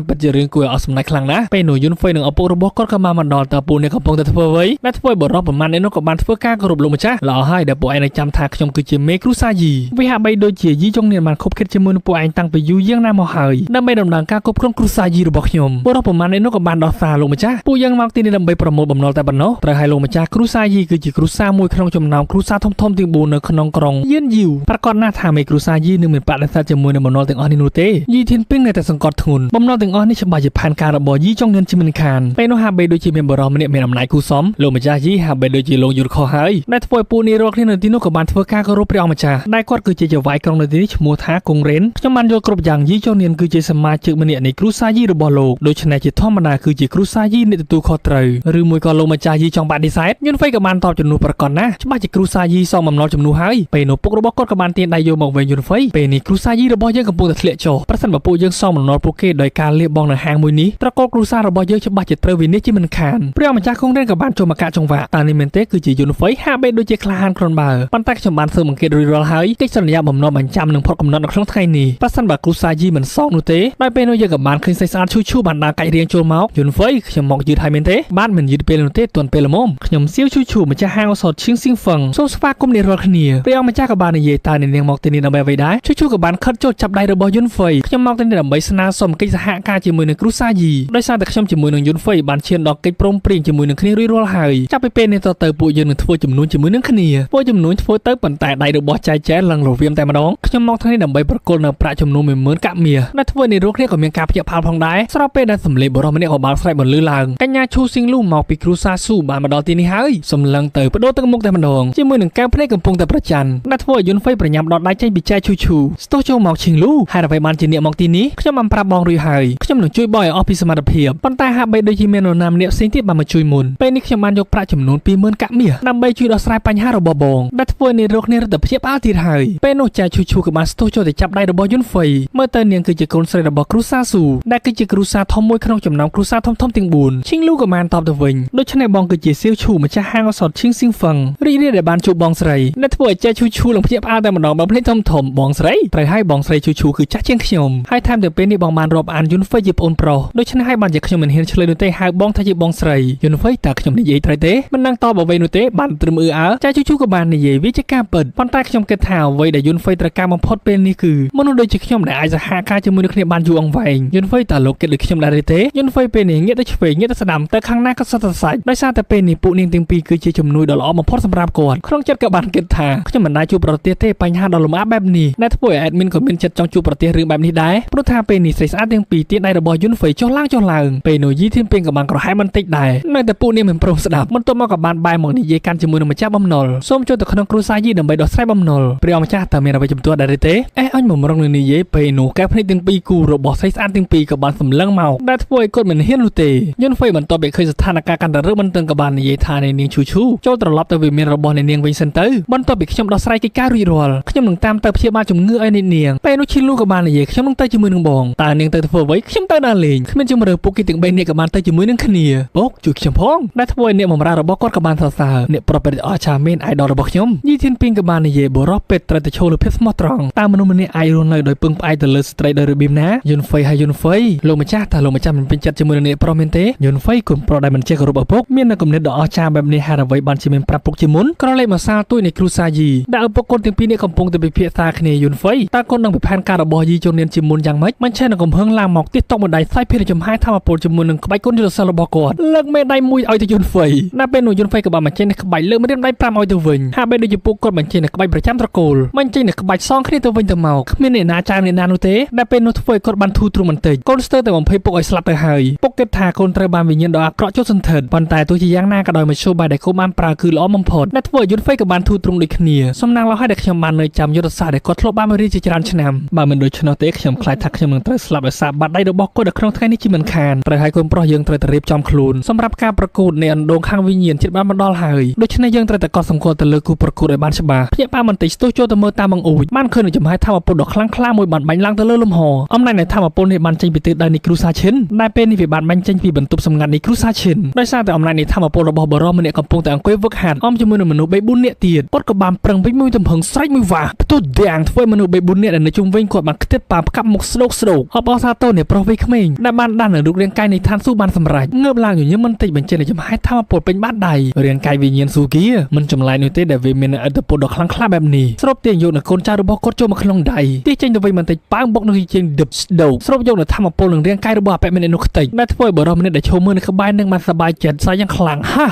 ពិតជារឿងគួរឲ្យអស់សំណាញ់ខ្លាំងណាស់ពេលនោះយន្តហ្វៃនឹងឪពុករបស់គាត់ក៏មកដល់តើពូនេះកំពុងតែធ្វើអ្វីដែលធ្វើឲ្យបរោប្រមាណនេះនោះក៏បានធ្វើការគោរពលោកម្ចាស់ល្អហើយដែលពួកឯងនឹងចាំថាខ្ញុំគឺជាមេគ្រូសាយីវាហាក់បីដូចជាយីចុងនាងបានខົບខិតជាមួយនឹងពួកឯងតាំងពីយូរយ៉ាងណាមកហើយដើម្បីដំណើរការគ្រប់គ្រងគ្រូសាយីរបស់ខ្ញុំបរោប្រមាណនេះនោះក៏បានដោះសារលោកម្ចាស់ពួកយើងមកទីនេះដើម្បីប្រមូលបំណុលតែប៉ុណ្ណោះត្រូវឲ្យលោកម្ចាស់គ្រូសាយីគឺជាគ្រូសាមួយក្នុងចំណោមគ្រូសាធំៗទាំង4នៅក្នុងក្រុងយៀនយូប្រកាសណាស់ថា មេគ្រូសាយីនឹងមានបដិសេធជាមួយនឹងបំណុលទាំងអស់នេះនោះទេយីធានពីងនៅតែសង្កត់ធ្ងន់បំណុលទាំងអស់នេះច្បាស់ជាផែនការរបស់យីចុងញៀនជាមិនខានពេលនោះហាបីដូចជាមានបរិះម្នាក់មានអំណាចគូសមលោកម្ចាស់យីហាបីដូចជាលោកយុទ្ធខុសហើយដែលធ្វើឲ្យពួកនេះរាល់គ្នានៅទីនោះក៏បានធ្វើការគោរពព្រះអង្គម្ចាស់ដែលគាត់គឺជាចៅហ្វាយក្រុងនៅទីនេះឈ្មោះថាគង់រ៉េនខ្ញុំបានយល់គ្រប់យ៉ាងយីចុងញៀនគឺជាសមាជិកម្នាក់នៃគ្រូសាយីរបស់លោកដូច្នេះជាធម្មតាគឺជាគ្រូសាយីអ្នកទទួលខុសត្រូវឬមួយក៏លោកម្ចាស់យីចង់បដិសេធយុនហ្វៃក៏បានតបជំនួសប្រកបណាស់ច្បាស់ជាគ្រូសាយីសងបំណុលជំនួសហើយពេលនោះពុករបស់គាត់ក៏បានទាញដៃយកមកវិញយុនហ្វៃពេលនេះគ្រូសាយីរបស់យើងកំពុងតែធ្លាក់ចុះប្រសិនបើពួកយើងសងបំណុលពួកគេដោយការលៀបបងនៅហាងមួយនេះត្រកូលគ្រូសារបស់យើងច្បាស់ជាត្រូវវិនិច្ឆ័យជាមិនខានព្រះម្ចាស់គង់រ៉េនក៏បានចូលមកកាក់ចង្វាក់តើនេះមែនទេគឺជាយុនហ្វៃហាក់បីដូចជាក្លាហានគ្រាន់បើប៉ុន្តែខ្ញុំបានស៊ើបអង្កេតរួចរាល់ហើយកិច្ចសន្យាបំណុលបញ្ចាំនឹងផុតកំណត់នៅក្នុងថ្ងៃនេះប្រសិនបើគ្រូសាយីមិនសងនោះទេដោយពេលនោះយើងក៏បានឃើញស្អាតឈូឈូបានដើរកាច់រៀងចូលមកយុនហ្វៃខ្ញុំមកយឺតហើយមែនទេបានមិនយឺតពេលនោះទេទាន់ពេលល្មមខ្ញុំសៀវឈូឈូម្ចាស់ហាងអសតឈៀងស៊ីងហ្វឹងសូមស្វាគមន៍អ្នករាល់គ្នាព្រះអង្គម្ចាស់ក៏បាននិយាយតើអ្នកនាងមកទីនេះដើម្បីអ្វីដែរឈូឈូក៏បានខិតចូលចាប់ដៃរបស់យុនហ្វៃខ្ញុំមកទីនេះដើម្បីស្នើសុំកិច្ចសហការជាមួយនឹងគ្រូសាយីដោយសារតែខ្ញុំជាមួយនឹងយុនហ្វៃបានឈានដល់កិច្ចព្រមព្រៀងជាមួយនឹងគ្នារួចរាល់ហើយចាប់ពីពេលនេះទៅពួកយើងនឹងធ្វើចំនួនជាមួយនឹងគ្នាពួកចំនួនធ្វើទៅប៉ុន្តែដៃរបស់ចែកចែងឡើងរវាមតែម្ដងខ្ញុំមកថ្ងៃនេះដើម្បីប្រគល់នៅប្រាក់ចំនួន 10000 កាក់មាសដែលធ្វើនេះរកគ្នាក៏មានការភ្ញាក់ផ្អើលផងដែរស្របពេលដែលសម្លេងបរិះម្នាក់ក៏បានស្រែកបន្លឺឡើងកញ្ញាឈូស៊ីងលូមកពីគ្រូសាស៊ូបានមកដល់ទីនេះហើយសម្លឹងទៅបដូរទឹកមុខតែម្ដងជាមួយនឹងការភ្នែកកំពុងតែប្រច័ណ្ឌដែលធ្វើឲ្យយុនហ្វៃប្រញាប់ដកដៃចេញពីចែឈូឈូស្ទោះចូលមកឈីងលូហើយអ្វីបានជាអ្នកមកទីនេះខ្ញុំបានប្រាប់បងរួចហើយខ្ញុំនឹងជួយបងឲ្យអស់ពីសមត្ថភាពប៉ុន្តែហាក់បីដូចជាមាននរណាម្នាក់ផ្សេងទៀតបានមកជួយមុនពេលនេះខ្ញុំបានយកប្រាក់ចំនួន 20000 កាក់មាសដើម្បីជួយដោះស្រាយបញ្ហារបស់បងដែលធ្វើឲ្យនាងរកគ្នារត់ទៅភ្ញាក់ផ្អើលទៀតហើយពេលនោះចែឈូឈូក៏បានស្ទោះចូលទៅចាប់ដៃរបស់យុនហ្វៃមើលទៅនាងគឺជាកូនស្រីរបស់គ្រូសាស៊ូដែលគឺជាគ្រូសាធំមួយក្នុងចំណោមគ្រូសាធំទាំង4ឈីងលូក៏បានតបទៅវិញដូច្នេះបងគឺជាសៀវឈូម្ចាស់ហាងអសតឈីងស៊ីងហ្វឹងរីករាយដែលបានជួបបងស្រីដែលធ្វើឲ្យចែឈូឈូឡើងភ្ញាក់ផ្អើលតែម្ដងបងភ្លេចធំបងស្រីត្រូវឲ្យបងស្រីឈូឈូគឺចាស់ជាងខ្ញុំហើយថែមទាំងពេលនេះបងបានរាប់អានយុនហ្វៃជាប្អូនប្រុសដូច្នេះហើយបានជាខ្ញុំមិនហ៊ានឆ្លើយនោះទេហៅបងថាជាបងស្រីយុនហ្វៃតើខ្ញុំនិយាយត្រូវទេមិនដឹងតបអ្វីនោះទេបានត្រឹមអើចែឈូឈូក៏បាននិយាយវាជាការពិតប៉ុន្តែខ្ញុំគិតថាអ្វីដែលយុនហ្វៃត្រូវការបំផុតពេលនេះគឺមនុស្សដូចជាខ្ញុំដែលអាចសហការជាមួយនឹងគ្នាបានយូរអង្វែងយុនហ្វៃតើលោកគិតដូចខ្ញុំដែរទេយុនហ្វៃពេលនេះងាកទៅឆ្វេងងាកទៅស្ដាំទៅខាងណាក៏សុទ្ធតែសាច់ដោយសារតែពេលនេះពួកនាងទាំងពីរគឺជាជំនួយដ៏ល្អបំផុតសម្រាប់គាត់ក្នុងចិត្តក៏បានគិតថាខ្ញុំមិនដែលជួបប្រទះទេបញ្ហាដ៏លំបាកបែបនេះដែលធ្វើឲ្យ admin ក៏មានចិត្តចង់ជួបប្រទះរឿងបែបនេះដែរព្រោះថាពេលនេះស្រីស្អាតទាំងពីរទានដៃរបស់យុនហ្វៃចុះឡើងពេលនោះយីធានពីងក៏បានក្រហែបន្តិចដែរនៅតែពួកនាងមិនព្រមស្ដាប់បន្ទាប់មកក៏បានបែរមកនិយាយកាន់ជាមួយនឹងម្ចាស់បំណុលសូមចូលទៅក្នុងគ្រួសារយីដើម្បីដោះស្រាយបំណុលព្រះអង្គម្ចាស់តើមានអ្វីជំទាស់ដែរទេអញបំរុងនឹងនិយាយពេលនោះកែភ្នែកទាំងពីរគូរបស់ស្រីស្អាតទាំងពីរក៏បានសម្លឹងមកដែលធ្វើឲ្យគាត់មិនហ៊ាននោះទេយុនហ្វៃបន្ទាប់ពីឃើញស្ថានភាពកាន់តែរឹតបន្តឹងក៏បាននិយាយថានាងឈូឈូចូលត្រឡប់ទៅវិមានរបស់នាងវិញសិនទៅបន្ទាប់ពីខ្ញុំដោះស្រាយកិច្ចការរួចរាល់ខ្ញុំនឹងតាមទៅព្យាបាលជំងឺឲ្យនាងពេលនោះឈីលូក៏បាននិយាយខ្ញុំនឹងទៅជាមួយនឹងបងតើនាងទៅធ្វើអ្វីខ្ញុំទៅដើរលេងគ្មានជំរឿពុកគេទាំង3នាក់ក៏បានទៅជាមួយនឹងគ្នាពុកជួយខ្ញុំផងដែលធ្វើឲ្យអ្នកបម្រើរបស់គាត់ក៏បានសរសើរអ្នកប្រពៃអស្ចារ្យមែន idol របស់ខ្ញុំយីធានពីងក៏បាននិយាយបរោះពេទ្យត្រូវតែឈរលើភាពស្មោះត្រង់តើមនុស្សម្នាក់អាចរស់នៅដោយពឹងផ្អែកទៅលើស្ត្រីដោយរបៀបណាយុនហ្វៃហើយយុនហ្វៃលោកម្ចាស់តើលោកម្ចាស់មិនពេញចិត្តជាមួយនឹងអ្នកប្រុសមែនទេយុនហ្វៃគុំប្រុសដែលមិនចេះគោរពឪពុកមាននៅគំនិតដ៏អស្ចារ្យបែបនេះហើយអ្វីបានជាមានប្រាប់ពុកជាមុនក្រឡេកមកសាលទួយនៃគ្រូសាយីដែលឪពុកកូនទាំងពីរនេះកំពុងតែពិភាក្សាគ្នាយុនហ្វៃតើកូននឹងពិផែនការរបស់យីចូលនានជាមុនយ៉ាងម៉េចមិនឆេះនឹងកំហឹងឡើងមកទីតុកបណ្ដៃផ្សាយភារចំហាយធម្មពលជាមួយនឹងក្បាច់កូនយុទ្ធសាស្ត្ររបស់គាត់លើកមេដៃមួយឲ្យទៅយុនហ្វៃណាពេលនោះយុនហ្វៃក៏បានបញ្ចេញនៅក្បាច់លើកមេដៃ5ឲ្យទៅវិញហាក់បីដូចជាពួកគាត់បញ្ចេញនៅក្បាច់ប្រចាំត្រកូលបញ្ចេញនៅក្បាច់សងគ្នាទៅវិញទៅមកគ្មានអ្នកណាចាងអ្នកណានោះទេដែលពេលនោះធ្វើឲ្យគាត់បានធូរទ្រូងបន្តិចកូនស្ទើរតែ20ពុកឲ្យស្លាប់ទៅហើយពុកគិតថាកូនត្រូវបានវិញ្ញាណដ៏អាក្រក់ចូលសន្ធិដ្ឋប៉ុន្តែទោះជាយ៉ាងណាក៏ដោយមធ្យោបាយដែលកូនបានប្រើគឺល្អបំផុតដែលធ្វើឲ្យយុនហ្វៃក៏បានធូរទ្រូងដូចគ្នាសំណាងល្អហើយដែលខ្ញុំបាននៅចាំយុទ្ធសាស្ត្រដែលគាត់ធ្លាប់បានរៀនជាច្រើនឆ្នាំបើមិនដូច្នោះទេខ្ញុំខ្លាចថាខ្ញុំនឹងត្រូវស្លាប់ដោយសារបាត់ដៃរបស់គាត់នៅក្នុងថ្ងៃនេះជាមិនខានត្រូវឲ្យកូនប្រុសយើងត្រូវតែរៀបចំខ្លួនសម្រាប់ការប្រកួតនៃអណ្ដូងខាងវិញ្ញាណចិត្តបានមកដល់ហើយដូច្នេះយើងត្រូវតែកត់សម្គាល់ទៅលើគូប្រកួតឲ្យបានច្បាស់ភ្ញាក់ផ្អើលបន្តិចស្ទុះចូលទៅមើលតាមបង្អួចបានឃើញនឹងចំហាយធម្មពលដ៏ខ្លាំងក្លាមួយបានបាញ់ឡើងទៅលើលំហអំណាចនៃធម្មពលនេះបានចេញពីទិសដៅនៃគ្រូសាឈិនដែលពេលនេះវាបានបាញ់ចេញពីបន្ទប់សម្ងាត់នៃគ្រូសាឈិនដោយសារតែអំណាចនៃធម្មពលរបស់បរិមម្នាក់កំពុងតែអង្គុយវឹកហាត់អមជាមួយនឹងមនុស្ស3-4នាក់ទៀតគាត់ក៏បានប្រឹងវិញមួយទំហឹងស្រែកមួយវាផ្ទុះទាំងធ្វើមនុស្ស3-4នាក់ដែលនៅជុំវិញគាត់បានខ្ទេចប៉ាផ្កាប់មុខស្ដោកអបអរសាទរអ្នកប្រុសវ័យក្មេងដែលបានដាននៅរូបរាងកាយនៃឋានសួគ៌បានសម្រេចងើបឡើងញញឹមបន្តិចបញ្ចេញនូវចំហាយធម្មពលពេញបាតដៃរាងកាយវិញ្ញាណស៊ូគីមិនចម្លែកនោះទេដែលវាមានឥទ្ធិពលដ៏ខ្លាំងក្លាបែបនេះស្រូបទាញយកនៅកូនចៅរបស់គាត់ចូលមកក្នុងដៃទាញចេញទៅវិញបន្តិចប៉ើងបុកនឹងរីជើងដឹបស្ដោកស្រូបយកនៅធម្មពលនឹងរាងកាយរបស់អបិម្នាក់នោះខ្ទេចដែលធ្វើឲ្យបរិមម្នាក់ដែលឈរមើលនៅក្បែរនឹងបានសប្បាយចិត្តសាយយ៉ាងខ្លាំងហ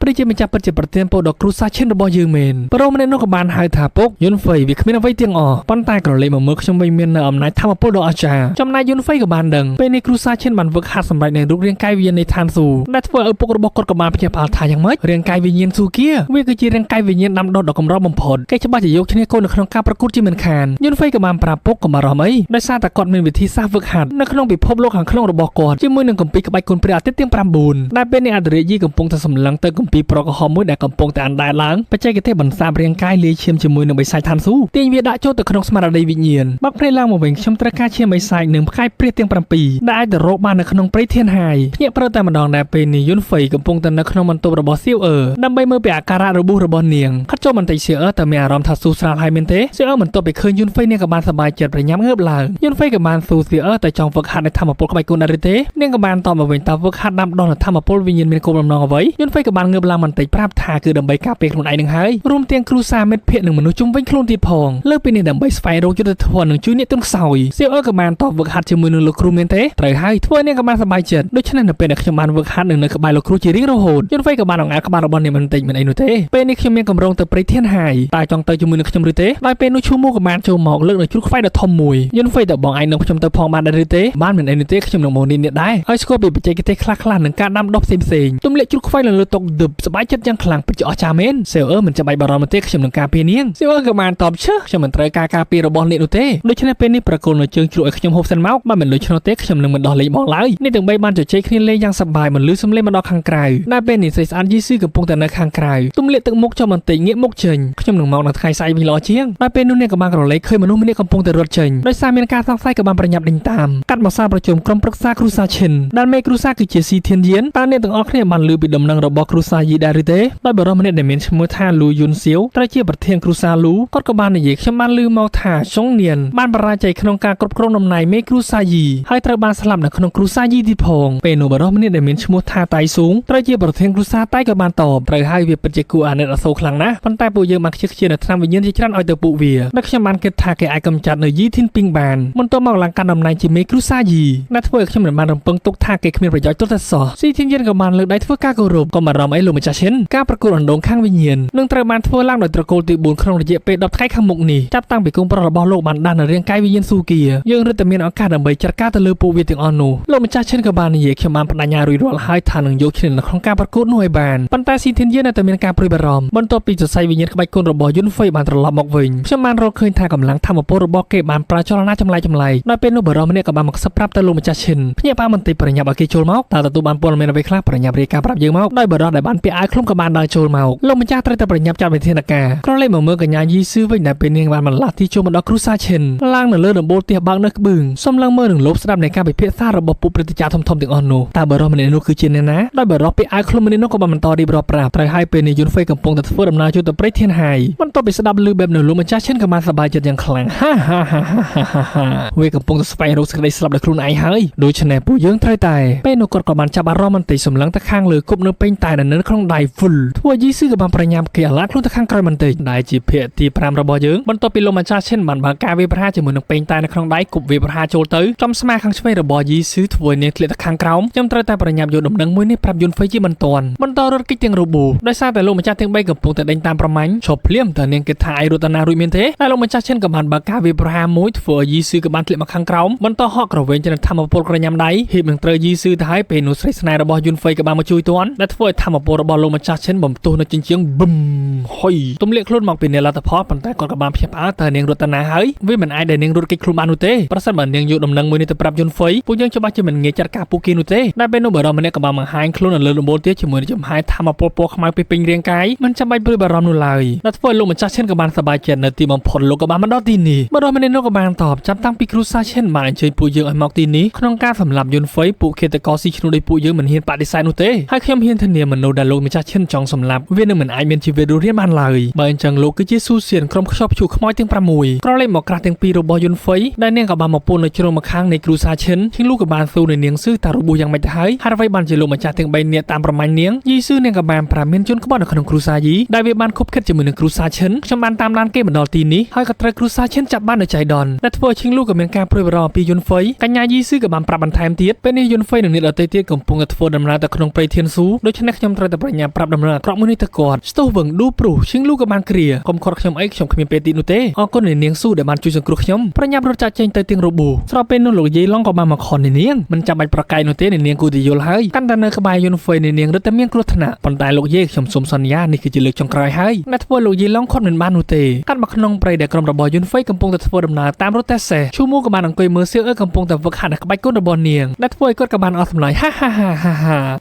ាព្រះជាម្ចាស់ពិតជាប្រទានពរដល់គ្រូសាឈិនរបស់យើងមែនបរិមម្នាក់នោះក៏បានហៅថា ពុកយុនហ្វៃវាគ្មានអ្វីទាំងអស់ប៉ុន្តែក្រឡេកមកមើលខ្ញុំវិញមាននៅអំណាចធម៌ពលដ៏អស្ចារ្យចំណែកយុនហ្វៃក៏បានដឹងពេលនេះគ្រូសាឈិនបានវឹកហាត់សម្រេចនៅរូបរាងកាយវិញ្ញាណនៃឋានស៊ូដែលធ្វើឲ្យពុករបស់គាត់ក៏បានភ្ញាក់ផ្អើលថាយ៉ាងម៉េចរាងកាយវិញ្ញាណស៊ូគៀវាគឺជារាងកាយវិញ្ញាណដាំដុះដ៏កម្របំផុតគេច្បាស់ជាយកឈ្នះកូននៅក្នុងការប្រកួតជាមិនខានយុនហ្វៃក៏បានប្រាប់ពុកកុំបារម្ភអីដោយសារតែគាត់មានវិធីសាស្ត្រវឹកហាត់នៅក្នុងពិភពលោកខាងក្នុងរបស់គាត់ជាមួយនឹងគម្ពីរក្បាច់គុណព្រះអាទិត្យទាំង9ដែលពេលនេះអធិរាជយីកំពុងតែសម្លឹងទៅគម្ពីរប្រកក្រហមមួយដែលកំពុងតែអណ្ដែតឡើងបច្ចេកទេសបន្សាបរាងកាយលាយឈាមជាមួយនឹងបិសាចឋានស៊ូទាញវាដាក់ចូលទៅក្នុងស្មារតីវិញ្ញាណបាក់ភ្នែកឡើងមកវិញខ្ញុំត្រូវការឈាមបិសាចនិងផ្កាយព្រាសទាំង7ដែលអាចទៅរកបាននៅក្នុងព្រៃធានហាយភ្ញាក់ព្រឹកតែម្ដងដែលពេលនេះយុនហ្វៃកំពុងតែនៅក្នុងបន្ទប់របស់សៀវអឺដើម្បីមើលពីអាការៈរបួសរបស់នាងខាត់ចូលបន្តិចសៀវអឺតែមានអារម្មណ៍ថាស៊ូស្រាលហើយមែនទេសៀវអឺបន្ទាប់ពីឃើញយុនហ្វៃនាងក៏បានសប្បាយចិត្តប្រញាប់ងើបឡើងយុនហ្វៃក៏បានស៊ូសៀវអឺតែចង់វឹកហាត់នៅធម្មពលក្បាច់គុណដែរទេនាងក៏បានតបមកវិញថាវឹកហាត់ដាំដុះនៅធម្មពលវិញ្ញាណមានគោលបំណងអ្វីយុនហ្វៃក៏បានងើបឡើងបន្តិចប្រាប់ថាគឺដើម្បីការពារខ្លួនឯងនឹងហើយរួមទាំងគ្រូសាមិត្តភ័ក្តិនិងមនុស្សជុំវិញខ្លួនទៀតផងលើពីនេះដើម្បីស្វែងរកយុទ្ធធម៌និងជួយអ្នកទន់ខ្សោយសៀវអឺក៏បានតបវឹកហាត់ជាមួយនឹងលោកគ្រូមែនទេត្រូវហើយធ្វើនាងក៏បានសប្បាយចិត្តដូច្នេះនៅពេលដែលខ្ញុំបានវឹកហាត់នៅក្បែរលោកគ្រូជារៀងរហូតយុនហ្វៃក៏បានអង្អែលក្បាលរបស់នាងបន្តិចមិនអីនោះទេពេលនេះខ្ញុំមានកម្រងទៅព្រៃធានហាយតើចង់ទៅជាមួយនឹងខ្ញុំឬទេដោយពេលនោះឈូមូក៏បានចូលមកលើកនៅជ្រូកខ្វៃដ៏ធំមួយយុនហ្វៃតើបងឯងនឹងខ្ញុំទៅផងបានដែរឬទេបានមិនអីនោះទេខ្ញុំនឹងមកនេះដែរហើយស្គាល់ពីបច្ចេកទេសខ្លះៗនឹងការដាំដុះផ្សេងៗទម្លាក់ជ្រូកខ្វៃលើតុដឹបសប្បាយចិត្តយ៉ាងខ្លាំងពិតជាអស្ចារ្យមែនសៀវអឺមិនចាំបាច់បារម្ភទេខ្ញុំនឹងការពារនាងសៀវអឺក៏បានតបឈើខ្ញុំមិនត្រូវការពាររបស់អ្នកនោះទេដូច្នេះពេលនេះប្រកូលនៅជើងជ្រូកឲ្យខ្ញុំហូបសិនមកបើមិនដូច្នោះទេខ្ញុំនឹងមិនដោះលែងបងឡើយនេះទាំង3បានជជែកគ្នាលេងយ៉ាងសប្បាយមិនលឺសំឡេងមកដល់ខាងក្រៅដែលពេលនេះស្រីស្អាតយីស៊ឺកំពុងតែនៅខាងក្រៅទម្លាក់ទឹកមុខចុះបន្តិចងាកមុខចេញខ្ញុំនឹងមកនៅថ្ងៃស្អែកវិញល្អជាងដែលពេលនោះនាងក៏បានក្រឡេកឃើញមនុស្សម្នាក់កំពុងតែរត់ចេញដោយសារមានការសង្ស័យក៏បានប្រញាប់ដេញតាមកាត់មកសារប្រជុំក្រុមប្រឹក្សាគ្រូសាឈិនដែលមេគ្រូសាគឺជាស៊ីធានយានតើអ្នកទាំងអស់គ្នាបានឮពីដំណឹងរបស់គ្រូសាយីដែរឬទេដោយបរិសម្នាក់ដែលមានឈ្មោះថាលូយុនសៀវត្រូវជាប្រធានគ្រូសាលូគាត់ក៏បាននិយាយខ្ញុំបានឮមកថាចុងនៀនបានបរាជ័យក្នុងការគ្រប់គ្រងតំណែងមេគ្រូសាយីហើយត្រូវបានស្លាប់នៅក្នុងគ្រូសាយីទៀតផងពេលនោះបរិសម្នាក់ដែលមានឈ្មោះថាតៃស៊ូងត្រូវជាប្រធានគ្រូសាតៃក៏បានតបត្រូវហើយវាពិតជាគួរអាណិតអាសូរខ្លាំងណាស់ប៉ុន្តែពួកយើងបានខ្ជិះខ្ជានៅឆ្នាំវិញ្ញាណជាច្រើនឲ្យទៅពួកវាដែលខ្ញុំបានគិតថាគេអាចកម្ចាត់នៅយីធីនពីងបានបន្ទាប់មកឡើងកាន់តំណែងជាមេគ្រូសាយីដែលធ្វើឲ្យខ្ញុំមិនបានរំពឹងទុកថាគេគ្មានប្រយោជន៍ទោះតែសោះស៊ីធីនយានក៏បានលើកដៃធ្វើការគោរពក៏បារម្ភអីលោកម្ចាស់ឈិនការប្រកួតអណ្ដូងខាងវិញ្ញាណនឹងត្រូវបានធ្វើឡើងដោយត្រកូលទី4ក្នុងរយៈពេល10ថ្ងៃខាងមុខនេះចាប់តាំងពីកូនប្រុសរបស់លោកបានដាស់នៅរាងកាយវិញ្ញាណស៊ូគៀយើងរឹតតែមានឱកាសដើម្បីចាត់ការទៅលើពួកវាទាំងអស់នោះលោកម្ចាស់ឈិនក៏បាននិយាយខ្ញុំបានបដិញ្ញារួចរាល់ហើយថានឹងយកឈ្នះនៅក្នុងការប្រកួតនោះឲ្យបានប៉ុន្តែស៊ីធីនយាននៅតែមានការព្រួយបារម្ភបន្ទាប់ពីសរសៃវិញ្ញាណក្បាច់គុណរបស់យុនហ្វៃបានត្រឡប់មកវិញខ្ញុំបានរកឃើញថាកម្លាំងធម៌ពលរបស់គេបានប្រើចលនាចម្លែកដល់ពេលនោះបរិសម្នាក់ក៏បានមកសឹកប្រាប់ទៅលោកម្ចាស់ឈិនភ្ញាក់ផ្អើលបន្តិចប្រញាប់ឲ្យគេចូលមកតើទទួលបានព័ត៌មានអ្វីខ្លះប្រញាប់រាយការណ៍ប្រាប់យើងមកដោយបរិសដែលបានពាក់អាវឃ្លុំក៏បានដើរចូលមកលោកម្ចាស់ត្រូវតែប្រញាប់ចាត់វិធានការក្រឡេកមកមើលកញ្ញាយីស៊ឺវិញដែលពេលនាងបានបន្លាស់ទីចូលមកដល់គ្រូសាឈិនឡើងនៅលើដំបូលផ្ទះបើកនៅក្បឿងសុំឡើងមើលនឹងលោកស្ដាប់នៃការពិភាក្សារបស់ពួកព្រឹទ្ធាចារ្យធំៗទាំងអស់នោះតើបរិសម្នាក់នោះគឺជាអ្នកណាដោយបរិសពាក់អាវឃ្លុំម្នាក់នោះក៏បានបន្តរៀបរាប់ប្រាប់ត្រូវហើយពេលនេះយុនហ្វៃកំពុងតែធ្វើដំណើរចូលទៅព្រៃធានហាយបន្ទាប់ពីស្ដាប់ឮបែបនោះលោកម្ចាស់ឈិនក៏បានសប្បាយចិត្តយ៉ាងខ្លាំងវាកំពុងតែស្វែងរកសេចក្តីស្លាប់ដោយខ្លួនឯងហើយដូច្នេះពួកយើងត្រូវតែពេលនោះគាត់ក៏បានចាប់អារម្មណ៍បន្តិចសម្លឹងទៅខាងលើគប់នៅពេញតែនៅក្នុងដៃវុលធ្វើយីស៊ឺក៏បានប្រញាប់គេអាឡាខ្លួនទៅខាងក្រោយបន្តិចដែលជាភាគទី5របស់យើងបន្ទាប់ពីលោកម្ចាស់ឈិនបានបើកការវាយប្រហារជាមួយនឹងពេញតែនៅក្នុងដៃគប់វាយប្រហារចូលទៅចំស្មាខាងឆ្វេងរបស់យីស៊ឺធ្វើនាងធ្លាក់ទៅខាងក្រោមខ្ញុំត្រូវតែប្រញាប់យកដំណឹងមួយនេះប្រាប់យុនហ្វៃជាបន្ទាន់បន្តរត់គេចទាំងរបួសដោយសារតែលោកម្ចាស់ទាំង3កំពុងតែដេញតាមប្រមាញ់ឈប់ភ្លាមតើនាងគិតថាឯរតនារួចមែនទេតែលោកម្ចាស់ឈិនក៏បានបើកការវាយប្រហារមួយធ្វើឲ្យយីស៊ឺក៏បានធ្លាក់មកខាងក្រោមបន្តហក់ក្រវែងទៅនឹងធម្មពលក្រញាំដៃហៀបនឹងត្រូវយីស៊ឺទៅហើយពេលនោះស្រីស្នេហ៍របស់យុនហ្វៃក៏បានមកជួយទាន់ដែលធ្វើឲ្យធម្មពលរបស់លោកម្ចាស់ឈិនបំផ្ទុះនៅជញ្ជាំងប៊ឹមហុយទម្លាក់ខ្លួនមកពីនាងលទ្ធផលប៉ុន្តែគាត់ក៏បានភ្ញាក់ផ្អើលតើនាងរតនាហើយវាមិនអាចដែលនាងរត់គេចខ្លួនបាននោះទេប្រសិនបើនាងយកដំណឹងមួយនេះទៅប្រាប់យុនហ្វៃពួកយើងច្បាស់ជាមិនងាយចាត់ការពួកគេនោះទេដែលពេលនោះបរិសម្នាក់ក៏បានបង្ហាញខ្លួននៅលើដំបូលទៀតជាមួយនឹងចំហាយធម្មពលពណ៌ខ្មៅពេញរាងកាយមិនចាំបាច់ព្រួយបារម្ភនោះឡើយដែលធ្វើឲ្យលោកម្ចាស់ឈិនក៏បានសប្បាយចិត្តនៅទីបំផុតលោកក៏បានមកដល់ទីនេះបរិសម្នាក់នោះក៏បានតបចាប់តាំងពីគ្រូសាឈិនបានអញ្ជើញពួកយើងឲ្យមកទីនេះក្នុងការសម្លាប់យុនហ្វៃពួកឃាតករស៊ីឈ្នួលដោយពួកយើងមិនហ៊ានបដិសេធនោះទេហើយខ្ញុំហ៊ានធានាមនុស្សដែលលោកម្ចាស់ឈិនចង់សម្លាប់វានឹងមិនអាចមានជីវិតរស់រានបានឡើយបើអញ្ចឹងលោកគឺជាស៊ូសៀនក្រុមខ្ជាប់ព្យុះខ្មោចទាំង6ក្រឡេកមកក្រាស់ទាំង2របស់យុនហ្វៃដែលនាងក៏បានមកពូននៅជ្រុងម្ខាងនៃគ្រូសាឈិនឈិងលូក៏បានស៊ូនៅនាងស៊ឺតារបួសយ៉ាងម៉េចទៅហើយហើយអ្វីបានជាលោកម្ចាស់ទាំង3នាក់តាមប្រមាញ់នាងយីស៊ឺនាងក៏បានប្រាមានជនក្បត់នៅក្នុងគ្រូសាយីដែលវាបានខົບខិតជាមួយនឹងគ្រូសាឈិនខ្ញុំបានតាមដានគេមកដល់ទីនេះហើយក៏ត្រូវគ្រូសាឈិនចាប់បាននៅចៃដន្យដែលធ្វើឲ្យឈិងលូក៏មានការព្រួយបារម្ភពីយុនហ្វៃកញ្ញាយីស៊ឺក៏បានប្រាប់បន្ថែមទៀតពេលនេះយុនហ្វៃនិងអ្នកដទៃទៀតកំពុងតែធ្វើដំណើរទៅក្នុងព្រៃធានស៊ូដូច្នេះខ្ញុំត្រូវតែប្រញាប់ប្រាប់ដំណឹងអាក្រក់មួយនេះទៅគាត់ស្ទុះវឹងឌូព្រុសឈិងលូក៏បានគ្រាកុំ ខត់ខ្ញុំអីខ្ញុំគ្មានពេលទីនោះទេអរគុណអ្នកនាងស៊ូដែលបានជួយសង្គ្រោះខ្ញុំប្រញាប់រត់ចាក់ចេញទៅទាំងរបួសស្របពេលនោះលោកយាយឡុងក៏បានមកខនអ្នកនាងមិនចាំបាច់ប្រកែកនោះទេអ្នកនាងគួរតែយល់ហើយកាន់តែនៅក្បែរយន្តហ្វេអ្នកនាងរត់តែមានគ្រោះថ្នាក់ប៉ុន្តែលោកយាយខ្ញុំសូមសន្យានេះគឺជាលើកចុងក្រោយហើយអ្នកធ្វើលោកយាយឡុងខត់មិនបាននោះទេកាន់មកក្នុងព្រៃដែលក្រុមរបស់យន្តហ្វេកំពុងតែធ្វើដំណើរតាមរថតែសេះឈូមូក៏បានអង្គុយមើលសៀវអឺកំពុងតែវឹកហាត់ក្បាច់គុណរបស់នាងអ្នកធ្វើឲ្យគាត់ក៏បានអស់សំណើចហ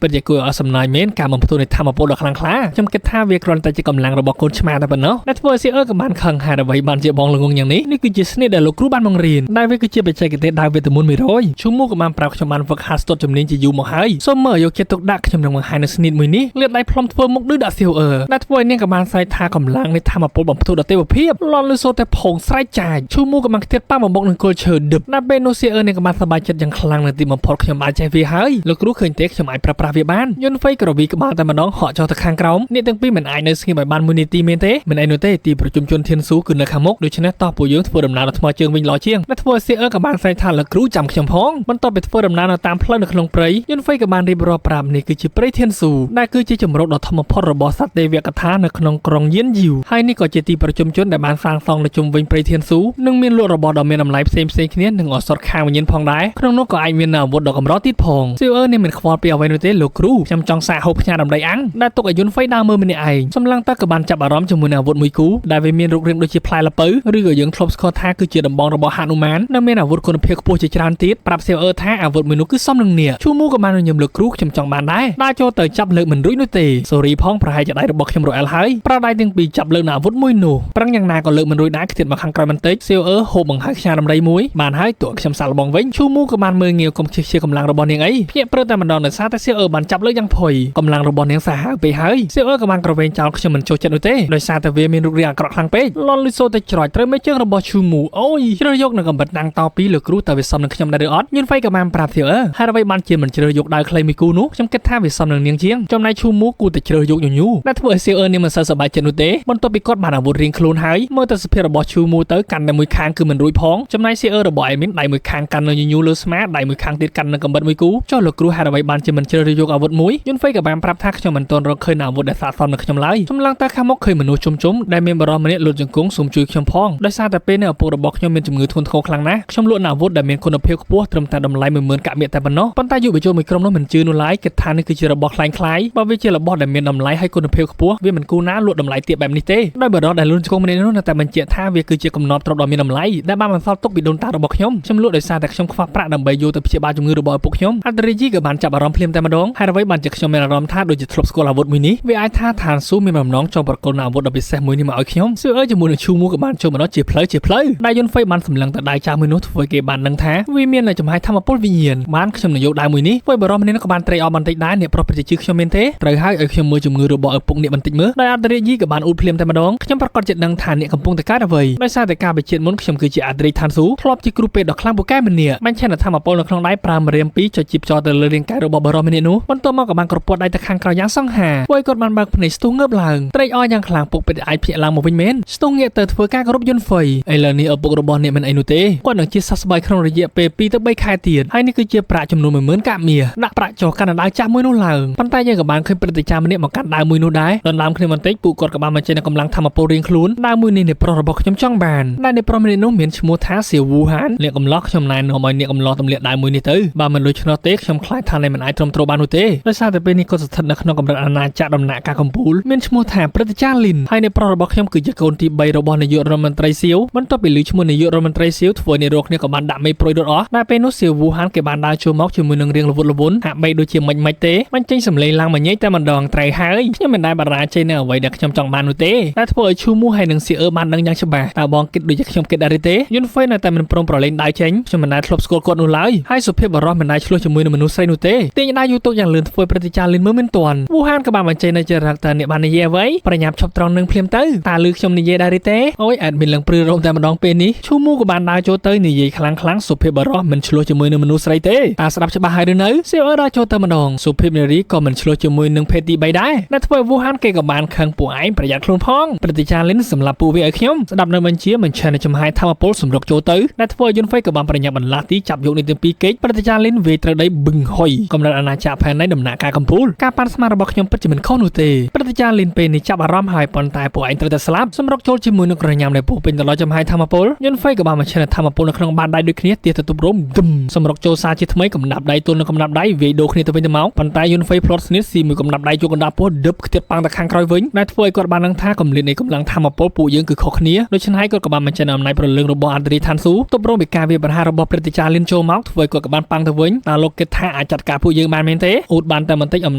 ាពិតជាគួរអស់សំណើចមែនការបំផ្ទុះនៃធម្មពលដ៏ខ្លាំងក្លាខ្ញុំគិតថាវាគ្រាន់តែជាកម្លាំងរបស់កូនឆ្មាតែប៉ុណ្ណោះអ្នកធ្វើឲ្យសៀវអឺក៏បានខឹងហាអ្វីបានជាបងល្ងងយ៉ាងនេះគឺជាស្នេហ៍ដែលលោកគ្រូបានបង្រៀនដែលវាគឺជាបច្ចេកទេសដើរវេទមន្ត100ឈូមូក៏បានប្រាប់ខ្ញុំបានវឹកហាត់ស្ទាត់ជំនាញជាយូរមកហើយសូមមើលយកចិត្តទុកដាក់ខ្ញុំនឹងបង្ហាញនៅស្នីតមួយនេះលាតដៃផ្លុំធ្វើមុខដូចដាក់សៀវអឺអ្នកធ្វើឲ្យនាងក៏បានស្រែកថាកម្លាំងនៃធម្មពលបំផ្ទុះដល់ទេវភាពលន់លឺសូរតែផោងស្រែកចាចឈូមូក៏បានខ្ទាតប៉ាបំបុកនឹងគល់ឈើឌឹបដល់ពេលនោះសៀវអឺនាងក៏បានសប្បាយចិត្តយ៉ាងខ្លាំងនៅទីបំផុតខ្ញុំបានចេះវាហើយលោកគ្រូឃើញទេខ្ញុំអាចប្រើប្រាស់វាបានយន្តហ្វេក្រវីក្បាលតែម្ដងហក់ចុះទៅខាងក្រោមអ្នកទាំងពីរមិនអាចនៅស្ងៀមឲ្យបាន1នាទីមែនទេមិនអីនោះទេទីប្រជុំជនធានស៊ូគឺនៅខាងមុខដូច្នេះតោះពួកយើងធ្វើដំណើរដល់ថ្មជើងវិញល្អជាងអ្នកធ្វើសៀវអឺក៏បានស្រែកថាលោកគ្រូចាំខ្ញុំផងបន្ទាប់ពីធ្វើដំណើរនៅតាមផ្លូវនៅក្នុងព្រៃយន្តហ្វេក៏បានរៀបរាប់ប្រាប់នេះគឺជាព្រៃធានស៊ូដែលគឺជាជំរកដ៏ធម្មពលរបស់សត្វទេវកថានៅក្នុងក្រុងយៀនយីវហើយនេះក៏ជាទីប្រជុំជនដែលបានសាងសង់នៅជុំវិញព្រៃធានស៊ូនិងមានលក់របស់ដ៏មានតម្លៃផ្សេងៗគ្នានិងឱសថខាងវិញ្ញាណផងដែរក្នុងនោះក៏អាចមានអាវុធដ៏កម្រទៀតផងសៀវអឺនេះមិនខ្វល់ពីអ្វីនោះទេលោកគ្រូខ្ញុំចង់សាកហូបផ្ញើដំដីអាំងដែលទុកឲ្យយន្តហ្វេដើរមើលម្នាក់ឯងសម្លឹងតើក៏បានចាប់អារម្មណ៍ជាមួយនឹងអាវុធមួយគូដែលវាមានរូបរាងដូចជាផ្លែល្ពៅឬក៏យើងធ្លាប់ស្គាល់ថាគឺជាដំបងរបស់ហនុមាននិងមានអាវុធគុណភាពខ្ពស់ជាច្រើនទៀតប្រាប់សៀវអឺថាអាវុធមួយនោះគឺសមនឹងនាគឈូមូក៏បានញញឹមលោកគ្រូខ្ញុំចង់បានដែរដើរចូលទៅចាប់លើកមិនរួចនោះទេសូរីផងប្រហែលជាដៃរបស់ខ្ញុំរអិលហើយប្រដៃទាំងពីរចាប់លើកនៅអាវុធមួយនោះប្រឹងយ៉ាងណាក៏លើកមិនរួចដែរខ្ទាតមកខាងក្រោយបន្តិចសៀវអឺហូបបង្ហើរខ្ញាដំរីមួយបានហើយតួខ្ញុំសាក់លបងវិញឈូមូក៏បានមើលងាវកុំខ្ជិះជាកម្លាំងរបស់នាងអីភ្ញាក់ព្រឹកតែម្ដងដោយសារតែសៀវអឺបានចាប់លើកយ៉ាងភ័យកម្លាំងរបស់នាងសាហាវពេកហើយសៀវអឺក៏បានក្រវែងចោលខ្ញុំមិនចូលចិត្តនោះទេដោយសារតែវាមានរូបរាងអាក្រក់ខ្លាំងពេកលន់លឺសូតែច្រោចត្រូវមេជើងរបស់ឈូមូអូយជ្រើសយកនឹងកំបិតតាំងតពីលោកគ្រូតើវាសមនឹងខ្ញុំដែរឬអត់យន្តហ្វេក៏បានប្រាប់សៀវអឺហើយអ្វីបានជាមិនជ្រើសយកដាវខ្លីមួយគូនោះខ្ញុំគិតថាវាសមនឹងនាងជាងចំណែកឈូមូគូតែជ្រើសយកញញូដែលធ្វើឲ្យសៀវអឺនាងមិនសូវសប្បាយចិត្តនោះទេបន្ទាប់ពីគាត់បានអាវុធរៀងខ្លួនហើយមើលទៅសភាពរបស់ឈូមូទៅកាន់តែមួយខាងគឺមិនរួចផងចំណែកសៀវអឺរបស់អេមីនដៃមួយខាងកាន់នៅញញូលើស្មាដៃមួយខាងទៀតកាន់នៅកំបិតមួយគូចុះលោកគ្រូហេតុអ្វីបានជាមិនជ្រើសយកអាវុធមួយយន្តហ្វេក៏បានប្រាប់ថាខ្ញុំមិនទាន់រកឃើញអាវុធដែលស័ក្តិសមនឹងខ្ញុំឡើយសម្លឹងតែខាងមុខឃើញមនុស្សជុំដែលមានបរិម្នាក់លុតជង្គង់សូមជួយខ្ញុំផងដោយសារតែពេលនេះឪពុករបស់ខ្ញុំមានជំងឺធ្ងន់ធ្ងរខ្លាំងណាស់ខ្ញុំលក់អាវុធដែលមានគុណភាពខ្ពស់ត្រឹមតែតម្លៃ 10000 កាក់មាសតែប៉ុណ្ណោះប៉ុន្តែយុវជនមួយក្រុមនោះមិនជឿនោះឡើយគិតថានេះគឺជារបស់ខ្លាំងបើវាជារបស់ដែលមានតម្លៃហើយគុណភាពខ្ពស់វាមិនគួរណាលក់តម្លៃទាបបែបនេះទេដោយបរិបទដែលលុនជង្គង់ម្នាក់នោះនៅតែបញ្ជាក់ថាវាគឺជាកំណត់ទ្រព្យដ៏មានតម្លៃដែលបានបន្សល់ទុកពីដូនតារបស់ខ្ញុំលក់ដោយសារតែខ្ញុំខ្វះប្រាក់ដើម្បីយកទៅព្យាបាលជំងឺរបស់ឪពុកខ្ញុំអន្តរជាតិក៏បានចាប់អារម្មណ៍ភ្លាមតែម្ដងហើយអ្វីបានជាខ្ញុំមានអារម្មណ៍ថាដូចជាធ្លាប់ស្គាល់អាវុធមួយនេះវាអាចថាឋានស៊ូមានបំណងចង់ប្រកល់អាវុធដ៏ពិសេសមួយនេះមកឲ្យខ្ញុំសឿអើជាមួយនឹងឈូមូក៏បានចូលមកដល់ជាផ្លូវដែលយន្តហ្វេបានសម្លឹងទៅដៃចាស់មួយនោះធ្វើគេបានដឹងថាវាមាននៅចំហាយធម្មពលវិញ្ញាណបានខ្ញុំនឹងយកដៃមួយនេះធ្វើបរិបម្នាក់ក៏បានត្រេកអរបន្តិចដែរអ្នកប្រុសប្រតិជឿខ្ញុំមែនទេត្រូវហើយឲ្យខ្ញុំមើលជំងឺរបស់ឪពុកអ្នកបន្តិចមើលដោយអន្តរជាតិក៏បានអ៊ូតភ្លាមតែម្ដងខ្ញុំប្រកាសចិត្តដឹងថាអ្នកកំពុងតែកើតអ្វីដោយសារតែការបញ្ជាមុនខ្ញុំគឺជាអន្តរឋានស៊ូធ្លាប់ជាគ្រូពេទ្យដ៏ខ្លាំងពូកែម្នាក់បានឆែនធម្មពលនៅក្នុងដៃប្រើម្រាមពីរចុចជីបចោលទៅលើរាងកាយរបស់បរិបម្នាក់នោះបន្ទាប់មកក៏បានក្រពាត់ដៃទៅខាងក្រោយយ៉ាងសង្ហាពួកគាត់បានបើកភ្នែកស្ទុះងើបឡើងត្រេកអរយ៉ាងខ្លាំងពុកពេទ្យអាចភ្ញាក់ឡើងមកវិញមែនស្ទុះងាកទៅធ្វើការគោរពយន្តហ្វេឥឡូវនេះឪពុករបស់អ្នកមិនអីនោះទេគាត់នឹងជាសះស្បើយក្នុងរយៈពេល2ទៅ3ខែទៀតហើយនេះគឺជាប្រាក់ចំនួន 10000 កាក់មាសដាក់ប្រាក់ចោលកាន់ដាវចាស់មួយនោះឡើងប៉ុន្តែយើងក៏បានឃើញព្រឹត្តិការណ៍ម្នាក់មកកាន់ដាវមួយនោះដែរដណ្ដើមគ្នាបន្តិចពួកគាត់ក៏បានបញ្ចេញកម្លាំងធម្មពលរៀងខ្លួនដាវមួយនេះអ្នកប្រុសរបស់ខ្ញុំចង់បានដែលអ្នកប្រុសម្នាក់នោះមានឈ្មោះថាសៀវវូហានអ្នកកំឡោះខ្ញុំណែនាំឲ្យអ្នកកំឡោះទម្លាក់ដាវមួយនេះទៅបើមិនដូច្នោះទេខ្ញុំខ្លាចថាអ្នកមិនអាចទ្រាំទ្របាននោះទេដោយសារតែពេលនេះគាត់ស្ថិតនៅក្នុងកម្រិតអាណាចក្រដំណាក់កាលកំពូលមានឈ្មោះថាព្រឹទ្ធាចារ្យលីនហើយអ្នកប្រុសរបស់ខ្ញុំគឺជាកូនទី3របស់នាយករដ្ឋមន្ត្រីសៀវបន្ទាប់ពីឮឈ្មោះនាយករដ្ឋមន្ត្រីសៀវធ្វើឲ្យអ្នករកគ្នាក៏បានដាក់មេព្រួយដុតអស់តែពេលនោះសៀវវូហានគេបានដើរចូលមកជាមួយនឹងរៀងល្វត់ល្វន់ហាក់បីដូចជាមិនទេបញ្ចេញសម្លេងឡើងមួយញែកតែម្ដងត្រូវហើយខ្ញុំមិនដែលបារម្ភចេញនៅអ្វីដែលខ្ញុំចង់បាននោះទេតែធ្វើឲ្យឈូមូហើយនឹងសៀអឺបានដឹងយ៉ាងច្បាស់តើបងគិតដូចជាខ្ញុំគិតដែរទេយន្តហ្វេនៅតែមិនព្រមប្រឡែងដៃចេញខ្ញុំមិនដែលធ្លាប់ស្គាល់គាត់នោះឡើយហើយសុភាពបរោះមិនដែលឆ្លោះជាមួយនឹងមនុស្សស្រីនោះទេទាញដៃយូរទុកយ៉ាងលឿនធ្វើព្រឹត្តិការណ៍លឿនមើលមិនទាន់វូហានក៏បានបញ្ចេញនៅចរិតតើអ្នកបាននិយាយអ្វីប្រញាប់ឈប់ត្រង់នឹងភ្លាមទៅតើឮខ្ញុំនិយាយដែរទេអូយអែតមានឡើងព្រឺរោមតែម្ដងពេលនេះឈូមូក៏បានដើរចូលទៅនិយាយខ្លាំងសុភាពបរោះមិនឆ្លោះជាមួយនឹងមនុស្សស្រីទេតើស្ដាប់ច្បាស់ហើយឬនៅសៀវអឺដើរចូលទៅម្ដងសុភាពនារីក៏មិនឆ្លោះជាមួយនឹងភេទទី3ដែរដែលធ្វើឲ្យវូហានគេក៏បានខឹងពួកឯងប្រយ័ត្នខ្លួនផងព្រឹត្តិការណ៍លិនសម្រាប់ពួកវាឲ្យខ្ញុំស្ដាប់នៅបញ្ជាមិនឆេះនៅចំហាយធម្មពលសម្រុកចូលទៅដែលធ្វើឲ្យយន្តហ្វេក៏បានប្រញាប់បន្លាស់ទីចាប់យកនេះទាំងពីរគេចព្រឹត្តិការណ៍លិនវាត្រូវដីបឹងហុយកម្រិតអាណាចក្រផែននៃដំណាក់កាលកំពូលការប៉ាន់ស្មានរបស់ខ្ញុំពិតជាមិនខុសនោះទេព្រឹត្តិការណ៍លិនពេលនេះចាប់អារម្មណ៍ហើយប៉ុន្តែពួកឯងត្រូវ ត្រូវតែស្លាប់សម្រុកចូលជាមួយនឹងក្រញាំដែលពោពេញទៅដោយចំហាយធម្មពលយន្តហ្វេក៏បានបញ្ឈិនធម្មពលនៅក្នុងបានដៃដូចគ្នាទៀតទៅទប់រំទឹមសម្រុកចូលសារជាថ្មីកំណាប់ដៃទល់នឹងកំណាប់ដៃវាយដូរគ្នាទៅវិញទៅមកប៉ុន្តែយន្តហ្វេផ្លត់ស្នៀតស៊ីមួយកំណាប់ដៃជួយកណ្ដាប់ពោះដឹបខ្ទាត់ប៉ាំងទៅខាងក្រោយវិញដែលធ្វើឲ្យគាត់បានដឹងថាកម្រិតនៃកម្លាំងធម្មពលពួកយើងគឺខុសគ្នាដូច្នេះគាត់ក៏បានបញ្ចេញអំណាចប្រលឹងរបស់អាឌរីឋានស៊ូទប់រំពីការវាយប្រហាររបស់ព្រឹទ្ធាចារ្យលីនចូលមកធ្វើឲ្យគាត់ក៏បានប៉ាំងទៅវិញតែលោកគិតថាអាចចាត់ការពួកយើងបានមែនទេអ៊ូតបានតែបន្តិចអំ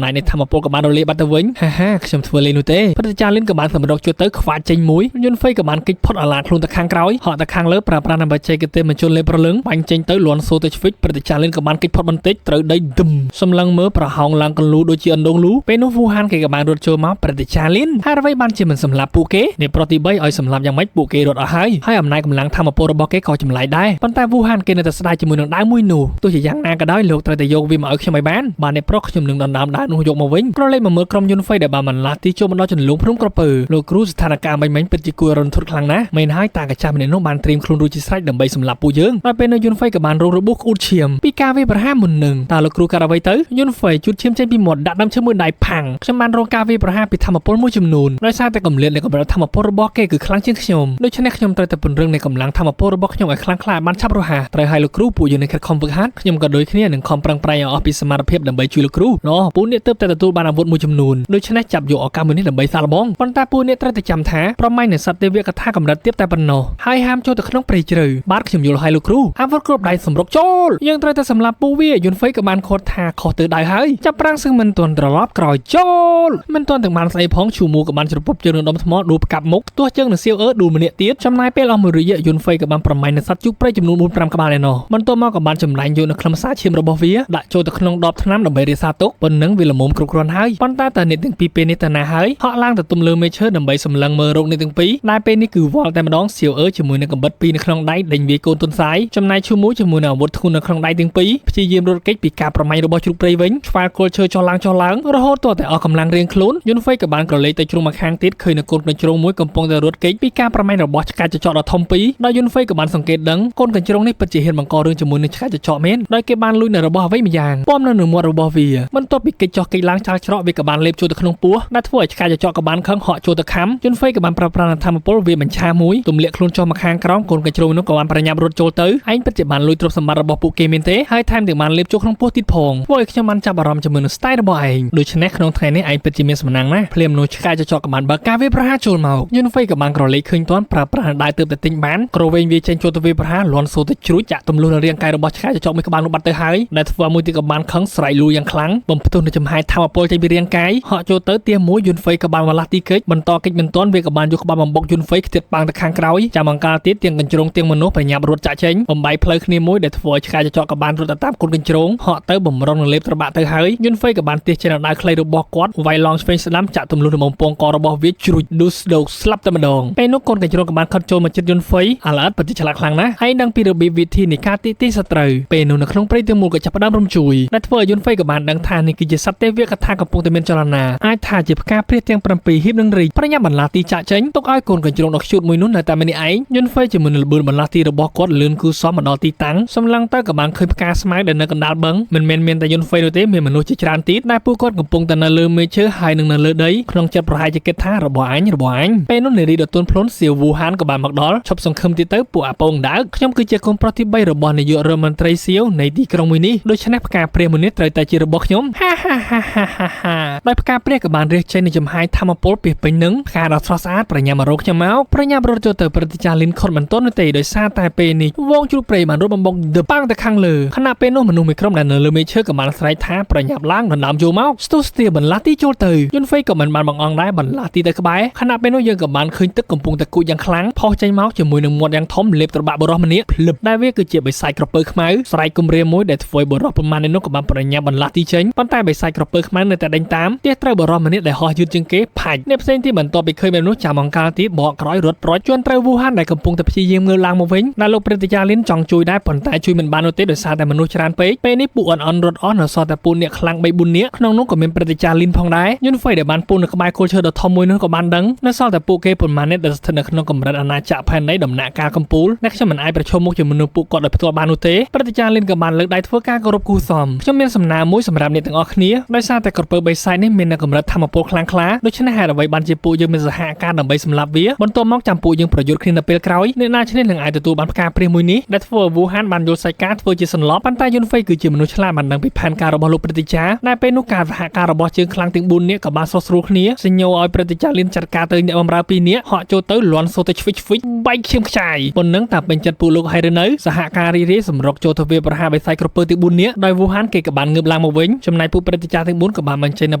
ណាចនៃធម្មពលក៏បានរលាយបាត់ទៅវិញហាខ្ញុំធ្វើលេងនោះទេព្រឹទ្ធាចារ្យលីនក៏បានសម្រុកជួយទៅខ្វាចចេញមួយយន្តហ្វេក៏បានគេចផុតអាឡាខ្លួនទៅខាងក្រោយហក់ទៅខាងលើប្រើប្រាស់ដើម្បីចេញទៅបញ្ជូនលេប្រលឹងបាញ់ចេញទៅលន់សូទៅឆ្វិចព្រឹទ្ធាចារ្យលីនក៏បានគេចផុតបន្តិចត្រូវដីទឹមសម្លឹងមើលប្រហោងឡើងកលូដូចជាអណ្ដូងលូពេលនោះវូហានគេក៏បានរត់ចូលមកព្រឹទ្ធាចារ្យលីនហើយអ្វីបានជាមិនសម្លាប់ពួកគេនេះប្រតិបីឲ្យសម្លាប់យ៉ាងម៉េចពួកគេរត់អស់ហើយអំណាចកម្លាំងធម្មពលរបស់គេក៏ចម្លែកដែរប៉ុន្តែវូហានគេនៅតែស្ដាយជាមួយនឹងដាវមួយនោះទោះជាយ៉ាងណាក៏ដោយលោកត្រូវតែយកវាមកឲ្យខ្ញុំឲ្យបាននេះប្រុសខ្ញុំនឹងដណ្ដើមដាវនោះយកមកវិញក៏លេខមកមើលក្រុមយន្តហ្វេដែលបានបន្លាស់ទីចូលមកដល់ចន្លងភ្នំក្រពើលោកគ្រូស្ថានភាពមិញពិតជាគួររន្ធត់ខ្លាំងណាស់មែនហើយតាកាចាស់ម្នាក់នោះបានត្រៀមខ្លួនរួចជាស្រេចដើម្បីសម្លាប់ពួកយើងដល់ពេលនៅយន្តហ្វេក៏បានរងរបួសក្អួតឈាមពីការវាយប្រហារមុននឹងតើលោកគ្រូកាត់អ្វីទៅយន្តហ្វេជូតឈាមចេញពីមាត់ដាក់ដាំឈើមួយដៃផាំងខ្ញុំបានរងការវាយប្រហារពីធម្មពលមួយចំនួនដោយសារតែកម្រិតនៃកម្រិតធម្មពលរបស់គេគឺខ្លាំងជាងខ្ញុំដូច្នេះខ្ញុំត្រូវតែពង្រឹងនៃកម្លាំងធម្មពលរបស់ខ្ញុំឲ្យខ្លាំងក្លាបានឆាប់រហ័សត្រូវឲ្យលោកគ្រូពួកយើងនៅខិតខំហ្វឹកហាត់ខ្ញុំក៏ដូចគ្នានឹងខំប្រឹងប្រែងឲ្យអស់ពីសមត្ថភាពដើម្បីជួយលោកគ្រូពួកអ្នកទើបតែទទួលបានអាវុធមួយចំនួនដូច្នេះចាប់យកឱកាសមួយនេះដើម្បីសាកល្បងប៉ុន្តែពួកអ្នកត្រូវតែចាំថាប្រមាញ់នៅសត្វទេវកថាកម្រិតទាបតែប៉ុណ្ណោះហើយហាមចូលទៅក្នុងព្រៃជ្រៅបាទខ្ញុំយល់ឲ្យលោកគ្រូអាវុធគ្រប់ដៃសម្រុកចូលយើងត្រូវតែសម្លាប់ពួកវាយន្តហ្វេក៏បានខត់ថាខុសទៅដែរហើយចាប់ប្រាំងសឹងមិនទាន់ត្រឡប់ក្រោយចូលមិនទាន់ទាំងបានស្អីផងឈូមូក៏បានច្រពុបជើងនឹងដុំថ្មដួលផ្កាប់មុខទោះជើងនឹងសៀវដួលម្នាក់ទៀតចំណាយពេលអស់មួយរយៈយន្តហ្វេក៏បានប្រមាញ់នៅសត្វជូកព្រៃចំនួន 4-5 ក្បាលឯណោះបន្ទាប់មកក៏បានចម្លែងយកនៅខ្លឹមសារឈាមរបស់វាដាក់ចូលទៅក្នុងដបថ្នាំដើម្បីរក្សាទុកប៉ុណ្ណឹងវាល្មមគ្រប់គ្រាន់ហើយប៉ុន្តែតើអ្នកទាំងពីរពេលនេះទៅណាហើយហក់ឡើងទៅទំលើមេឈើដើម្បីសម្លឹងមើលរោគអ្នកទាំងពីរដែលពេលនេះគឺវល់តែម្ដងសៀវជាមួយនឹងកំបិតពីរនៅក្នុងដៃដេញវាយកូនទុនសាយចំណាយឈូមូជាមួយនឹងអាវុធធ្ងន់នៅក្នុងដៃទាំងពីរព្យាយាមរត់គេចពីការប្រមាញ់របស់ជ្រូកព្រៃវិញឆ្វាលគល់ឈើចុះឡើងរហូតទាល់តែអស់កម្លាំងរៀងខ្លួនយន្តហ្វេក៏បានក្រឡេកទៅជ្រុងមកខាងទៀតឃើញនៅកូនកញ្ជ្រោងមួយកំពុងតែរត់គេចពីការប្រមាញ់របស់ឆ្កែចចកដ៏ធំពីរដោយយន្តហ្វេក៏បានសង្កេតដឹងកូនកញ្ជ្រោងនេះពិតជាហ៊ានបង្ករឿងជាមួយនឹងឆ្កែចចកមែនដោយគេបានលួចនៅរបស់អ្វីម្យ៉ាងពំនៅមាត់របស់វាបន្ទាប់ពីគេចចុះគេចឡើងចាល់ច្រកវាក៏បានលេបចូលទៅក្នុងពោះដែលធ្វើឲ្យឆ្កែចចកក៏បានខឹងហក់ចូលទៅខំយន្តហ្វេក៏បានប្រើប្រាស់ធម្មពលវាបញ្ឆាមួយទម្លាក់ខ្លួនចុះមកខាងក្រោមកូនកញ្ជ្រោងនោះក៏បានប្រញាប់រត់ចូលទៅឯងពិតជាបានលួចទ្រព្យសម្បត្តិរបស់ពួកគេមែនទេហើយថែមទាំងបានលេបចូលក្នុងពោះទៀតផងធ្វើឲ្យខ្ញុំបានចាប់អារម្មណ៍ជាមួយនឹងស្ទាយរបស់ឯងដូច្នេះក្នុងថ្ងៃនេះឯងពិតជាមានសំណាងណាស់ភ្លាមនោះឆ្កែចចកក៏បានបើកការវាប្រហារចូលមកយន្តហ្វេក៏បានក្រឡេកឃើញតាន់ប្រើប្រាស់ដៃទើបតែទិញបានក្រវែងវាចេញចូលទៅវាប្រហារលន់សូទៅជ្រួចចាក់ទម្លុះនៅរាងកាយរបស់ឆ្កែចចកមួយក្បាលនោះបាត់ទៅហើយដែលធ្វើឲ្យមួយទៀតក៏បានខឹងស្រែកលូយ៉ាងខ្លាំងបំផ្ទុះនៅចំហាយធម្មពលចេញពីរាងកាយហក់ចូលទៅទាមួយយន្តហ្វេក៏បានវ៉ាឡាស់ទីកិច្ចបន្តកិច្ចមិនទាន់វាក៏បានយកក្បាលបំបុកយន្តហ្វេខ្ទាត់ប៉ាំងទៅខាងក្រោយចាំអង្ការទៀតទាំងកញ្ជ្រោងទាំងមនុស្សប្រញាប់រត់ចាក់ចេញបំបីផ្លូវគ្នាមួយដែលធ្វើឲ្យឆ្កែចចកក៏បានរត់ទៅតាមគុណកញ្ជ្រោងហក់ទៅបំរុងនឹងលេបត្របាក់ទៅហើយយន្តហ្វេក៏បានទះចេញដល់ដៅខ្លីរបស់គាត់វាយឡងឆ្វេងស្ដាំចាក់ទម្លុះនៅបំពង់ករបស់វាជ្រួចឌូស្ដោកស្លាប់តែម្ដងពេលនោះកូនកញ្ជ្រោងក៏បានខិតចូលមកជិតយន្តហ្វេអាឡអត់ពិតជាឆ្លាតខ្លាំងណាស់ហើយដឹងពីរបៀបវិធីនៃការទីសត្រូវពេលនោះនៅក្នុងព្រៃទាំងមូលក៏ចាប់ផ្ដើមរំជួយដែលធ្វើឲ្យយន្តហ្វេក៏បានដឹងថានេះគឺជាសត្វទេវកថាកំពុងតែមានចលនាអាចថាជាផ្កាព្រាសទាំង7ហៀបនឹងរីកប្រញាប់បន្លាស់ទីចាក់ចេញទុកឲ្យកូនកញ្ជ្រោងដ៏ខ្ជូតមួយនោះនៅតែម្នាក់ឯងយន្តហ្វេជាមួយនឹងល្បឿនបន្លាស់ទីរបស់គាត់លឿនគូសមមកដល់ទីតាំងសម្លឹងទៅក៏បានឃើញផ្កាស្មៅដែលនៅកណ្ដាលបឹងមិនមែនមានតែយន្តហ្វេនោះទេមានមនុស្សជាច្រើនទៀតដែលពួកគាត់កំពុងតែនៅលើមេឈើហើយនឹងនៅលើដីក្នុងចិត្តប្រហែលជាគិតថារបស់អញពេលនោះនារីដ៏ទន់ភ្លន់សៀវវូហានក៏បានមកដល់ឈប់សង្ឃឹមទៀតទៅពួកអាពងដើកខ្ញុំគឺជាកូនប្រុសទី3របស់នាយករដ្ឋមន្ត្រីសៀវនៃទីក្រុងមួយនេះដូច្នេះផ្កាព្រាសមួយនេះត្រូវតែជារបស់ខ្ញុំហាដោយផ្កាព្រាសក៏បានរះចេញនៃចំហាយធម្មពលពីពេញនឹងផ្កាដ៏ស្រស់ស្អាតប្រញាប់មករកខ្ញុំមកប្រញាប់រត់ចូលទៅព្រឹទ្ធាចារ្យលីនខុតមិនទាន់នោះទេដោយសារតែពេលនេះវងជ្រូកព្រៃបានរត់បំបុកដឺប៉ាំងទៅខាងលើខណៈពេលនោះមនុស្សមួយក្រុមដែលនៅលើមេឈើក៏បានស្រែកថាប្រញាប់ឡើងដណ្ដើមចូលមកស្ទុះស្ទាបន្លាស់ទីចូលទៅយន្តហ្វេក៏មិនបានបង្អង់ដែរបន្លាស់ទីទៅក្បែរខណៈពេលនោះយើងក៏បានឃើញទឹកកំពុងតែគូចយ៉ាងខ្លាំងផុសចេញមកជាមួយនឹងមាត់យ៉ាងធំលេបត្របាក់បរោះម្នាក់ភ្លឹបដែលវាគឺជាបិសាចក្រពើខ្មៅស្រែកគំរាមមួយដែលធ្វើឲ្យបរោះប្រមាណនេះនោះក៏បានប្រញាប់បន្លាស់ទីចេញប៉ុន្តែបិសាចក្រពើខ្មៅនៅតែដេញតាមទះត្រូវបរោះម្នាក់ដែលហោះយឺតជាងគេផាច់អ្នកផ្សេងទៀតបន្ទាប់ពីឃើញមនុស្សចាំអង្ការទៀតបកក្រោយរត់ប្រូចជន់ត្រូវវូហានដែលកំពុងតែព្យាយាមងើបឡើងមកវិញដែលលោកព្រឹទ្ធាចារ្យលីនចង់ជួយដែរប៉ុន្តែជួយមិនបាននោះទេដោយសារតែមនុស្សច្រើនពេកពេលនេះពួកអន់រត់អស់នៅសល់តែពួកអ្នកខ្លាំង 3-4 នាក់ក្នុងនោះក៏មានព្រឹទ្ធាចារ្យលីនផងដែរយន្តហ្វេដែលបានពូននៅក្បែរគល់ឈើដ៏ធំមួយនោះក៏បានដឹងនៅសល់តែពួកគេប៉ុន្មានអ្នកដែលស្ថិតនៅក្នុងកម្រិតអាណាចក្រផែនដីដំណាក់កាលកំពូលដែលខ្ញុំមិនអាចប្រឈមមុខជាមួយនឹងពួកគាត់ដោយផ្ទាល់បាននោះទេព្រឹទ្ធាចារ្យលីនក៏បានលើកដៃធ្វើការគោរពគូសមខ្ញុំមានសំណើមួយសម្រាប់អ្នកទាំងអស់គ្នាដោយសារតែក្រពើបិសាចនេះមាននៅកម្រិតធម្មពលខ្លាំងក្លាដូច្នេះហេតុអ្វីបានជាពួកយើងមានសហ ការដើម្បីសម្លាប់វាបន្ទាប់មកចាំពួកយើងប្រយុទ្ធគ្នានៅពេលក្រោយអ្នកណាឈ្នះនឹងអាចទទួលបានផ្កាព្រាសមួយនេះដែលធ្វើឲ្យវូហានបានយល់សាច់ការធ្វើជាសន្លប់ប៉ុន្តែយុនហ្វេគឺជាមនុស្សឆ្លាតបានដឹងពីផែនការរបស់លោកព្រឹទ្ធាចារ្យដែលពេលនោះការសហការរបស់ជើងខ្លាំងទាំង4នាក់ក៏បានស្រុះស្រួលគ្នាសញ្ញោឲ្យព្រឹទ្ធាចារ្យលៀនចាត់ការទៅអ្នកបម្រើ2នាក់ហក់ចូលទៅលន់សូទៅឆ្វិចបែកឈាមខ្ចាយប៉ុណ្ណឹងតែពេញចិត្តពួកលោកហើយឬនៅសហការរីរាយសម្រុកចូលទៅវាប្រហារបិសាយក្រពើទាំង4នាក់ដោយវូហានគេក៏បានងើបឡើងមកវិញចំណែកពួកព្រឹទ្ធាចារ្យទាំង4ក៏បានបញ្ចេញនូវ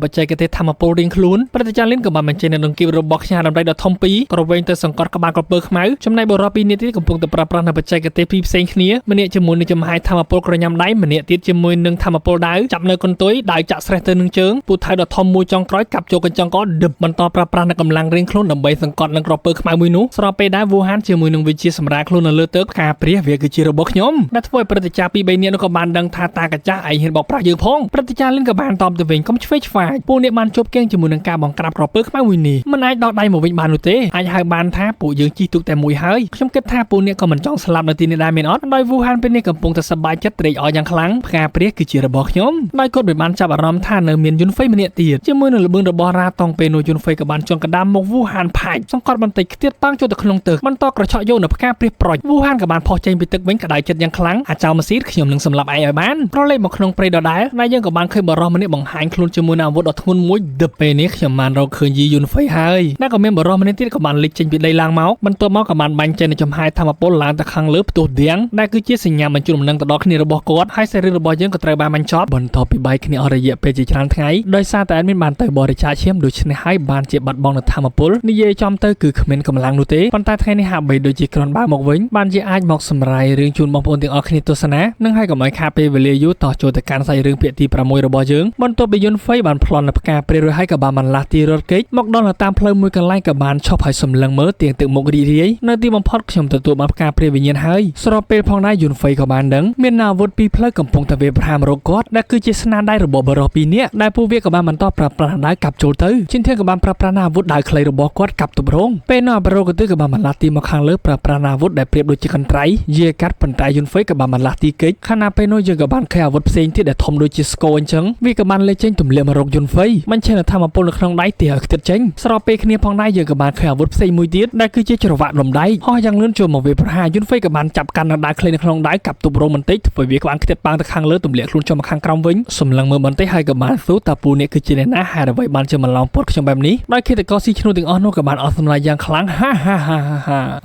បច្ចេកទេសធម្មពលរៀងខ្លួនព្រឹទ្ធាចារ្យលៀនក៏បានបញ្ចេញនូវដង្កៀបរបស់ខ្ញាដំរីដ៏ធំពីរក៏វែងទៅសង្កត់ក្បាលក្រពើខ្មៅចំណែកបុរស2នាក់ទៀតកំពុងតែប្រើប្រាស់នូវបច្ចេកទេសពីរផ្សេងគ្នាម្នាក់ជាមួយនឹងចំហាយធម្មពលក្រញ៉ាំដៃម្នាក់ទៀតជាមួយនឹងធម្មពលដាវចាប់នៅកន្ទុយដាវចាក់ស្រេះទៅនឹងជើងពូថៅដ៏ធំមួយចុងក្រោយកាប់ចូលកញ្ចក់កដឹបបន្តប្រើប្រាស់នូវកម្លាំងរៀងខ្លួនដើម្បីសង្កត់នឹងក្រពើខ្មៅមួយនោះស្របពេលដែលវូហានជាមួយនឹងវិជាសម្រាប់ខ្លួននៅលើទឹកផ្កាព្រាសវាគឺជារបស់ខ្ញុំដែលធ្វើឲ្យព្រឹទ្ធាចារ្យ2 3នាក់នោះក៏បានដឹងថាតាកាចាស់ឯងហ៊ានបោកប្រាស់យើងផងព្រឹទ្ធាចារ្យលិនក៏បានតបទៅវិញកុំឆ្វេងឆ្វាយពួកអ្នកបានជប់គៀងជាមួយនឹងការបង្ក្រាបក្រពើខ្មៅមួយនេះមិនអាចដោះដៃមកវិញបាននោះទេអាចហៅបានថាពួកយើងជិះទូកតែមួយហើយខ្ញុំគិតថាពួកអ្នកក៏មិនចង់ស្លាប់នៅទីនេះដែរមែនអត់ដោយវូហានពេលនេះកំពុងតែសប្បាយចិត្តត្រេកអរយ៉ាងខ្លាំងផ្កាព្រាសគឺជារបស់ខ្ញុំដោយគាត់បានចាប់អារម្មណ៍ថានៅមានយុនហ្វេម្នាក់ទៀតជាមួយនឹងល្បឿនរបស់រ៉ាតង់ពេលនោះយុនហ្វេក៏បានជន់កណ្ដាលមកវូហានផាច់សង្កត់បន្តិចខ្ទាតប៉ាំងចូលទៅក្នុងទឹកបន្តក្រឆក់យកនៅផ្កាព្រាសប្រុចវូហានក៏បានផុសចេញពីទឹកវិញក្តៅចិត្តយ៉ាងខ្លាំងអាចោម៉ាស៊ីតខ្ញុំនឹងសម្លាប់ឯងឲ្យបានប្រឡេកមកក្នុងព្រៃដដែលដែលយើងក៏បានឃើញបរិសម្នាក់បង្ហាញខ្លួនជាមួយនឹងអាវុធដ៏ធ្ងន់មួយដឹបពេលនេះខ្ញុំបានរកឃើញយីយុនហ្វេហើយដែលក៏មានបរិសម្នាក់ទៀតក៏បានលេចចេញពីដីឡើងមកបន្ទាប់មកក៏បានបាញ់ចេញនូវចំហាយធម្មពលឡើងទៅខាងលើផ្ទុះដៀងដែលគឺជាសញ្ញាបញ្ជូនដំណឹងទៅដល់គ្នារបស់គាត់ហើយសាររឿងរបស់យើងក៏ត្រូវបានបញ្ចប់បន្ទាប់ពីបែកគ្នាអស់រយៈពេលជាច្រើនថ្ងៃដោយសារតែadminបានទៅបរិច្ចាគឈាមដូច្នេះហើយបានជាបាត់បង់នូវធម្មពលនិយាយចំទៅគឺគ្មានកម្លាំងនោះទេប៉ុន្តែថ្ងៃនេះហាក់បីដូចជាគ្រាន់បើមកវិញបានជាអាចមកសម្រាយរឿងជូនបងប្អូនទាំងអស់គ្នាទស្សនានិងហើយកុំឲ្យខាតពេលវេលាយូរតោះចូលទៅកាន់សាច់រឿងភាគទី6របស់យើងបន្ទាប់ពីយុនហ្វេបានប្លន់នៅផ្កាព្រាសរួចហើយក៏បានបន្លាស់ទីរត់គេចមកដល់នៅតាមផ្លូវមួយកន្លែងក៏បានឈប់ហើយសម្លឹងមើលទៀងទឹកមុខរីករាយនៅទីបំផុតខ្ញុំទទួលបានផ្កាព្រាសវិញ្ញាណហើយស្របពេលផងដែរយុនហ្វេក៏បានដឹងមានអាវុធពីរផ្លូវកំពុងតែវាប្រហាមរកគាត់ដែលគឺជាស្នាដៃរបស់បរិស2នាក់ដែលពួកវាក៏បានបន្តប្រើប្រាស់ដាវកាប់ចូលទៅជាងធានក៏បានប្រើប្រាស់អាវុធដាវខ្លីរបស់គាត់កាប់ទម្រង់ពេលនោះអាបរោក៏បានបន្លាស់ទីមកខាងលើប្រើប្រាស់អាវុធដែលប្រៀបដូចជាកន្ត្រៃយាកាត់ប៉ុន្តែយុនហ្វេក៏បានបន្លាស់ទីគេចខណៈពេលនោះយើងក៏បានឃើញអាវុធផ្សេងទៀតដែលធំដូចជាស្គរអញ្ចឹងវាក៏បានលេចចេញទម្លាក់មករកយុនហ្វេមិនឈានធម្មពលនៅក្នុងដៃទីឲ្យខ្ទេចចេញស្របពេលគ្នាផងដែរយើងក៏បានឃើញអាវុធផ្សេងមួយទៀតដែលគឺជាច្រវាក់លំដៃហោះយ៉ាងលឿនចូលមកវាប្រហារយុនហ្វេក៏បានចាប់កាន់ដាវខ្លីនៅក្នុងដៃកាប់ទម្រង់បន្តិចធ្វើវាក៏បានខ្ទេចប៉ាងទៅខាងលើទម្លាក់ខ្លួនចូលមកខាងក្រោមវិញសម្លឹងមើលបន្តិចហើយក៏បានស៊ូតាពូនេះគឺជាអ្នកណាហើយអ្វីបានជាមកឡោមពត់ខ្ញុំបែបនេះដោយឃាតករស៊ីឈ្នួលទាំងអស់នោះក៏បានអស់សម្លាយយ៉ាងខ្លាំងហ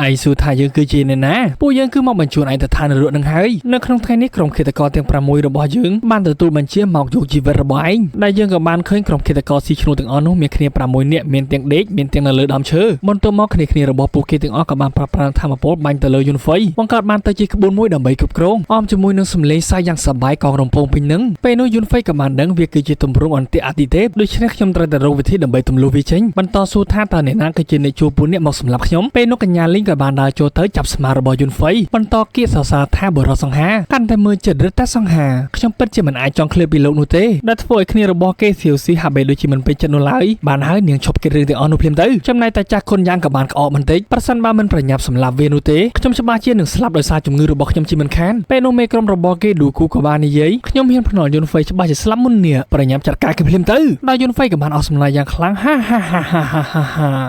ាឯស៊ូថាយើងគឺជាអ្នកណាពួកយើងគឺមកបញ្ជូនឯងទៅឋាននរកនឹងហើយនៅក្នុងថ្ងៃនេះក្រុមឃាតករទាំង6របស់យើងបានទទួលបញ្ជាមកយកជីវិតរបស់ឯងដែលយើងក៏បានឃើញក្រុមឃាតករស៊ីឈ្នួលទាំងអស់នោះមានគ្នា6នាក់មានទាំងដេកមានទាំងនៅលើដើមឈើបន្ទាប់មកគ្នារបស់ពួកគេទាំងអស់ក៏បានប្រើប្រាស់ធម្មពលបាញ់ទៅលើយុនហ្វេបង្កើតបានទៅជាក្បួនមួយដើម្បីគ្រប់គ្រងអមជាមួយនឹងសម្លេងសាយយ៉ាងសប្បាយកងរំពងពេញនឹងពេលនោះយុនហ្វេក៏បានដឹងវាគឺជាទម្រង់អន្តិអតិទេពដូច្នេះខ្ញុំត្រូវតែរកវិធីដើម្បីទម្លុះវាចេញបន្តសួរថាតើអ្នកណាគឺជាអ្នកជួបពួកអ្នកមកសម្លាប់ខ្ញុំពេលនោះកញ្ញាលីងក៏បានដើរចូលទៅចាប់ស្មារបស់យុនហ្វេបន្តគៀកសរសើរថាបរិសសង្ហាកាន់តែមើលចិត្តរឹតតែសង្ហាខ្ញុំពិតជាមិនអាចចង់ឃ្លាតពីលោកនោះទេដែលធ្វើឲ្យគ្នារបស់គេសៀវស៊ីហាក់បីដូចជាមិនពេញចិត្តនោះឡើយបានហើយនាងឈប់គិតរឿងទាំងអស់នោះភ្លាមទៅចំណែកតែចាស់គុណយ៉ាងក៏បានក្អកបន្តិចប្រសិនបើមិនប្រញាប់សម្លាប់វានោះទេខ្ញុំច្បាស់ជានឹងស្លាប់ដោយសារជំងឺរបស់ខ្ញុំជាមិនខានពេលនោះមេក្រុមរបស់គេឌូគូក៏បាននិយាយខ្ញុំហ៊ានភ្នាល់យុនហ្វេច្បាស់ជាស្លាប់មុននេះប្រញាប់ចាត់ការគេភ្លាមទៅដោយយុនហ្វេក៏បានអស់សម្លាយយ៉ាងខ្លាំងហ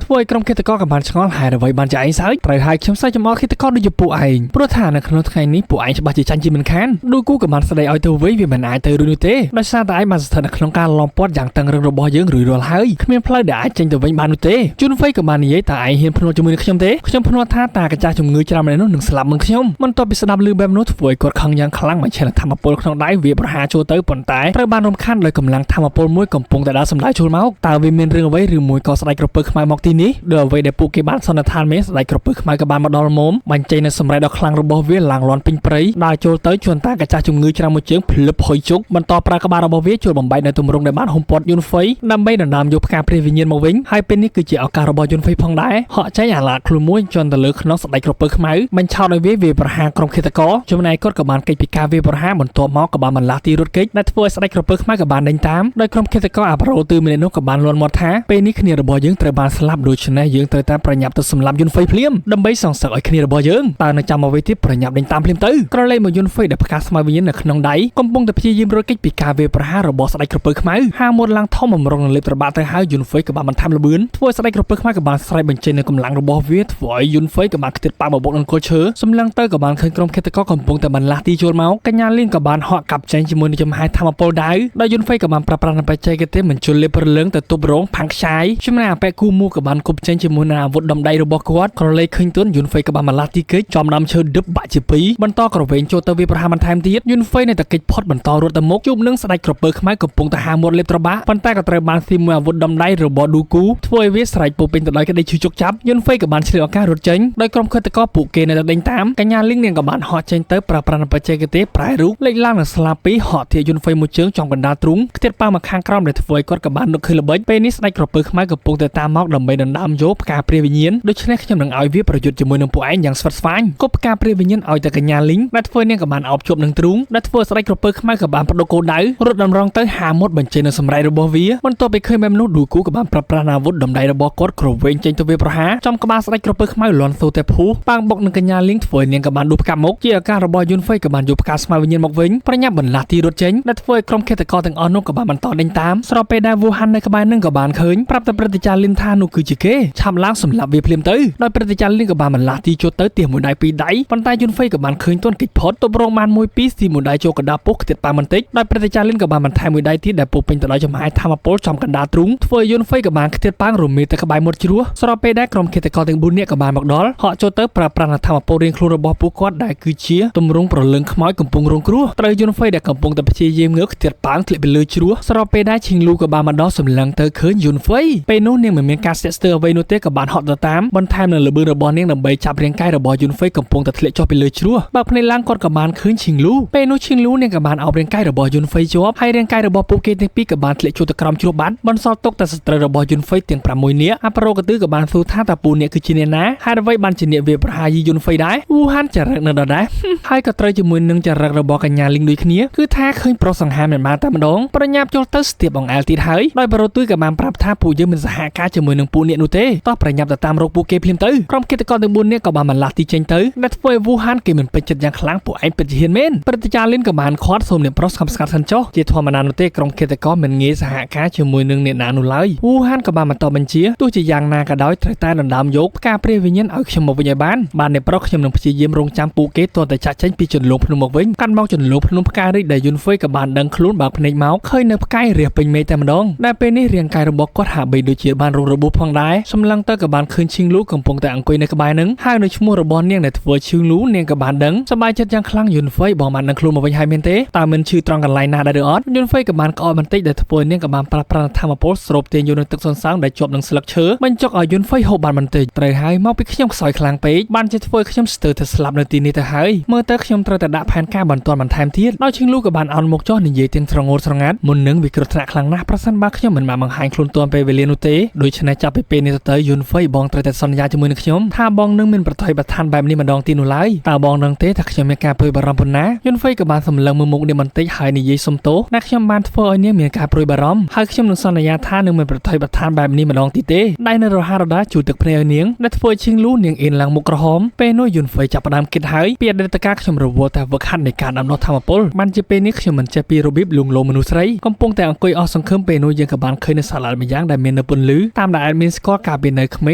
ាធ្វើឲ្យក្រុមឃាតករក៏បានឆ្ងល់ហេតុអ្វីបានជាឯងសើចត្រូវហើយខ្ញុំសើចចំអកឃាតករដូចជាពួកឯងព្រោះថានៅក្នុងថ្ងៃនេះពួកឯងច្បាស់ជាចាញ់ជាមិនខានឌូគូក៏បានស្ដីឲ្យទៅវិញវាមិនអាចទៅរួចនោះទេដោយសារតែឯងបានស្ថិតនៅក្នុងការឡោមព័ទ្ធយ៉ាងតឹងរឹងរបស់យើងរួចរាល់ហើយគ្មានផ្លូវដែលអាចចេញទៅវិញបាននោះទេយុនហ្វេក៏បាននិយាយតើឯងហ៊ានភ្នាល់ជាមួយនឹងខ្ញុំទេខ្ញុំភ្នាល់ថាតាកាចាស់ជំងឺច្រើនម្នាក់នោះនឹងស្លាប់មុនខ្ញុំមិនតបពីស្ដាប់ឮបែបនោះធ្វើឲ្យគាត់ខឹងយ៉ាងខ្លាំងមិនឈានធម្មពលក្នុងដៃវាប្រហារចូលទៅប៉ុន្តែត្រូវបានរំខានដោយកម្លាំងធម្មពលមួយកំពុងតែដើរសម្ដែងចូលមកតើវាមានរឿងអ្វីឬមួយក៏ស្ដេចក្រពើខ្មៅមកទីនេះដោយអ្វីដែលពួកគេបានសន្និដ្ឋានមែនស្ដេចក្រពើខ្មៅក៏បានមកដល់មុំបញ្ចេញនូវសម្រែកដ៏ខ្លាំងរបស់វាឡើងលាន់ពេញព្រៃដើរចូលទៅជួនតាកាចាស់ជំងឺច្រើនមួយជើងភ្លឹបហុយជុកបន្តប្រើក្បាលរបស់វាចូលបំបែកនៅទម្រង់ដែលបានហុំព័ទ្ធយុនហ្វេដើម្បីដណ្ដើមយកផ្កាព្រាសវិញ្ញាណមកវិញហើយពេលនេះគឺជាឱកាសរបស់យុនហ្វេផងដែរហក់ចេញអាឡាខ្លួនមួយជន់ទៅលើខ្នងស្ដេចក្រពើខ្មៅបញ្ឆោតឲ្យវាប្រហារក្រុមឃាតករចំណែកគាត់ក៏បានកិច្ចពីការវាប្រហារបន្ទាប់មកក៏បានបន្លាស់ទីរត់គេចដែលធ្វើឲ្យស្ដេចក្រពើខ្មៅក៏បានដេញតាមដោយក្រុមឃាតករអាប្រូទឺម្នាក់នោះក៏បានលន់មាត់ថាពេលនេះគ្នារបស់យើងត្រូវបានស្លាប់ដូច្នេះយើងត្រូវតែប្រញាប់ទៅសម្លាប់យុនហ្វេភ្លាមដើម្បីសងសឹកឲ្យគ្នារបស់យើងតើនៅចាំអ្វីទៀតប្រញាប់ដេញតាមភ្លាមទៅក្រឡេកមកយុនហ្វេដែលផ្កាស្មៅវិញ្ញាណនៅក្នុងដៃកំពុងតែព្យាយាមរត់គេចពីការវាប្រហាររបស់ស្ដេចក្រពើខ្មៅហាមុតឡើងធំបំរុងនឹងលេបត្របាក់ទៅហើយយុនហ្វេក៏បានបន្ថែមល្បឿន ធ្វើស្ដេចក្រពើខ្មែរក៏បានស្រែកបញ្ចេញនូវកម្លាំងរបស់វាធ្វើឲ្យយុនហ្វេក៏បានខ្ទេចប៉ាមកបុកនឹងគល់ឈើសម្លឹងទៅក៏បានឃើញក្រុមឃាតករកំពុងតែបន្លាស់ទីចូលមកកញ្ញាលីនក៏បានហក់កាប់ចេញជាមួយនឹងចំហាយធម្មពលដៅដោយយុនហ្វេក៏បានប្រើប្រាស់បច្ចេកទេសបញ្ជុលលេបព្រលឹងទៅទប់រងផាំងខ្ចាយចំណែកអពេគូមូក៏បានគប់ចេញជាមួយនឹងអាវុធដំដៃរបស់គាត់ក្រឡេកឃើញទុនយុនហ្វេក៏បានបន្លាស់ទីគេចចំដើមឈើឌឹបបាក់ជាពីរបន្តក្រវែងចូលទៅវាប្រហារបន្ថែមទៀតយុនហ្វេនៅតែគេចផុតបន្តរត់ទៅមុខជួបនឹងស្ដេចក្រពើខ្មែរកំពុងតែហាមាត់លេបត្របាក់ប៉ុន្តែក៏ត្រូវបានស៊ីមួយអាវុធដំដៃរបស់ឌូគូធ្វើឲ្យវាស្រែកពោពេញទៅដោយក្តីឈឺជោគចាប់យុនហ្វេក៏បានឆ្លៀតឱកាសរត់ចេញដោយក្រុមឃាតករពួកគេនៅតែដេញតាមកញ្ញាលីងនាងក៏បានហក់ចេញទៅប្រើប្រាស់បច្ចេកទេសប្រែរូបលេចឡើងនឹងស្លាបពីហក់ធាយុនហ្វេមួយជើងចំកណ្ដាលទ្រូងខ្ទេចប៉ាមកខាងក្រោមដែលធ្វើឲ្យគាត់ក៏បាននឹកឃើញល្បិចពេលនេះស្ដេចក្រពើខ្មែរកំពុងតែតាមមកដើម្បីដណ្ដើមយកផ្កាព្រះវិញ្ញាណដូច្នេះខ្ញុំនឹងឲ្យវាប្រយុទ្ធជាមួយនឹងពួកឯងយ៉ាងស្វិតស្វាញគប់ផ្កាព្រះវិញ្ញាណឲ្យតែកញ្ញាលីងដែលធ្វើនាងក៏បានអោបជាប់នឹងទ្រូងដែលធ្វើស្ដេចក្រពើខ្មែរក៏បានបដូរគោលដៅរត់តម្រង់ទៅហាមាត់បញ្ចេញនូវសម្រែករបស់វាបន្ទាប់ពីឃើញមេមនុស្សឌូគូក៏បានប្រើប្រាស់អាវុធដំដៃរបស់គាត់ក្រវែងចេញទៅវាប្រហារចំក្បាលស្ដេចក្រពើខ្មែរលន់សូតែភូប៉ាងបុកនឹងកញ្ញាលីងធ្វើនាងក៏បានដួសផ្កាមុខជាឱកាសរបស់យុនហ្វេក៏បានយកផ្កាស្មៅវិញ្ញាណមកវិញប្រញាប់បន្លាស់ទីរត់ចេញដែលធ្វើឲ្យក្រុមឃាតករទាំងអស់នោះក៏បានបន្តដេញតាមស្របពេលដែលវូហាននៅក្បែរនឹងក៏បានឃើញប្រាប់តែព្រឹទ្ធាចារ្យលីនថានោះគឺជាគេឆាប់ឡើងសម្លាប់វាភ្លាមទៅដោយព្រឹទ្ធាចារ្យលីនក៏បានបន្លាស់ទីចូលទៅទាមួយដៃពីរដៃប៉ុន្តែយុនហ្វេក៏បានឃើញទាន់កិច្ចផុតទប់រងបានមួយពីរទីមួយដៃចូលកណ្ដាលពុះខ្ទេចប៉ាបន្តិចដោយព្រឹទ្ធាចារ្យលីនក៏បានបន្ថែមមួយដៃទៀតដែលពុះពេញទៅដោយចំហាយធម្មពលចំកណ្ដាលទ្រូងធ្វើឲ្យយុនហ្វេក៏បានខ្ទេចប៉ារមីទៅក្បែរមុតជ្រោះស្របពេលដែលក្រុមឃាតករទាំង4នាក់ក៏បានមកដល់ហក់ចូលទៅប្រើប្រាស់ធម្មពលរៀងខ្លួនរបស់ពួកគាត់ដែលគឺជាទម្រង់ប្រលឹងខ្មោចកំពុងរងគ្រោះត្រូវយុនហ្វេដែលកំពុងតែព្យាយាមងើបខ្ទេចប៉ាធ្លាក់ពីលើជ្រោះស្របពេលដែលឈីងលូក៏បានមកដល់សម្លឹងទៅឃើញយុនហ្វេពេលនោះនាងមិនមានការស្ទាក់ស្ទើរអ្វីនោះទេក៏បានហត់ទៅតាមបន្ថែមនឹងល្បឿនរបស់នាងដើម្បីចាប់រាងកាយរបស់យុនហ្វេកំពុងតែធ្លាក់ចុះពីលើជ្រោះបើភ្នែកឡើងគាត់ក៏បានឃើញឈីងលូពេលនោះឈីងលូនាងក៏បានអោបរាងកាយរបស់យុនហ្វេជាប់ហើយរាងកាយរបស់ពួកគេទាំងពីរក៏បានធ្លាក់ចូលទៅក្រោមជ្រោះបាត់បន្សល់ទុកតែស្ត្រីរបស់យុនហ្វេទាំង6នាក់អាប្រូកទឺក៏បានសួរថាតើពូអ្នកគឺជាអ្នកណាហើយអ្វីបានជាអ្នកវាប្រហារយុនហ្វេដែរវូហានចរិតនៅដដែលហើយក៏ត្រូវជាមួយនឹងចរិតរបស់កញ្ញាលីងដូចគ្នាគឺថាឃើញប្រុសសង្ហាមិនបានតែម្ដងប្រញាប់ចូលទៅស្ទាបអង្អែលទៀតហើយដោយប្រូទួយក៏បានប្រាប់ថាពួកយើងមិនសហការជាមួយនឹងពួកអ្នកនោះទេតោះប្រញាប់ទៅតាមរកពួកគេភ្លាមទៅក្រុមគិតកោទាំង4នាក់ក៏បានបន្លាស់ទីចេញទៅដែលធ្វើឲ្យវូហានគេមិនពេញចិត្តយ៉ាងខ្លាំងពួកឯងពិតជាហ៊ានមែនព្រឹទ្ធាចារ្យលីនក៏បានខាត់សូមអ្នកប្រុសស្កាត់សិនចុះជាធម្មតានោះទេក្រុមគិតកោមិនងាយសហការជាមួយនឹងអ្នកណានោះឡើយវូហានក៏បានបន្តបញ្ជាទោះជាយ៉ាងណាក៏ដោយត្រូវតែដណ្ដើមយកផ្កាព្រះវិញ្ញាណឲ្យខ្ញុំមកវិញឲ្យបានអ្នកប្រុសខ្ញុំនឹងព្យាយាមរងចាំពួកគេទាល់តែចាក់ចេញពីជន្លងភ្នំមកវិញកាន់មកជន្លងភ្នំផ្ការីកដែលយុនហ្វេក៏បានដឹងខ្លួនបើភ្នែកមកឃើញនៅផ្កាយរះពេញមេតែម្ដងដែលពេលនេះរាងកាយរបស់គាត់ហាក់បីដូចជាបានរងរបួសផងដែរសម្លឹងទៅក៏បានឃើញឈីងលូកំពុងតែអង្គុយនៅក្បែរនឹងហើយនៅឈ្មោះរបស់នាងដែលធ្វើឈីងលូនាងក៏បានដឹងសប្បាយចិត្តយ៉ាងខ្លាំងយុនហ្វេបងបានដឹងខ្លួនមកវិញហើយមែនទេតើមិនឈឺត្រង់កន្លែងណាដែរឬអត់យុនហ្វេក៏បានក្អកបន្តិចដែលធ្វើនាងក៏បានប្រើប្រាស់ធម្មពលស្រូបទាញយកនៅទឹកសន្សើមដែលជាប់នឹងស្លឹកឈើបញ្ចុកឲ្យយុនហ្វេហូបបានបន្តិចត្រូវហើយមកពីខ្ញុំខ្សោយខ្លាំងពេកបានជាធ្វើខ្ញុំស្ទើរតែស្លាប់នៅទីនេះទៅហើយមើលទៅខ្ញុំត្រូវតែដាក់ផែនការបន្ទាន់បន្ថែមទៀតដោយឈីងលូក៏បានអោនមកចុះនិយាយទាំងស្រងោតស្រងាត់មុននឹងវិគ្រោះថ្នាក់ខ្លាំងណាស់ប្រសិនបើខ្ញុំមិនបានបង្ហាញខ្លួនទាន់ពេលវេលានោះទេដូច្នេះចាប់ពីពេលនេះទៅយុនហ្វេបងត្រូវតែសន្យាជាមួយនឹងខ្ញុំថាបងនឹងមិនប្រថុយប្រឋានបែបនេះម្ដងទៀតនោះឡើយតើបងនឹងទេថាខ្ញុំមានការព្រួយបារម្ភប៉ុណ្ណាយុនហ្វេក៏បានសម្លឹងមើលមុខនាងបន្តិចហើយនិយាយសុំទោសដែលខ្ញុំបានធ្វើឲ្យនាងមានការព្រួយបារម្ភហើយខ្ញុំនឹងសន្យាថានឹងមិនប្រថុយប្រឋានបែបនេះម្ដងទៀតទេដៃនៅរហ័សរដាជួយទឹកភ្នែកឲ្យនាងដែលធ្វើឈីងលូនាងអៀនឡើងមុខក្រហមពេលនោះយុនហ្វេចាប់ផ្ដើមគិតហើយពីអតីតកាលខ្ញុំរវល់តែវឹកហាត់នៃការដាំដុះធម្មពលបានជាពេលនេះខ្ញុំមិនចេះពីរបៀបលួងលោមមនុស្សស្រីកំពុងតែអង្គុយអស់សង្ឃឹមពេលនោះយើងក៏បានឃើញនៅសាឡាម្យ៉ាងដែលមាននៅពន្លឺតាមដែលអេដមីនស្គាល់កាលពីនៅក្មេ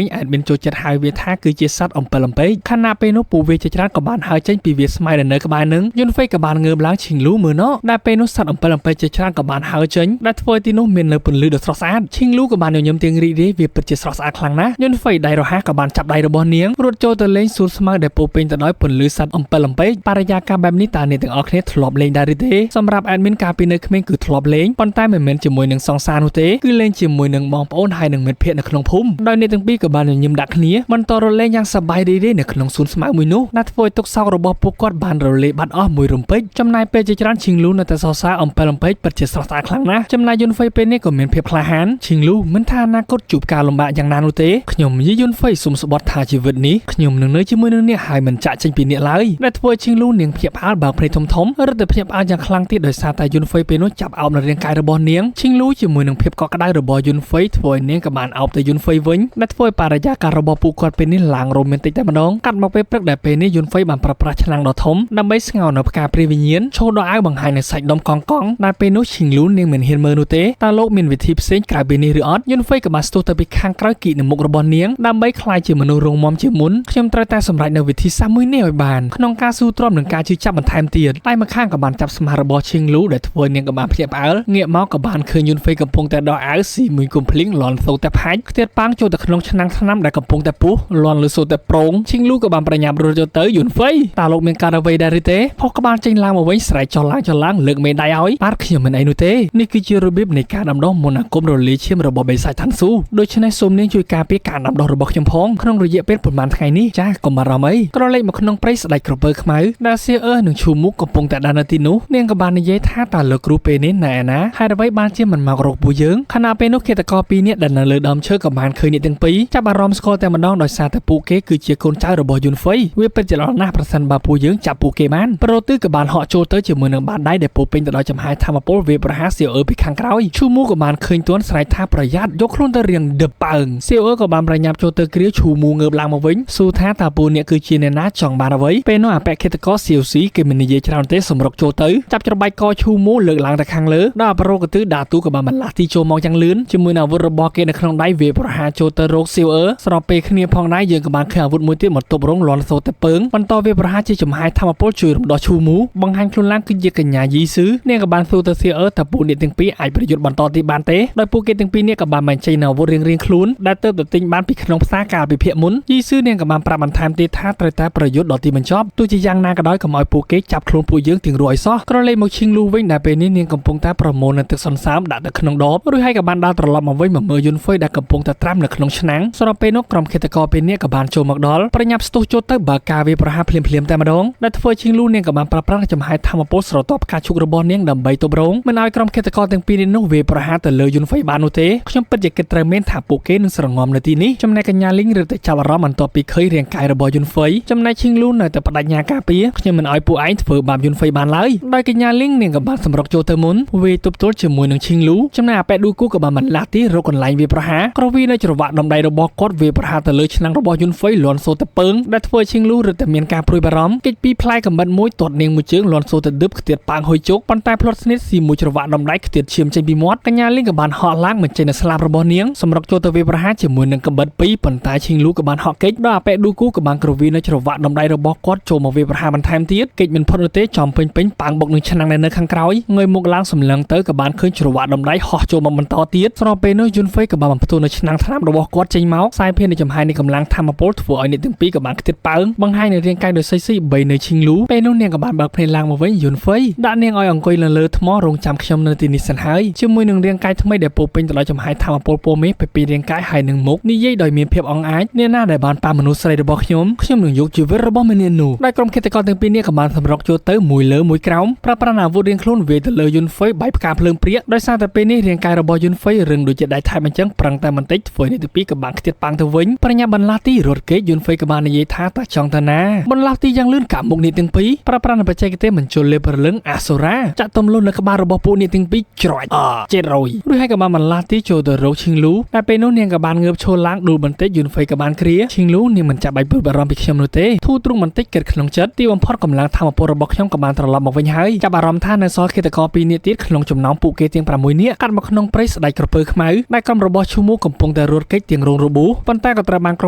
ងអេដមីនចូលចិត្តហៅវាថាគឺជាសត្វអំពិលអំពែកខណៈពេលនោះពួកវាជាច្រើនក៏បានហើរចេញពីវាស្មៅដែលនៅក្បែរនឹងយុនហ្វេក៏បានងើបឡើងឈីងលូមើលណោះដែលពេលនោះសត្វអំពិលអំពែកជាច្រើនក៏បានហើរចេញដែលធ្វើឲ្យទីនោះមាននៅពន្លឺដ៏ស្រស់ស្អាតឈីងលូក៏បានញញឹមទាំងរីករាយវាពិតជាស្រស់ស្អាតខ្លាំងណាស់យុនហ្វេដៃរហ័សក៏បានចាប់ដៃរបស់នាងរត់ចូលទៅលេងសួនស្មៅដែលពោពេញទៅដោយពន្លឺសត្វអំពិលអំពែកបរិយាកាសបែបនេះតើអ្នកទាំងអស់គ្នាធ្លាប់លេងដែរឬទេសម្រាប់ admin កាលពីនៅក្មេងគឺធ្លាប់លេងប៉ុន្តែមិនមែនជាមួយនឹងសង្សារនោះទេគឺលេងជាមួយនឹងបងប្អូនហើយនឹងមិត្តភ័ក្តិនៅក្នុងភូមិដោយអ្នកទាំងពីរក៏បានញញឹមដាក់គ្នាបន្តរលេងយ៉ាងសប្បាយរីករាយនៅក្នុងសួនស្មៅមួយនោះដែលធ្វើឲ្យទុកសោករបស់ពួកគាត់បានរលាយបាត់អស់មួយរំពេចចំណាយពេលជាច្រើនឈីងលូនៅតែសរសើរអំពិលអំពែកពិតជាស្រស់ស្អាតខ្លាំងណាស់ចំណាយយុនហ្វេពេលនេះក៏មានភាពក្លាហានឈីងលូមិនថាអនាគតជួបការលំបាកយ៉ាងណានោះទេខ្ញុំនិយាយយុនហ្វេសុំស្បត់ថាជីវិតនេះខ្ញុំនឹងនៅជាមួយនឹងអ្នកហើយមិនចាក់ចេញពីអ្នកឡើយដែលធ្វើឲ្យឈីងលូនាងភ្ញាក់ផ្អើលបើកភ្នែកធំរត់ទៅភ្ញាក់ផ្អើលយ៉ាងខ្លាំងទៀតដោយសារតែយុនហ្វេពេលនោះចាប់អោបនៅរាងកាយរបស់នាងឈីងលូជាមួយនឹងភាពកក់ក្ដៅរបស់យុនហ្វេធ្វើឲ្យនាងក៏បានអោបទៅយុនហ្វេវិញដែលធ្វើឲ្យបរិយាកាសរបស់ពួកគាត់ពេលនេះឡើងរ៉ូមែនទិកតែម្ដងកាត់មកពេលព្រឹកដែលពេលនេះយុនហ្វេបានប្រើប្រាស់ឆ្នាំងដ៏ធំដើម្បីស្ងោរនៅផ្កាព្រះវិញ្ញាណឈោដល់អាវបង្ហាញនៅសាច់ដុំកង់ដែលពេលនោះឈីងលូនាងមិនហ៊ានមើលនោះទេតើលោកមានវិធីផ្សេងក្រៅពីនេះឬអត់យុនហ្វេក៏បានស្ទុះ ស្ទុះទៅពីខាងក្រោយគីនៅមុខរបស់នាងដើម្បីខ្លាយជាមនុស្សរងមមជាមុនខ្ញុំត្រូវតែសម្រេចនៅវិធីសាស្ត្រមួយនេះឲ្យបានក្នុងការស៊ូទ្រាំនឹងការជឿចាប់បន្ថែមទៀតតែម្ខាងក៏បានចាប់ស្មារបស់ឈីងលូដែលធ្វើនាងក៏បានភ្ញាក់ផ្អើលងាកមកក៏បានឃើញយុនហ្វេកំពុងតែដោះអាវស៊ីមួយកុំភ្លៀងលន់សូតែផាច់ខ្ទាតប៉ាងចូលទៅក្នុងឆ្នាំងថ្នាំដែលកំពុងតែពុះលន់លើសូតែប្រងឈីងលូក៏បានប្រញាប់រត់ចូលទៅយុនហ្វេតើលោកមានការអ្វីដែរឬទេផុសក៏បានចេញឡើងមកវិញស្រែកចុះឡើងលើកមេដៃឲ្យបាទខ្ញុំមិនអីនោះទេនេះគឺជារបៀបនៃការដាំដុះមុនអាគមរលាឈាមរបស់បេសាយថាន់ស៊ូដូច្នេះសូមនាងជួយការពារការដាំដុះរបស់ខ្ញុំផងក្នុងរយៈពេលប្រហែលថ្ងៃនេះចាកុំបារម្ភអីក្រឡេកមកក្នុងព្រៃស្ដេចក្រពើខ្មៅដែលសៀអឺនឹងឈូមុខកំពុងតែដើរនៅទីនោះនាងក៏បាននិយាយថាតើលោកគ្រូពេលនេះណែណាហេតុអ្វីបានជាមិនមករកពួកយើងខណៈពេលនោះឃាតករពីរនាក់ដែលនៅលើដើមឈើក៏បានឃើញអ្នកទាំងពីរចាប់អារម្មណ៍ស្គាល់តែម្ដងដោយសារតែពួកគេគឺជាកូនចៅរបស់យុនហ្វេវាពិតជាល្អណាស់ប្រសិនបើពួកយើងចាប់ពួកគេបានប្រូទឺក៏បានហក់ចូលទៅជាមួយនឹងបាតដៃដែលពោពេញទៅដោយចំហាយធម្មពលវាប្រហាសៀអឺពីខាងក្រោយឈូមូក៏បានឃើញទាន់ស្រែកថាប្រយ័ត្នយកខ្លួនទៅរៀងដឹបប៉ើងសៀអឺក៏បានប្រញាប់ចូលទៅគ្រាឈូមូងើបឡើងមកវិញសួរថាតើពួកអ្នកគឺជាអ្នកណាចង់បានអ្វីពេលនោះអបេក្ខិតករសៀវស៊ីគេមិននិយាយច្រើនទេសម្រុកចូលទៅចាប់ច្របាច់កឈូមូលើកឡើងទៅខាងលើដល់ប្រោកទិដាទូក៏បានបន្លាស់ទីចូលមកយ៉ាងលឿនជាមួយនឹងអាវុធរបស់គេនៅក្នុងដៃវាប្រហាចូលទៅរកសៀវអឺស្របពេលគ្នាផងដែរយើងក៏បានឃើញអាវុធមួយទៀតមកទប់រងលន់សូតែពើងបន្តវាប្រហាជាចំហាយធម្មពលជួយរំដោះឈូមូបង្ហាញខ្លួនឡើងគឺជាកញ្ញាយីស៊ឺនាងក៏បានសួរទៅសៀអឺតើពួកអ្នកទាំងពីរអាចប្រយុទ្ធបន្តទៀតបានទេដោយពួកគេទាំងពីរនេះក៏បានបញ្ចេញនូវអាវុធរៀងៗខ្លួនដែលទើបតែទិញបានពីក្នុងផ្សារកាលពីភាគមុនយីស៊ឺនាងក៏បានប្រាប់បន្ថែមទៀតថាត្រូវតែប្រយុទ្ធដល់ទីបញ្ចប់ទោះជាយ៉ាងណាក៏ដោយកុំឲ្យពួកគេចាប់ខ្លួនពួកយើងទាំងរួចឲ្យសោះក្រឡេកមកឈីងលូវិញដែលពេលនេះនាងកំពុងតែប្រមូលនៅទឹកសន្សើមដាក់ទៅក្នុងដបរួចហើយក៏បានដើរត្រឡប់មកវិញមកមើលយុនហ្វេដែលកំពុងតែត្រាំនៅក្នុងឆ្នាំងស្របពេលនោះក្រុមឃាតករពេលនេះក៏បានចូលមកដល់ប្រញាប់ស្ទុះចូលទៅបើការវាប្រហារភ្លាមតែម្ដងដែលធ្វើឈីងលូនាងក៏បានប្រើប្រាស់ចំហាយធម្មពលស្រទាប់ផ្កាឈូករបស់នាងដើម្បីទប់រងមិនឲ្យក្រុមឃាតករទាំងពីរនេះនោះវាប្រហារទៅលើយុនហ្វេបាននោះទេខ្ញុំពិតជាគិតត្រូវមែនថាពួកគេនឹងស្រងំនៅទីនេះចំណែកកញ្ញាលីងឬតែចាប់អារម្មណ៍បន្ទាប់ពីឃើញរាងកាយរបស់យុនហ្វេចំណែកឈីងលូនៅតែបដិញ្ញាការពារខ្ញុំមិនឲ្យពួកឯងធ្វើបាបយុនហ្វេបានឡើយដោយកញ្ញាលីងនាងក៏បានសម្រុកចូលទៅមុនវាទប់ទល់ជាមួយនឹងឈីងលូចំណែកអាប៉ែឌូគូក៏បានបន្លាស់ទីរកកន្លែងវាប្រហារក្រវីនៅច្រវាក់ដំដៃរបស់គាត់វាប្រហារទៅលើឆ្នាំងរបស់យុនហ្វេលន់សូទៅពើងដែលធ្វើឈីងលូរឹតតែមានការព្រួយបារម្ភកិច្ចពីផ្លែកំបិតមួយទាត់នាងមួយជើងលន់សូទៅឌឹបខ្ទាតប៉ាងហុយជោគប៉ុន្តែផ្លត់ស្និតស៊ីមួយច្រវាក់ដំដៃខ្ទាតឈាមចេញពីមាត់កញ្ញាលីងក៏បានហក់ឡើងបញ្ចេញនៅស្លាបរបស់នាងសម្រុកចូលទៅវាប្រហារជាមួយនឹងកំបិតពីរប៉ុន្តែឈីងលូក៏បានហក់កិច្ចដល់អាប៉ែឌូគូក៏បានក្រវីនៅច្រវាក់ដំដៃរបស់គាត់ចូលមកវាប្រហារបន្ថែមទៀតកិច្ចមិនផុតនោះទេចំពេញប៉ាងបុកនឹងឆ្នាំងនៅខាងក្រោយងើយមុខឡើងសម្លឹងទៅក៏បានឃើញច្រវាក់ដំដៃហោះចូលមកបន្តទៀតស្របពេលនោះយុនហ្វេក៏បានបន្ទោនៅឆ្នាំងថ្នាំរបស់គាត់ចេញមកខ្សែភាពនៃចំហាយនៃកម្លាំងធម្មពលធ្វើឲ្យអ្នកទាំងពីរក៏បានខ្ទេចប៉ើងបង្ហាញនៅរាងកាយដោយស៊ីបីនៅឈីងលូពេលនោះនាងក៏បានបើកភ្នែកឡើងមកវិញយុនហ្វេដាក់នាងឲ្យអង្គុយលើថ្មរងចាំខ្ញុំនៅទីនេះសិនហើយជាមួយនឹងរាងកាយថ្មីដែលពោពេញទៅដោយចំហាយធម្មពលពណ៌មេពីរាងកាយហើយនឹងមុខនិយាយដោយមានភាពអង្អាចអ្នកណាដែលបានប៉ាមនុស្សស្រីរបស់ខ្ញុំនឹងយកជីវិតរបស់ម្នាក់នោះដោយក្រុមឃាតករទាំងពីរនេះក៏បានសម្រុកចូលទៅមួយលើមួយក្រោមប្រើប្រាស់អាវុធរៀងខ្លួនវាទៅលើយុនហ្វេបាយផ្កាភ្លើងព្រាកដោយសារតែពេលនេះរាងកាយរបស់យុនហ្វេរឹងដូចជាដៃថែបអញ្ចឹងប្រឹងតែបន្តិចធ្វើនេះទីពីរក៏បានខ្ទាតប៉ាងទៅវិញប្រញាប់បន្លាស់ទីរត់គេយុនហ្វេក៏បាននិយាយថាតើចង់ទៅណាបន្លាស់ទីយ៉ាងលឿនកាប់មុខនេះទាំងពីរប្រើប្រាស់បច្ចេកទេសបញ្ជុលលេបរលឹងអាសូរ៉ាចាក់ទំលុននៅក្បាលរបស់ពួកនេះទាំងពីរច្រាច់700រួចហើយក៏បានបន្លាស់ទីចូលទៅរកឈីងលូតែពេលនោះនាងក៏បានងើបឈរឡើងដួលបន្តិចយុនហ្វេក៏បានគ្រាឈីងលូនាងមិនចាប់បាច់ព្រួយបារម្ភពីខ្ញុំនោះទេធូរទ្រូងបន្តិចគិតក្នុងចិត្តទីបំផុតកម្លាំងធម្មពលរបស់ខ្ញុំក៏បានត្រឡប់មកវិញហើយចាប់អារម្មណ៍ថានៅសល់ឃាតករ2នាក់ទៀតក្នុងចំណោមពួកគេទាំង6នាក់កាត់មកក្នុងព្រៃស្ដេចក្រពើខ្មៅដែលក្រុមរបស់ឈូមូកំពុងតែរត់គេចទាំងរងរបួសប៉ុន្តែក៏ត្រូវបានក្រ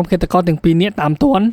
ុមឃាតករទាំង2នាក់តាមទាន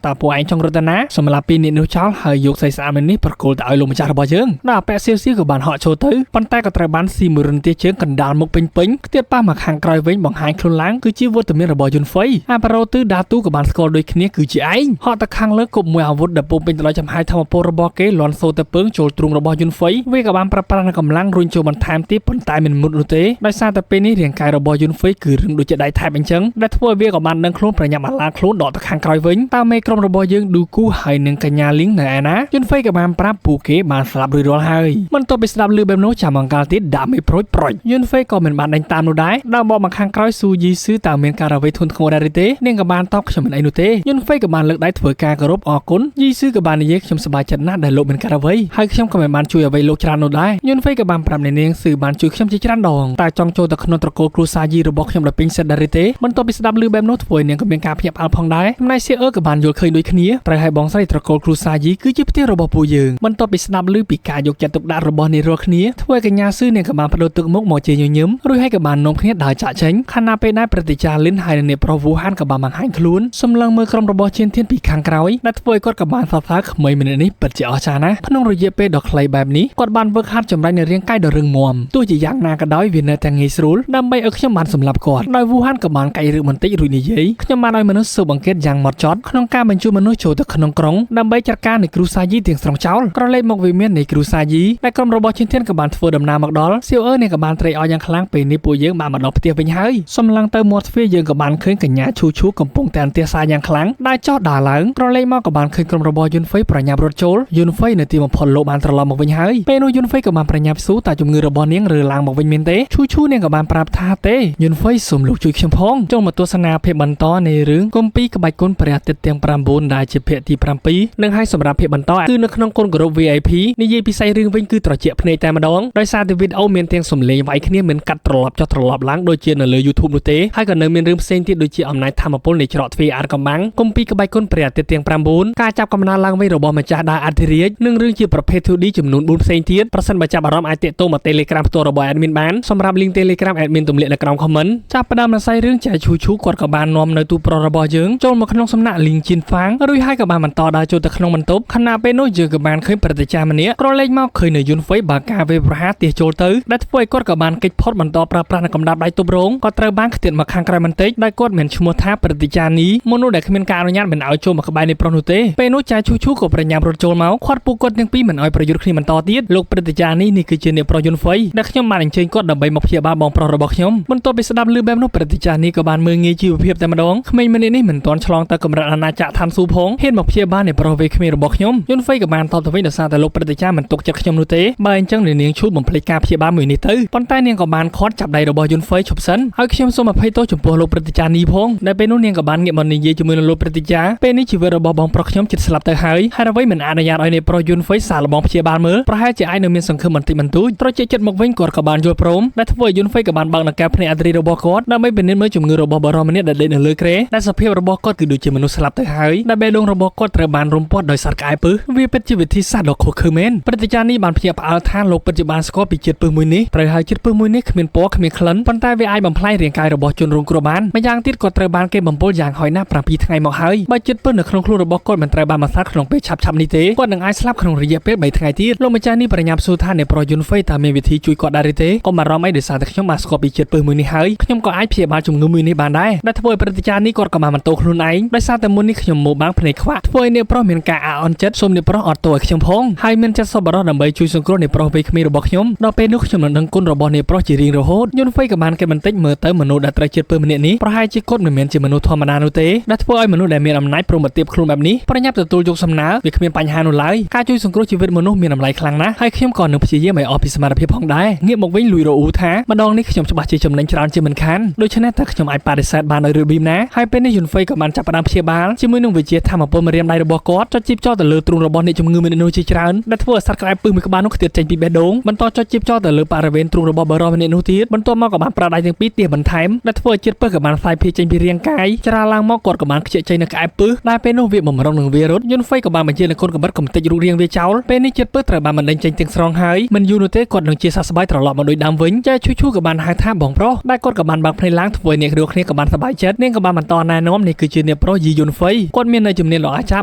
់តើពួកឯងចង់រត់ទៅណាសម្រាប់2នាក់នោះចោលហើយយកស្អីស្អាតនេះប្រគល់ទៅឲ្យលោកម្ចាស់របស់យើងដល់អាប៉ែសៀវស៊ីក៏បានហក់ចូលទៅប៉ុន្តែក៏ត្រូវបានស៊ីមួយរន្ទះជើងកណ្ដាលមុខពេញខ្ទាតប៉ះមកខាងក្រោយវិញបង្ហាញខ្លួនឡើងគឺជាវត្តមានរបស់យុនហ្វេអាប៉ារ៉ូទឺដាទូក៏បានស្គាល់ដូចគ្នាគឺជាឯងហក់ទៅខាងលើគប់មួយអាវុធដែលពុំពេញទៅដោយចំហាយធម្មពលរបស់គេលន់សូទៅពើងចូលទ្រូងរបស់យុនហ្វេវាក៏បានប្រើប្រាស់កម្លាំងរុញចូលបន្ថែមទៀតប៉ុន្តែមិនមុតនោះទេដោយសារតែពេលនេះរាងកាយរបស់យុនហ្វេគឺរឹងដូចជាដៃថែបអញ្ចឹងដែលធ្វើឲ្យវាក៏បានដឹងខ្លួនប្រញាប់អាឡាខ្លួនដកទៅខាងក្រោយវិញតើមេក្រុមរបស់យើងឌូគូហើយនឹងកញ្ញាលីងនៅឯណាយុនហ្វេក៏បានប្រាប់ពួកគេបានស្លាប់រួចរាល់ហើយមិនទៅពីស្ដាប់ឮបែបនោះចាំអង្កលទៀតដាក់មេប្រូចយុនហ្វេក៏មិនបានដេញតាមនោះដែរដើរបកមកខាងក្រោយស៊ូយីស៊ឺតើមានការអ្វីធន់ធ្ងរដែរទេនាងក៏បានតបខ្ញុំមិនអីនោះទេយុនហ្វេក៏បានលើកដៃធ្វើការគោរពអរគុណយីស៊ឺក៏បាននិយាយខ្ញុំសប្បាយចិត្តណាស់ដែលលោកមានការអ្វីហើយខ្ញុំក៏មិនបានជួយអ្វីលោកច្រើននោះដែរយុនហ្វេក៏បានប្រាប់នាងស៊ឺបានជួយខ្ញុំជាច្រើនដងតែចង់ចូលទៅក្នុងត្រកូលគ្រូសាយីរបស់ខ្ញុំដល់ពេញសិទ្ធដែរទេបន្ទាប់ពីស្ដាប់ឮបែបនោះធ្វើឲ្យនាងក៏មានការភ្ញាក់ផ្អើលផងដែរចំណែកសៀអឺក៏បានយល់ឃើញដូចគ្នាត្រូវឲ្យបងស្រីត្រកូលគ្រូសាយីគឺជាផ្ទះរបស់ពួកយើងបន្ទាប់ពីស្ដាប់ឮពីការយកចិត្តទុកដាក់របស់នាងរាល់គ្នាធ្វើឲ្យកញ្ញាស៊ឺនាងក៏បានបដូរទឹកមុខមកជាញញឹមរួចហើយក៏បាននាំគ្នាដើរ ចាក់ចេញខណៈពេលដែលប្រតិចារលិនហើយនៅប្រុសវូហានក៏បានបង្ហាញខ្លួនសម្លឹងមើលក្រុមរបស់ជៀនធានពីខាងក្រោយដែលធ្វើឲ្យគាត់ក៏បានសរសើរក្មេងម្នាក់នេះពិតជាអស្ចារ្យណាស់ក្នុងរយៈពេលដ៏ខ្លីបែបនេះគាត់បានវឹកហាត់ចម្រាញ់នៅរាងកាយដ៏រឹងមាំទោះជាយ៉ាងណាក៏ដោយវានៅតែងាយស្រួលដើម្បីឲ្យខ្ញុំបានសម្លាប់គាត់ដោយវូហានក៏បានកាយរឿងបន្តិចរួចនិយាយខ្ញុំបានឲ្យមនុស្សស៊ើបអង្កេតយ៉ាងម៉ត់ចត់ក្នុងការបញ្ជូនមនុស្សចូលទៅក្នុងក្រុងដើម្បីចាត់ការនៃគ្រូសាយីទាំងស្រុងចោលក្រឡេកមកវិមាននៃគ្រូសាយីដែលក្រុមរបស់ជៀនធានក៏បានធ្វើដំណើរមកដល់សៀវអើនេះក៏បានត្រេកអរយ៉ាងខ្លាំងពេលនេះពួកយើងបានមកដល់ផ្ទះវិញហើយសម្លឹងទៅមាត់ទ្វារយើងក៏បានឃើញកញ្ញាឈូឈូកំពុងតែអន្ទះសារយ៉ាងខ្លាំងដែលចោះដើរឡើងក្រឡេកមកក៏បានឃើញក្រុមរបស់យុនហ្វៃប្រញាប់រត់ចូលយុនហ្វៃនៅទីបំផុតលោកបានត្រឡប់មកវិញហើយពេលនោះយុនហ្វៃក៏បានប្រញាប់ស៊ូតែជំងឺរបស់នាងរើឡើងមកវិញមែនទេឈូឈូនាងក៏បានប្រាប់ថាទេយុនហ្វៃសូមលោកជួយខ្ញុំផងចូលមកទស្សនាភាពបន្តនៃរឿងគម្ពីរក្បាច់គុណព្រះអាទិត្យទាំង9ដែលជាភាគទី7និងហើយសម្រាប់ភាគបន្តគឺនៅក្នុងគុណគោរព VIP និយាយពីសាច់រឿងវិញគឺត្រជាក់ភ្នែកតែម្ដងដោយសារតែវីដេអូមានទាំងសំឡេងវាយគ្នាមិនកាត់ត្រឡប់ចុះត្រឡប់ឡើងដូចជានៅលើ YouTube នោះទេហើយក៏នៅមានរឿងផ្សេងទៀតដូចជាអំណាចធម្មពលនៃច្រកទ្វារអាតកំបាំងគម្ពីរក្បាច់គុណព្រះអាទិត្យទាំង9ការចាប់កំណើតឡើងវិញរបស់ម្ចាស់ដាអធិរាជនិងរឿងជាប្រភេទ 2D ចំនួន4ផ្សេងទៀតប្រសិនបើចាប់អារម្មណ៍អាចទាក់ទងមក Telegram ផ្ទាល់របស់ admin បានសម្រាប់ link Telegram admin ទម្លាក់នៅក្រោម comment ចាប់ផ្ដើមនៅសាច់រឿងចែឈូឈូគាត់ក៏បាននាំនៅទូប្រុសរបស់យើងចូលមកក្នុងសំណាក់លីងជីនហ្វាងរួចហើយក៏បានបន្តដើរចូលទៅក្នុងបន្ទប់ខណៈពេលនោះយើងក៏បានឃើញប្រតិចារម្នាក់ក្រឡេកមកឃើញនៅយុនហ្វៃបើការវេប្រហារទាសចូលទៅដែលធ្វើឲ្យគាត់ក៏បានគេចផុតបន្តប្រើប្រាស់នៅកំដាប់ដៃទប់រងក៏ត្រូវបានខ្ទាតមកខាងក្រៅបន្តិចដែលគាត់មានឈ្មោះថាប្រតិចារនេះមនុស្សដែលគ្មានការអនុញ្ញាតមិនឲ្យចូលមកក្បែរនៃប្រុសនោះទេពេលនោះចែឈូឈូក៏ប្រញាប់រត់ចូលមកខាត់ពួកគាត់ទាំងពីរមិនឲ្យប្រយុទ្ធគ្នាបន្តទៀតលោកប្រតិចារនេះគឺជាអ្នកប្រុសយុនហ្វៃដែលខ្ញុំបានអញ្ជើញគាត់ដើម្បីមកព្យាបាលបងប្រុសរបស់ខ្ញុំបន្ទាប់ពីស្ដាប់ឮបែបនោះប្រតិចារនេះក៏បានមើលងាយជីវភាពតែម្ដងក្មេងម្នាក់នេះមិនទាន់ឆ្លងទៅកម្រិតអាណាចក្រឋានស៊ូផងហ៊ានមកព្យាបាលអ្នកប្រុសវ័យក្មេងរបស់ខ្ញុំយុនហ្វៃក៏បានតបទៅវិញដោយសារតែលោកប្រតិចារមិនទុកចិត្តខ្ញុំនោះទេបើអញ្ចឹងនាងឈូតបំភ្លេចការព្យាបាលមួយនេះទៅប៉ុន្តែនាងក៏បានខាត់ចាប់ដៃរបស់យុនហ្វៃឈប់សិនហើយខ្ញុំសូមអភ័យទោសចំពោះលោកប្រតិចារនេះផងដែលពេលនោះនាងក៏បានងាកមកនិយាយជាមួយនឹងលោកប្រតិចារពេលនេះជីវិតរបស់បងប្រុសខ្ញុំជិតស្លាប់ទៅហើយហើយអ្វីមិនអនុញ្ញាតឲ្យអ្នកប្រុសយុនហ្វៃសាកល្បងព្យាបាលមើលប្រហែលជាអាចនៅមានសង្ឃឹមបន្តិចបន្តួចត្រជាចិត្តមកវិញគាត់ក៏បានយល់ព្រមដែលធ្វើឲ្យយុនហ្វៃក៏បានបើកនៅការភ្នែកអធិរាជរបស់គាត់ដើម្បីពិនិត្យមើលជំងឺរបស់បរិសម្នាក់ដែលដេកនៅលើគ្រែដែលសភាពរបស់គាត់គឺដូចជាមនុស្សស្លាប់ទៅហើយដែលបេះដូងរបស់គាត់ត្រូវបានរំពាត់ដោយសត្វក្អែពឹសវាពិតជាវិធីសាស្ត្រដ៏ខុសខើមែនព្រឹត្តិការណ៍នេះបានភ្ញាក់ផ្អើលថាលោកពិតជាបានស្គាល់ពីជាតិពឹសមួយនេះត្រូវហើយជាតិពឹសមួយនេះគ្មានពណ៌គ្មានក្លិនប៉ុន្តែវាអាចបំផ្លាញរាងកាយរបស់ជនរងគ្រោះបានម្យ៉ាងទៀតគាត់ត្រូវបានគេបំពុលយ៉ាងហោចណាស់7ថ្ងៃមកហើយបើជាតិពឹសនៅក្នុងខ្លួនរបស់គាត់មិនត្រូវបានបន្សាត់ក្នុងពេលឆាប់ៗនេះទេគាត់នឹងអាចស្លាប់ក្នុងរយៈពេល3ថ្ងៃទៀតលោកម្ចាស់នេះប្រញាប់សួរថាអ្នកប្រុសយុនហ្វៃតើមានវិធីជួយគាត់ដែរទេកុំបារម្ភអីដោយសារតែខ្ញុំបានស្គាល់ពីជាតិពឹសមួយនេះហើយខ្ញុំក៏អាចព្យាបាលជំងឺមួយនេះបានដែរដែលធ្វើឲ្យព្រឹត្តិការណ៍នេះគាត់ក៏បានបន្ទោសខ្លួនឯងដោយសារតែមុននេះខ្ញុំមកបាំងភ្នែកខ្វាក់ធ្វើឲ្យអ្នកប្រុសមានការអាក់អន់ចិត្តសូមអ្នកប្រុសអត់ទោសឲ្យខ្ញុំផងហើយមានចិត្តសប្បុរសដើម្បីជួយសង្គ្រោះអ្នកប្រុសវ័យក្មេងរបស់ខ្ញុំដល់ពេលនោះខ្ញុំនឹងដឹងគុណរបស់អ្នកប្រុសជារៀងរហូតយុនហ្វៃក៏បានគេបន្តិចមើលទៅមនុស្សដែលត្រូវជាតិពឹសម្នាក់នេះប្រហែលជាគាត់មិនមែនជាមនុស្សធម្មតានោះទេដែលធ្វើឲ្យមនុស្សដែលមានអំណាចព្រមទៀបខ្លួនបែបនេះប្រញាប់ទទួលយកសំណើវាគ្មានបញ្ហានោះឡើយការជួយសង្គ្រោះជីវិតមនុស្សមានតម្លៃខ្លាំងណាស់ហើយខ្ញុំក៏នឹងព្យាយាមឲ្យអស់ពីសមត្ថភាពផងដែរងាកមកវិញលួយរអ៊ូថាម្ដងនេះខ្ញុំច្បាស់ជាចំណេញច្រើនជាងមិនខានដូច្នេះតើខ្ញុំអាចបដិសេធបានដោយរបៀបណាហើយពេលនេះយុនហ្វៃក៏បានចាប់ផ្ដើមព្យាបាលជាមួយនឹងវិជាធម្មពលម្រាមដៃរបស់គាត់ចុចជីបចោលទៅលើទ្រូងរបស់អ្នកជំងឺមាននោះជាច្រើនដែលធ្វើឲ្យសត្វក្អែពឹសមួយក្បាលនោះខ្ទាតចេញពីបេះដូងបន្តចុចជីបចោលទៅលើបរិវេណទ្រូងរបស់បរិសម្នាក់នោះទៀតបន្ទាប់មកក៏បានប្រើដៃទាំងពីរទាបបន្ថែមដែលធ្វើឲ្យជាតិពឹសក៏បានផ្លាយភាចេញពីរាងកាយច្រាឡើងមកគាត់ក៏បានខ្ជិះចេញនៅក្អែពឹសដែលពេលនោះវាបំរុងនឹងវារត់យុនហ្វៃក៏បានបញ្ជានឹងកូនកំបិតកំទេចរូបរាងវាចោលពេលនេះជាតិពឹសត្រូវបានបណ្ដេញចេញទាំងស្រុងហើយមិនយូរនោះទេគាត់នឹងជាសះស្បើយត្រឡប់មកដូចដើមវិញចែឈូឈូក៏បានហៅថាបងប្រុសដែលគាត់ក៏បានបើកភ្នែកឡើងធ្វើឲ្យអ្នកគ្នាក៏បានសប្បាយចិត្តនាងក៏បានបន្តណែនាំនេះគឺជាអ្នកប្រុសយីយុនហ្វៃគាត់មាននៅជំនាញដ៏អស្ចារ្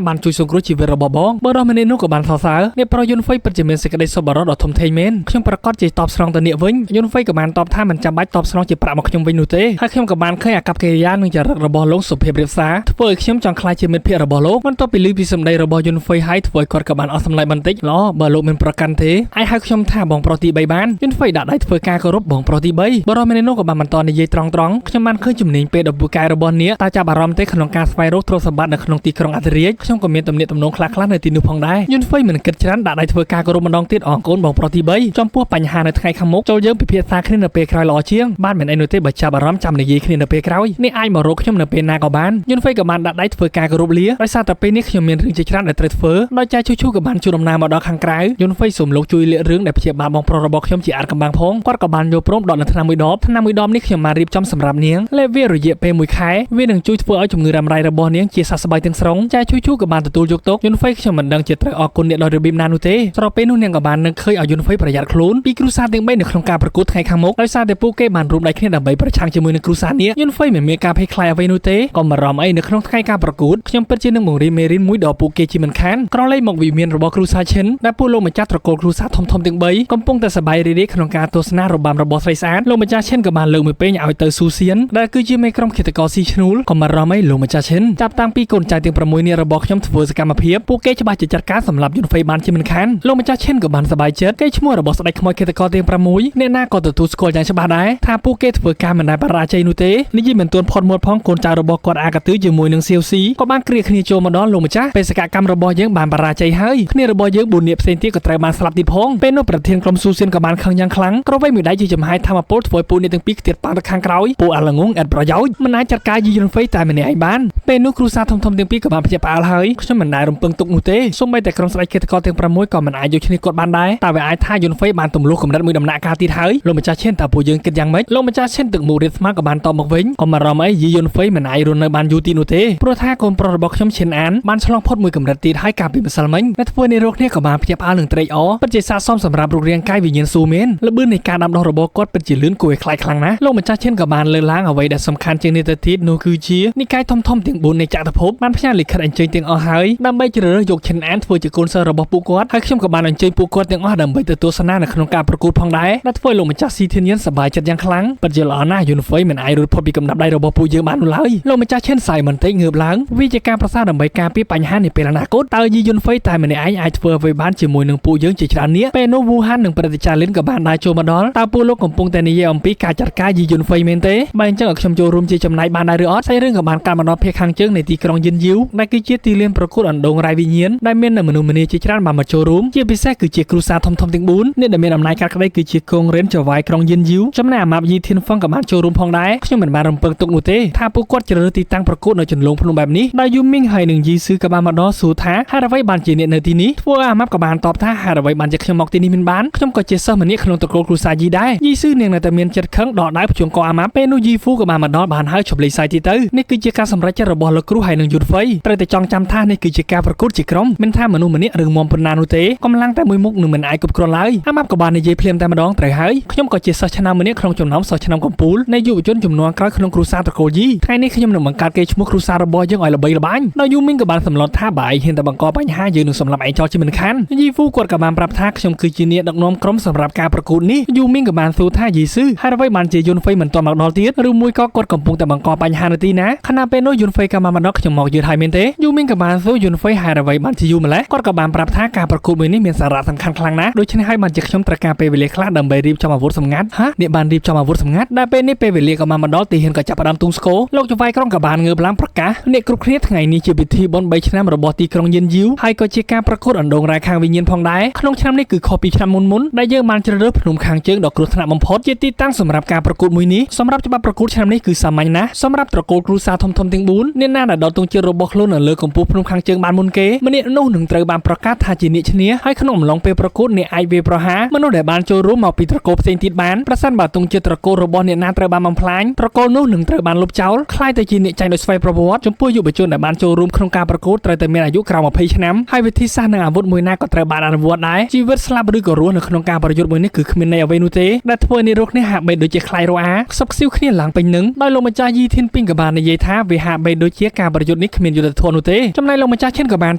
យបានជួយសង្គ្រោះជីវិតរបស់បងបរិសម្នាក់នោះក៏បានសរសើរអ្នកប្រុសយុនហ្វៃពិតជាមានសេចក្តីសប្បុរសដ៏ធំធេងមែនខ្ញុំប្រកាសជាតបស្នងទៅអ្នកវិញយុនហ្វៃក៏បានតបថាមិនចាំបាច់តបស្នងជាប្រាក់មកខ្ញុំវិញនោះទេហើយខ្ញុំក៏បានឃើញអាកប្បកិរិយានិងចរិតរបស់លោកសុភាពរៀបសារធ្វើឲ្យខ្ញុំចង់ខ្លាចជាមិត្តភក្តិរបស់លោកបន្ទាប់ពីឮពីសម្ដីរបស់យុនហ្វៃហើយធ្វើឲ្យគាត់ក៏បានអស់សម្លៃបន្តិចឡបើលោកមានប្រកាន់ទេអាចហៅខ្ញុំថាបងប្រុសទី3បានយុនហ្វៃដាក់ដៃធ្វើការគោរពបងប្រុសទី3បរិសម្នាក់នោះក៏បានបន្តនិយាយត្រង់ខ្ញុំបានឃើញជំនាញពេលដ៏ពូកែរបស់អ្នកតើចាប់អារម្មណ៍ទេក្នុងការស្វែងរកទ្រព្យសម្បត្តិនៅក្នុងទីក្រុងអធិរាជខ្ញុំក៏មានទំនាក់ទំនងខ្លះៗនៅទីនោះផងដែរយុនហ្វៃមិនគិតច្រើនដាក់ដៃធ្វើការគោរពម្ដងទៀតអរគុណបងប្រុសទី3ចំពោះបញ្ហានៅថ្ងៃខាងមុខចូលយើងពិភាក្សាគ្នានៅពេលក្រោយល្អជាងបានមិនអីនោះទេបើចាប់អារម្មណ៍ចាំនិយាយគ្នានៅពេលក្រោយនេះអាចមករកខ្ញុំនៅពេលណាក៏បានយុនហ្វៃក៏បានដាក់ដៃធ្វើការគោរពលាដោយសារតែពេលនេះខ្ញុំមានរឿងជាច្រើនដែលត្រូវធ្វើដោយចែឈូឈូក៏បានជួលដំណើរមកដល់ខាងក្រៅយុនហ្វៃសូមលោកជួយលាករឿងដែលព្យាបាលបងប្រុសរបស់ខ្ញុំជាអាចកំបាំងផងគាត់ក៏បានយល់ព្រមដកនៅថ្នាំមួយដបនេះខ្ញុំបានរៀបចំសម្រាប់នាងលេបវារយៈពេល1ខែវានឹងជួយធ្វើឲ្យជំងឺរ៉ាំរ៉ៃរបស់នាងជាសះស្បើយទាំងស្រុងចែឈូឈូក៏បានទទួលយកទុកយុនហ្វៃខ្ញុំមិនដឹងជាត្រូវអរគុណអ្នកដោយរបៀបណានោះទេស្របពេលនោះនាងក៏បាននឹកឃើញឲ្យយុនហ្វៃប្រយ័ត្នខ្លួនពីគ្រូសាស្ត្រទាំង3នៅក្នុងការប្រកួតថ្ងៃខាងមុខដោយសារតែពួកគេបានរួមដៃ ដៃគ្នាដើម្បីប្រឆាំងជាមួយនឹងគ្រូសានេះយុនហ្វៃមិនមានការភ័យខ្លាចអ្វីនោះទេក៏មិនរំអីនៅក្នុងថ្ងៃការប្រកួតខ្ញុំពិតជានឹងបង្រៀនមេរៀនមួយដល់ពួកគេជាមិនខានក្រឡេកមកវិមានរបស់គ្រូសាឈិនដែលពួកលោកម្ចាស់ត្រកូលគ្រូសាធំទាំង3កំពុងតែសប្បាយរីករាយក្នុងការទស្សនារបាំរបស់ស្រីស្អាតលោកម្ចាស់ឈិនក៏បានលើកមួយពេញឲ្យទៅស៊ូសៀនដែលគឺជាមេក្រុមឃាតករស៊ីឈ្នួលក៏មិនរំអីលោកម្ចាស់ឈិនចាប់តាំងពីកូនចៅទាំង6នាក់របស់ខ្ញុំធ្វើសកម្មភាពពួកគេច្បាស់ជាចាត់ការសម្រាប់យុនហ្វៃបានជាមិនខានលោកម្ចាស់ឈិនក៏បានសប្បាយចិត្តគេឈ្មោះរបស់ស្ដេចខ្មោចឃាតករទាំង6អ្នកណាក៏ទទួលស្គាល់យ៉ាងច្បាស់ដែរថាពួកគេធ្វើការមិនដែលបរាជ័យនោះទេនិយាយមិនទាន់ផុតមាត់ផងកូនចៅរបស់គាត់អាកាទឺជាមួយនឹងសៀវស៊ីក៏បានគ្រាគ្នាចូលមកដល់លោកម្ចាស់បេសកកម្មរបស់យើងបានបរាជ័យហើយគ្នារបស់យើង4នាក់ផ្សេងទៀតក៏ត្រូវបានស្លាប់ទៀតផងពេលនោះប្រធានក្រុមស៊ូសៀនក៏បានខឹងយ៉ាងខ្លាំងក្រវៃមួយដៃជាចំហាយធម្មពលធ្វើឲ្យពួកអ្នកទាំងពីរខ្ទាតប៉ាំងទៅខាងក្រោយពួកអាឡងងអត់ប្រយោជន៍មិនអាចចាត់ការយីយុនហ្វៃតែម្នាក់ឯងបានពេលនោះគ្រូសាធំទាំងពីរក៏បានភ្ញាក់ផ្អើលហើយខ្ញុំមិនដែលរំពឹងទុកនោះទេសូម្បីតែក្រុមស្ដេចឃាតករទាំង6ក៏មិនអាចយកឈ្នះគាត់បានដែរតែវាអាចថាយុនហ្វៃបានទម្លុះកំណត់មួយដំណាក់កាលទៀតហើយលោកម្ចាស់ឈិនតើពួកយើងគិតយ៉ាងម៉េចលោកម្ចាស់ឈិនទឹកមុខរៀបស្មាក៏បានតបមកវិញក៏មិនរំអីយីយុនហ្វៃមិនអាចរស់នៅបានយូរទីនោះទេព្រោះថាកូនប្រុសរបស់ខ្ញុំឈិនអានបានឆ្លងផុតមួយកម្រិតទៀតហើយកាលពីម្សិលមិញអ្នកធ្វើនេះរកគ្នាក៏បានភ្ញាក់ផ្អើលនឹងត្រេកអរពិតជាស័ក្តិសមសម្រាប់រូបរាងកាយវិញ្ញាណស៊ូមែនល្បឿននៃការដាំដុះរបស់គាត់ពិតជាលឿនគួរឲ្យខ្លាចខ្លាំងណាស់លោកម្ចាស់ឈិនក៏បានលើកឡើងអ្វីដែលសំខាន់ជាងនេះទៅទៀតនោះគឺជានិកាយធំទាំង4នៃចក្រភពបានផ្ញើលិខិតអញ្ជើញទាំងអស់ហើយដើម្បីជ្រើសរើសយកឈិនអានធ្វើជាកូនសិស្សរបស់ពួកគាត់ហើយខ្ញុំក៏បានអញ្ជើញពួកគាត់ទាំងអស់ដើម្បីទៅទស្សនានៅក្នុងការប្រកួតផងដែរដែលធ្វើឲ្យលោកម្ចាស់ស៊ីធានញ៉ានសប្បាយចិត្តយ៉ាងខ្លាំងពិតជាល្អណាស់យុនហ្វៃមិនអាចរត់ផុតពីកំណាប់ដៃរបស់ពួកយើងបាននោះឡើយលោកម្ចាស់ឈិនសាយបន្តិចងើបឡើងវាជាការប្រសាដើម្បីការពារបញ្ហានាពេលអនាគតតើយីយុនហ្វៃតែម្នាក់ឯងអាចធ្វើអ្វីបានជាមួយនឹងពួកយើងជាច្រើននេះពេលនោះវូហាននិងព្រឹទ្ធាចារ្យលិនក៏បានដើរចូលមកដល់តើពួកលោកកំពុងតែនិយាយអំពីការចាត់ការយីយុនហ្វៃមែនទេបើអញ្ចឹងឲ្យខ្ញុំចូលរួមជាចំណែកបានដែរឬអត់សាច់រឿងក៏បានកាត់មកដល់ភាគខាងជើងនៃទីក្រុងយិនយូដែលគឺជាទីលានប្រកួតអណ្ដូងរ៉ាយវិញ្ញាណដែលមានមនុស្សម្នាជាច្រើនបានមកចូលរួមជាពិសេសគឺជាគ្រូសាធំទាំង4អ្នកដែលមានអំណាចកាត់ក្តីគឺជាកងរៀនចវាយក្រុងយិនយូចំណែកអាម៉ាប់យីធានហ្វឹងក៏បានចូលរួមផងដែរខ្ញុំមិនបានរំពឹងទុកនោះទេថាពួកគាត់ជ្រើសរើសទីតាំងប្រកួតនៅចន្លងភ្នំបែបនេះដោយយូមីងហើយនិងយីស៊ឺក៏បានមកដល់សួរថាហេតុអ្វីបានជាអ្នកនៅទីនេះធ្វើឲ្យអាម៉ាប់ក៏បានតបថាហេតុអ្វីបានជាខ្ញុំមកទីនេះមិនបានខ្ញុំក៏ជាសិស្សម្នាក់ក្នុងត្រកូលគ្រូសាយីដែរយីស៊ឺនាងនៅតែមានចិត្តខឹងដកដៃភ្ជួងកអាម៉ាប់ពេលនោះយីហ្វូក៏បានមកដល់បានហើយជប់លេខសាយទីទៅនេះគឺជាការសម្រេចចិត្តរបស់លោកគ្រូហើយនិងយុនហ្វៃត្រូវតែចងចាំថានេះគឺជាការប្រកួតជាក្រុមមិនថាមនុស្សម្នាក់ឬមុំប៉ុណ្ណានោះទេកម្លាំងតែមួយមុខនឹងមិនអាចគ្រប់គ្រាន់ឡើយអាម៉ាប់ក៏បាននិយាយភ្លាមតែម្ដងត្រូវហើយខ្ញុំក៏ជាសិស្សឆ្នាំម្នាក់ក្នុងចំណោមសិស្សឆ្នាំកំពូលនៃយុវជនចំនួនក្រោយក្នុងគ្រួសារត្រកូលយីថ្ងៃនេះខ្ញុំនឹងបង្កើតកេរ្តិ៍ឈ្មោះគ្រួសាររបស់យើងឲ្យល្បីល្បាញដោយយូមីងក៏បានសម្លុតថាបើឯងហ៊ានតែបង្កបញ្ហាយើងនឹងសម្លាប់ឯងចោលជាមិនខានយីហ្វូគាត់ក៏បានប្រាប់ថាខ្ញុំគឺជាអ្នកដឹកនាំក្រុមសម្រាប់ការប្រកួតនេះយូមីងក៏បានសួរថាយីស៊ឺហើយអ្វីបានជាយុនហ្វៃមិនទាន់មកដល់ទៀតឬមួយក៏គាត់កំពុងតែបង្កបញ្ហានៅទីណាខណៈពេលនោះយុនហ្វៃក៏បានមកដល់ខ្ញុំមកយឺតហើយមែនទេយូមីងក៏បានសួរយុនហ្វៃហើយអ្វីបានជាយូរម្ល៉េះគាត់ក៏បានប្រាប់ថាការប្រកួតមួយនេះមានសារៈសំខាន់ខ្លាំងណាស់ដូច្នេះហើយបានជាខ្ញុំត្រូវការពេលវេលាខ្លះដើម្បីរៀបចំអាវុធសម្ងាត់អ្នកបានរៀបចំអាវុធសម្ងាត់ដែលពេលនេះពេលវេលាក៏បានមកដល់ទីហ៊ានក៏ចាប់ផ្ដើមទូងស្គរលោកចវាយក្រុងក៏បានងើបឡើងប្រកាសអ្នកគ្រប់គ្នាថ្ងៃនេះជាពិធីបុណ្យ3ឆ្នាំរបស់ទីក្រុងយិនយូហើយក៏ជាការប្រកួតអណ្ដូងរ៉ាយខាងវិញ្ញាណផងដែរក្នុងឆ្នាំនេះគឺខុសពីឆ្នាំមុនដែលយើងបានជ្រើសរើសភ្នំខាងជើងដ៏គ្រោះថ្នាក់បំផុតជាទីតាំងសម្រាប់ការប្រកួតមួយនេះសម្រាប់ច្បាប់ប្រកួតឆ្នាំនេះគឺសាមញ្ញណាស់សម្រាប់ត្រកូលគ្រូសាធំទាំង4អ្នកណាដែលដកទង់ជាតិរបស់ខ្លួននៅលើកំពូលភ្នំខាងជើងបានមុនគេម្នាក់នោះនឹងត្រូវបានប្រកាសថាជាអ្នកឈ្នះហើយក្នុងអំឡុងពេលប្រកួតអ្នកអាចវាប្រហារមនុស្សដែលបានចូលរួមមកពីត្រកូលផ្សេងទៀតបានប្រសិនបើទង់ជាតិត្រកូលរបស់អ្នកណាត្រូវបានបំផ្លាញត្រកូលនោះនឹងត្រូវបានលុបចោលខ្លាយទៅជាអ្នកចាញ់ដោយស្វ័យប្រវត្តិចំពោះយុវជនដែលបានចូលរួមក្នុងការប្រកួតត្រូវតែមានអាយុក្រោម20ឆ្នាំហើយវិធីសាស្ត្រនិងអាវុធមួយណាក៏ត្រូវបានអនុវត្តដែរជីវិតស្លាប់ឬក៏រស់នៅក្នុងការប្រយុទ្ធមួយនេះគឺគ្មានន័យអ្វីនោះទេដែលធ្វើឲ្យអ្នករស់នេះហាក់បីដូចជាខ្លាយរអាខ្សឹបខ្សៀវគ្នាឡើងពេញនឹងដោយលោកម្ចាស់យីធានពីងក៏បាននិយាយថាវាហាក់បីដូចជាការប្រយុទ្ធនេះគ្មានយុត្តិធម៌នោះទេចំណែកលោកម្ចាស់ឈិនក៏បាន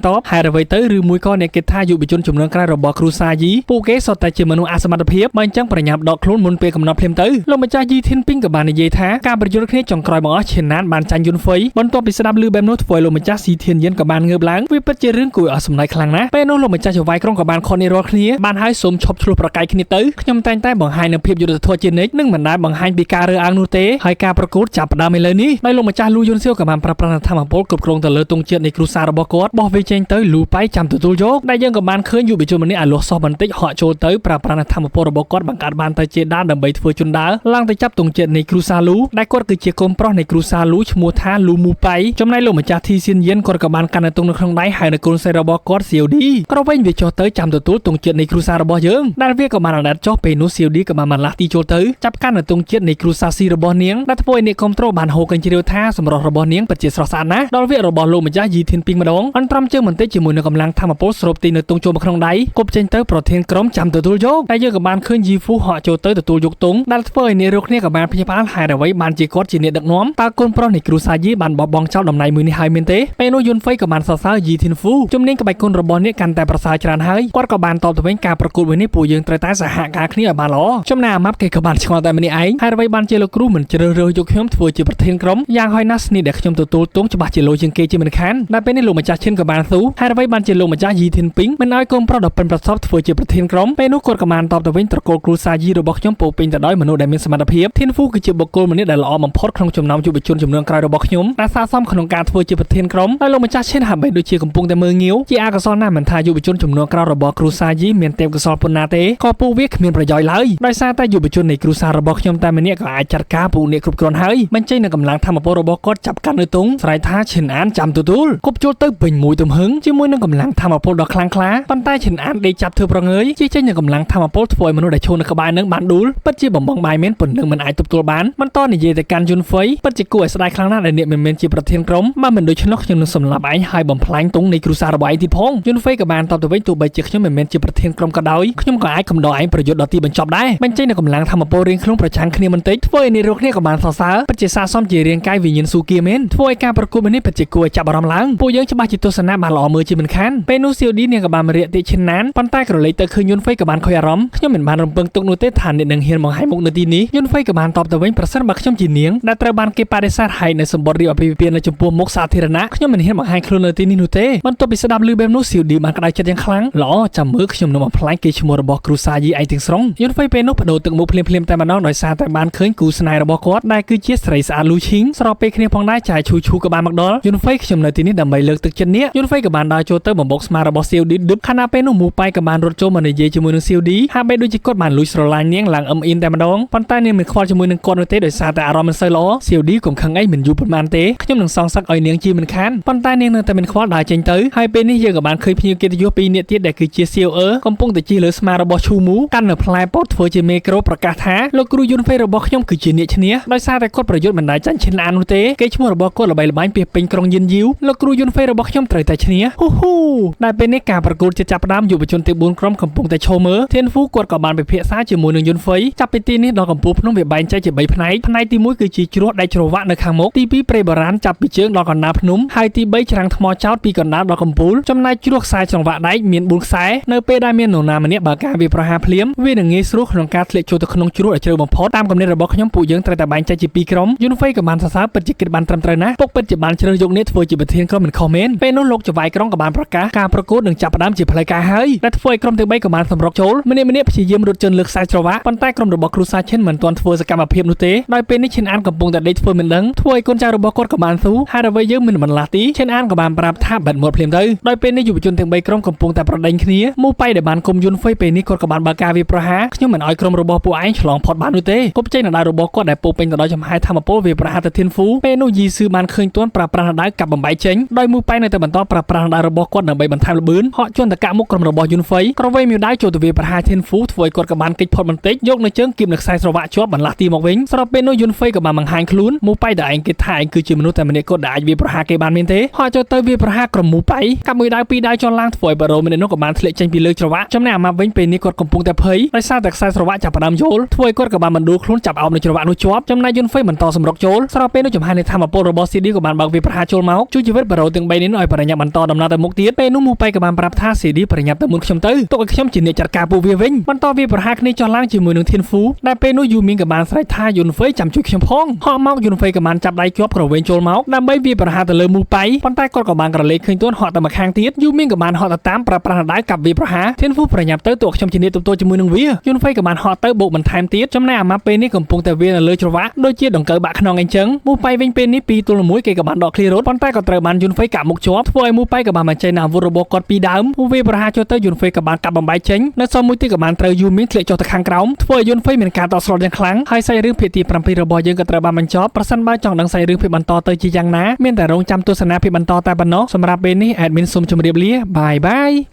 តបហេតុអ្វីទៅឬមួយក៏អ្នកគិតថាយុវជនចំនួនក្រៅរបស់គ្រូសាយីពួកគេសុទ្ធតែជាមនុស្សអសមត្ថភាពបើអញ្ចឹងប្រញាប់ដកខ្លួនមុនពេលកំណត់ភ្លាមទៅលោកម្ចាស់យីធានពីងក៏បាននិយាយថាការប្រយុទ្ធគ្នាចុងក្រោយមកអស់ឈិនណានបានចាញ់យុនហ្វៃបន្ទាប់ពីស្ដាប់ឮបែបនោះធ្វើឲ្យលោកម្ចាស់ស៊ីធានយិនក៏បានងើបឡើងវាពិតជារឿងគួរឲ្យសម្ដែងខ្លាំងណាស់ពេលនោះលោកម្ចាស់ចវាយក្រុងក៏បានខុសនេះរាល់គ្នាបានហើយសូមឈប់ឆ្លោះប្រកែកគ្នាទៅខ្ញុំតែងតែបង្ហាញនូវភាពយុត្តិធម៌ជានិច្ចនិងមិនដែលបង្ហាញពីការរើសអើងនោះទេហើយការប្រកួតចាប់ផ្ដើមឥឡូវនេះដោយលោកម្ចាស់លូយុនសៀវក៏បានប្រើប្រាស់ធម្មពលគ្រប់គ្រងទៅលើទង់ជាតិនៃគ្រួសាររបស់គាត់បោះវាចេញទៅលូប៉ៃចាំទទួលយកដែលយើងក៏បានឃើញយុវជនម្នាក់ឲ្យលាស់សោះបន្តិចហក់ចូលទៅប្រើប្រាស់ធម្មពលរបស់គាត់បង្កើតបានទៅជាដានដើម្បីធ្វើជណ្ដើរឡើងទៅចាប់ទង់ជាតិនៃគ្រួសារលូដែលគាត់គឺជាកូនប្រុសនៃគ្រួសារលូឈ្មោះថាលូមូប៉ៃចំណែកលោកម្ចាស់ធីសៀនយិនគាត់ក៏បានកាន់នៅទង់នៅក្នុងដៃហើយនៅកូនស្រីរបស់គាត់សៀវឌីក៏វិញវាចុះទៅចាំទទួលទង់ជាតិនៃគ្រួសាររបស់យើងដែលវាក៏បានអណ្ដែតចុះពេលនោះសៀវឌីក៏បានបន្លាស់ទីចូលទៅចាប់កាន់នៅទង់ជាតិនៃគ្រួសារស៊ីរបស់នាងដែលធ្វើឲ្យអ្នកគ្រប់គ្រងបានហូរកញ្ជ្រៀវថាសម្រស់របស់នាងពិតជាស្រស់ស្អាតណាស់ដល់វារបស់លោកម្ចាស់យីធានពីងម្ដងអន្តរមជើងបន្តិចជាមួយនឹងកម្លាំងធម្មពលស្រូបទីនៅទង់ចូលមកក្នុងដៃគប់ចេញទៅប្រធានក្រុមចាំទទួលយកតែយើងក៏បានឃើញយីហ្វូហក់ចូលទៅទទួលយកទង់ដែលធ្វើឲ្យ អ្នករកគ្នាក៏បានព្យាបាលហេតុអ្វីបានជាគាត់ជាអ្នកដឹកនាំតើកូនប្រុសនៃគ្រូសាយីបានបោះបង់ចោលតំណែងមួយនេះហើយមែនទេពេលនោះយុនហ្វៃក៏បានសរសើរយីធីនហ្វូជំនាញក្បាច់គុណរបស់អ្នកកាន់តែប្រសើរច្រើនហើយគាត់ក៏បានតបទៅវិញការប្រកួតមួយនេះពួកយើងត្រូវតែសហការគ្នាឲ្យបានល្អចំណែកអាម៉ាប់គេក៏បានឆ្ងល់តែម្នាក់ឯងហេតុអ្វីបានជាលោកគ្រូមិនជ្រើសរើសយកខ្ញុំធ្វើជាប្រធានក្រុមយ៉ាងហោចណាស់ស្នេះដែលខ្ញុំទទួលទងច្បាស់ជាលោជាងគេជាមិនខានដែលពេលនេះលោកម្ចាស់ឈិនក៏បានស៊ូហេតុអ្វីបានជាលោកម្ចាស់យីធីនពីងមិនឲ្យកូនប្រុសដ៏ប៉ិនប្រសប់ធ្វើជាប្រធានក្រុមពេលនោះគាត់ក៏បានតបទៅវិញត្រកូលគ្រូសាយីរបស់ខ្ញុំពោពេញទៅដោយមនុស្សដែលមានសមត្ថភាពធីនហ្វូគឺជាបុគ្គលម្នាក់ដែលល្អបំផុតក្នុងចំណោមយុវជនចំនួនក្រោយរបស់ខ្ញុំដែលស័ក្តិសមក្នុងការធ្វើជាប្រធានក្រុមហើយលោកម្ចាស់ឈិនហាក់បីដូចជាកំពុងតែមើលងាវជាអកុសលណាស់មិនថាយុវជនចំនួនក្រោយរបស់គ្រូសាយីមានទេពកោសល្យប៉ុណ្ណាទេក៏ពួកវាគ្មានប្រយោជន៍ឡើយដោយសារតែយុវជននៃគ្រូសារបស់ខ្ញុំតែម្នាក់ក៏អាចចាត់ការពួកអ្នកគ្រប់គ្រាន់ហើយបញ្ចេញនូវកម្លាំងធម៌ពលរបស់គាត់ចាប់កាន់នៅទងស្រ័យថាឈិនអានចាំទទួលគប់ចូលទៅពេញមួយទំហឹងជាមួយនឹងកម្លាំងធម៌ពលដ៏ខ្លាំងក្លាប៉ុន្តែឈិនអានដេកចាប់ធ្វើប្រងើយជាចេញនូវកម្លាំងធម៌ពលធ្វើឲ្យមនុស្សដែលឈរនៅក្បែរនឹងបានដួលពិតជាបំបងបាយមែនប៉ុណ្ណឹងមិនអាចទប់ទល់បានមិនតនិយាយទៅកាន់យុនហ្វៃពិតជាគួរឲ្យស្ដាយខ្លាំងណាស់ដែលអ្នកមិនមែនជាប្រធានក្រុមបើមិនដូច្នោះខ្ញុំនឹងសម្លាប់ឯងហើយបំផ្លាញទងនៃគ្រូសារបស់ឯងទៀតផងយុនហ្វៃក៏បានតបទៅវិញទោះបីជាខ្ញុំមិនមែនជាប្រធានក្រុមក៏ដោយខ្ញុំក៏អាចកំដរឯងប្រយុទ្ធដល់ទីបញ្ចប់ដែរបញ្ចេញនូវកម្លាំងធម៌ពលរៀងខ្លួនប្រឆាំងគ្នាបន្តិចធ្វើឲ្យអ្នករកគ្នាក៏បានសរសើរពិតជាស័ក្តិសមជារាងកាយវិញ្ញាណស៊ូគីមែនធ្វើឲ្យការប្រកួតនេះពិតជាគួរឲ្យចាប់អារម្មណ៍ឡើងពួកយើងច្បាស់ជាទស្សនៈបានល្អមើលជាមិនខានពេលនោះសៀវឌីនាងក៏បានរៀបតិឈិនណានប៉ុន្តែក្រឡេកទៅឃើញយុនហ្វៃក៏បានខុសអារម្មណ៍ខ្ញុំមិនបានរំពឹងទុកនោះទេថាអ្នកនឹងហ៊ានបង្ហាញមុខនៅទីនេះយុនហ្វៃក៏បានតបទៅវិញប្រសិនបើខ្ញុំជានាងដែលត្រូវបានគេបដិសេធឲ្យនៅសម្បត្តិរៀបអាពាហ៍ពិពាហ៍នៅចំពោះមុខសាធារណៈខ្ញុំមិនហ៊ានបង្ហាញខ្លួននៅទីនេះនោះទេបន្ទាប់ពីស្ដាប់ឮបែបនោះសៀវឌីបានក្តៅចិត្តយ៉ាងខ្លាំងល្អចាំមើលខ្ញុំនឹងបំផ្លាញគេឈ្មោះរបស់គ្រូសាយីឯងទាំងស្រុងយុនហ្វៃពេលនោះបដូរទឹកមុខភ្លាមៗតែម្ដងដោយសារតែបានឃើញគូស្នេហ៍របស់គាត់ដែលគឺជាស្រីស្អាតលូឈីងស្របពេលគ្នាផងដែរចាយឈូឈូក៏បានមកដល់យុនហ្វៃខ្ញុំនៅទីនេះដើម្បីលើកទឹកចិត្តអ្នកយុនហ្វៃក៏បានដើរចូលទៅបំបុកស្មារបស់សៀវឌីឌឹបខណៈពេលនោះមូប៉ៃក៏បានរត់ចូលមកនិយាយជាមួយនឹងសៀវឌីហាក់បីដូចជាគាត់បានលួចស្រឡាញ់នាងឡើងអឹមអ៊ីនតែម្ដងប៉ុន្តែនាងមិនខ្វល់ជាមួយនឹងគាត់នោះទេដោយសារតែអារម្មណ៍មិនសូវល្អសៀវឌីកុំខឹងអីមិនយូរប៉ុន្មានទេខ្ញុំនឹងសងសឹកឲ្យនាងជាមិនខានប៉ុន្តែនាងនៅតែមិនខ្វល់ដើរចេញទៅហើយពេលនេះយើងក៏បានឃើញភ្ញៀវកិត្តិយសពីរនាក់ទៀតដែលគឺជាសៀវអឺកំពុងតែជិះលើស្មារបស់ឈូមូកាន់នៅផ្លែពោតធ្វើជាមេក្រូប្រកាសថាលោកគ្រូយុនហ្វៃរបស់ខ្ញុំគឺជាអ្នកឈ្នះដោយសារតែគាត់ប្រយុទ្ធមិនដែលចាញ់ឈិនអាននោះទេគេឈ្មោះរបស់គាត់ល្បីល្បាញពីពេញក្រុងយិនយីវលោកគ្រូយុនហ្វៃរបស់ខ្ញុំត្រូវតែឈ្នះហ៊ូហ៊ូដែលពេលនេះការប្រកួតជាចាប់ផ្ដើមយុវជនទាំង4ក្រុមកំពុងតែឈរមើលធានហ្វូគាត់ក៏បានពិភាក្សាជាមួយនឹងយុនហ្វៃចាប់ពីទីនេះដល់កំពូលភ្នំវាបែងចែកជា3ផ្នែកផ្នែកទី1គឺជាជ្រោះដែកជ្រវាក់នៅខាងមុខទី2ព្រៃបុរាណចាប់ពីជើងដល់កណ្ដាលភ្នំហើយទី3ច្រាំងថ្មចោតពីកណ្ដាលដល់កំពូលចំណែកជ្រោះខ្សែចង្វាក់ដែកមាន4ខ្សែនៅពេលដែលមាននរណាម្នាក់បើការវាប្រហារភ្លាមវានឹងងាយស្រួលក្នុងការធ្លាក់ចូលទៅក្នុងជ្រោះដែលជ្រៅបំផុតតាមគំនិតរបស់ខ្ញុំពួកយើងត្រូវតែបែងចែកជា2ក្រុមយុនហ្វៃក៏បានសរសើរពិតជាគិតបានត្រឹមត្រូវណាស់ពុកពិតជាបានជ្រើសយកអ្នកធ្វើជាប្រធានក្រុមមិនខុសមែនពេលនោះលោកចវាយក្រុងក៏បានប្រកាសការប្រកួតនឹងចាប់ផ្ដើមជាផ្លូវការហើយដែលធ្វើឲ្យក្រុមទាំង3ក៏បានសម្រុកចូលម្នាក់ព្យាយាមរត់ជន់លើខ្សែច្រវាក់ប៉ុន្តែក្រុមរបស់គ្រូសាឈិនមិនទាន់ធ្វើសកម្មភាពនោះទេដោយពេលនេះឈិនអានកំពុងតែដេកធ្វើមិនដឹងធ្វើឲ្យកូនចៅរបស់គាត់ក៏បានស៊ូហើយអ្វីយើងមិនបន្លាស់ទីឈិនអានក៏បានប្រាប់ថាបាត់មាត់ភ្លាមទៅដោយពេលនេះយុវជនទាំង3ក្រុមកំពុងតែប្រដេញគ្នាមូប៉ៃដែលបានគុំយុនហ្វៃពេលនេះគាត់ក៏បានបើកការវាប្រហារខ្ញុំមិនឲ្យក្រុមរបស់ពួកឯងឆ្លងផុតបាននោះទេគប់ចេញនៅដៃរបស់គាត់ដែលពោពេញទៅដោយចំហាយធម្មពលវាប្រហារទៅធានហ្វូពេលនោះយីស៊ឺបានឃើញទាន់ប្រើប្រាស់ដៃកាប់បំបែកចេញដោយមូប៉ៃនៅតែបន្តប្រើប្រាស់ដៃរបស់គាត់ដើម្បីបន្ថែមល្បឿនហក់ជន់តកាមុខក្រុមរបស់យុនហ្វៃក្រវេមានដៃចូលទៅវាប្រហារធានហ្វូធ្វើឲ្យគាត់ក៏បានគេចផុតបន្តិចយកនៅជើងគៀបនៅខ្សែស្រវាក់ជាប់បន្លាស់ទីមកវិញស្របពេលនោះយុនហ្វៃក៏បានបង្ហាញខ្លួនមូប៉ៃដែលឯងគេថាឯងគឺជាមនុស្សតែម្នាក់គាត់ដែលអាចវាប្រហារគេបានមានទេហក់ចូលទៅវាប្រហារក្រុមមូប៉ៃកាប់មួយដៃពីរដៃចុះឡើងធ្វើឲ្យបារ៉ូម្នាក់នោះក៏បានធ្លាក់ចេញពីលើច្រវាក់ចំណែកអាម៉ាប់វិញពេលនេះគាត់កំពុងតែភ័យដោយសារតែខ្សែស្រវាក់ចាប់ផ្ដើមយល់ធ្វើឲ្យគាត់ក៏បានបណ្ដួលខ្លួនចាប់អោបនៅច្រវាក់នោះជាប់ចំណែកយុនហ្វៃបន្តសម្រុកចូលស្របពេលនោះចំហាយនៃធម្មពលរបស់ស៊ីឌីក៏បានបើកវាប្រហារចូលមកជួយជីវិតបារ៉ូទាំង3នេះឲ្យប្រញាប់បន្តដំណើរទៅមុខទៀតពេលនោះមូប៉ៃក៏បានប្រាប់ថាស៊ីឌីប្រញាប់ទៅមុនខ្ញុំទៅទុកឲ្យខ្ញុំជាអ្នកចាត់ការពួកវាវិញបន្តវាប្រហារគ្នាចុះឡើងជាមួយនឹងធានហ្វូដែលពេលនោះយូមីងក៏បានស្រែកថាយុនហ្វៃចាំជួយខ្ញុំផងហក់មកយុនហ្វៃក៏បានចាប់ដៃជាប់ក្រវែងចូលមកដើម្បីវាប្រហារទៅលើមូប៉ៃប៉ុន្តែគាត់ក៏បានក្រឡេកឃើញទាន់ហក់ទៅម្ខាងទៀតយូមីងក៏បានហក់ទៅតាមប្រើប្រាស់ដៃកាប់វាប្រហារធានហ្វូប្រញាប់ទៅទុកខ្ញុំជាអ្នកទប់ទល់ជាមួយនឹងវាយុនហ្វៃក៏បានហក់ទៅបោកបន្ថែមទៀតចំណែកអាម៉ាប់ពេលនេះកំពុងតែវានៅលើច្រវាក់ដូចជាដង្កូវបាក់ខ្នងអីចឹងមូប៉ៃវិញពេលនេះ2ទល់1គេក៏បានដកឃ្លីរ៉ូតប៉ុន្តែក៏ត្រូវបានយុនហ្វៃកាប់មុខជាប់ធ្វើឲ្យមូប៉ៃក៏បានបញ្ចេញអាវុធរបស់គាត់ពីដើមវាប្រហារចូលទៅយុនហ្វៃក៏បានកាប់បំបែកចេញនៅសល់មួយទៀតក៏បានត្រូវយូមីងធ្លាក់ចុះទៅខាងក្រោមធ្វើឲ្យយុនហ្វៃមានការតស្លុតយ៉ាងខ្លាំងហើយសាច់រឿងភាគទី7របស់យើងក៏ត្រូវបានបញ្ចប់ប្រសិនបើចង់ដឹងសាច់រឿងភាគបន្តទៅជាយ៉ាងណាមានតែរងចាំទស្សនាភាគបន្តតែប៉ុណ្ណោះសម្រាប់ពេលនេះ admin សូមជម្រាបលាបាយបាយ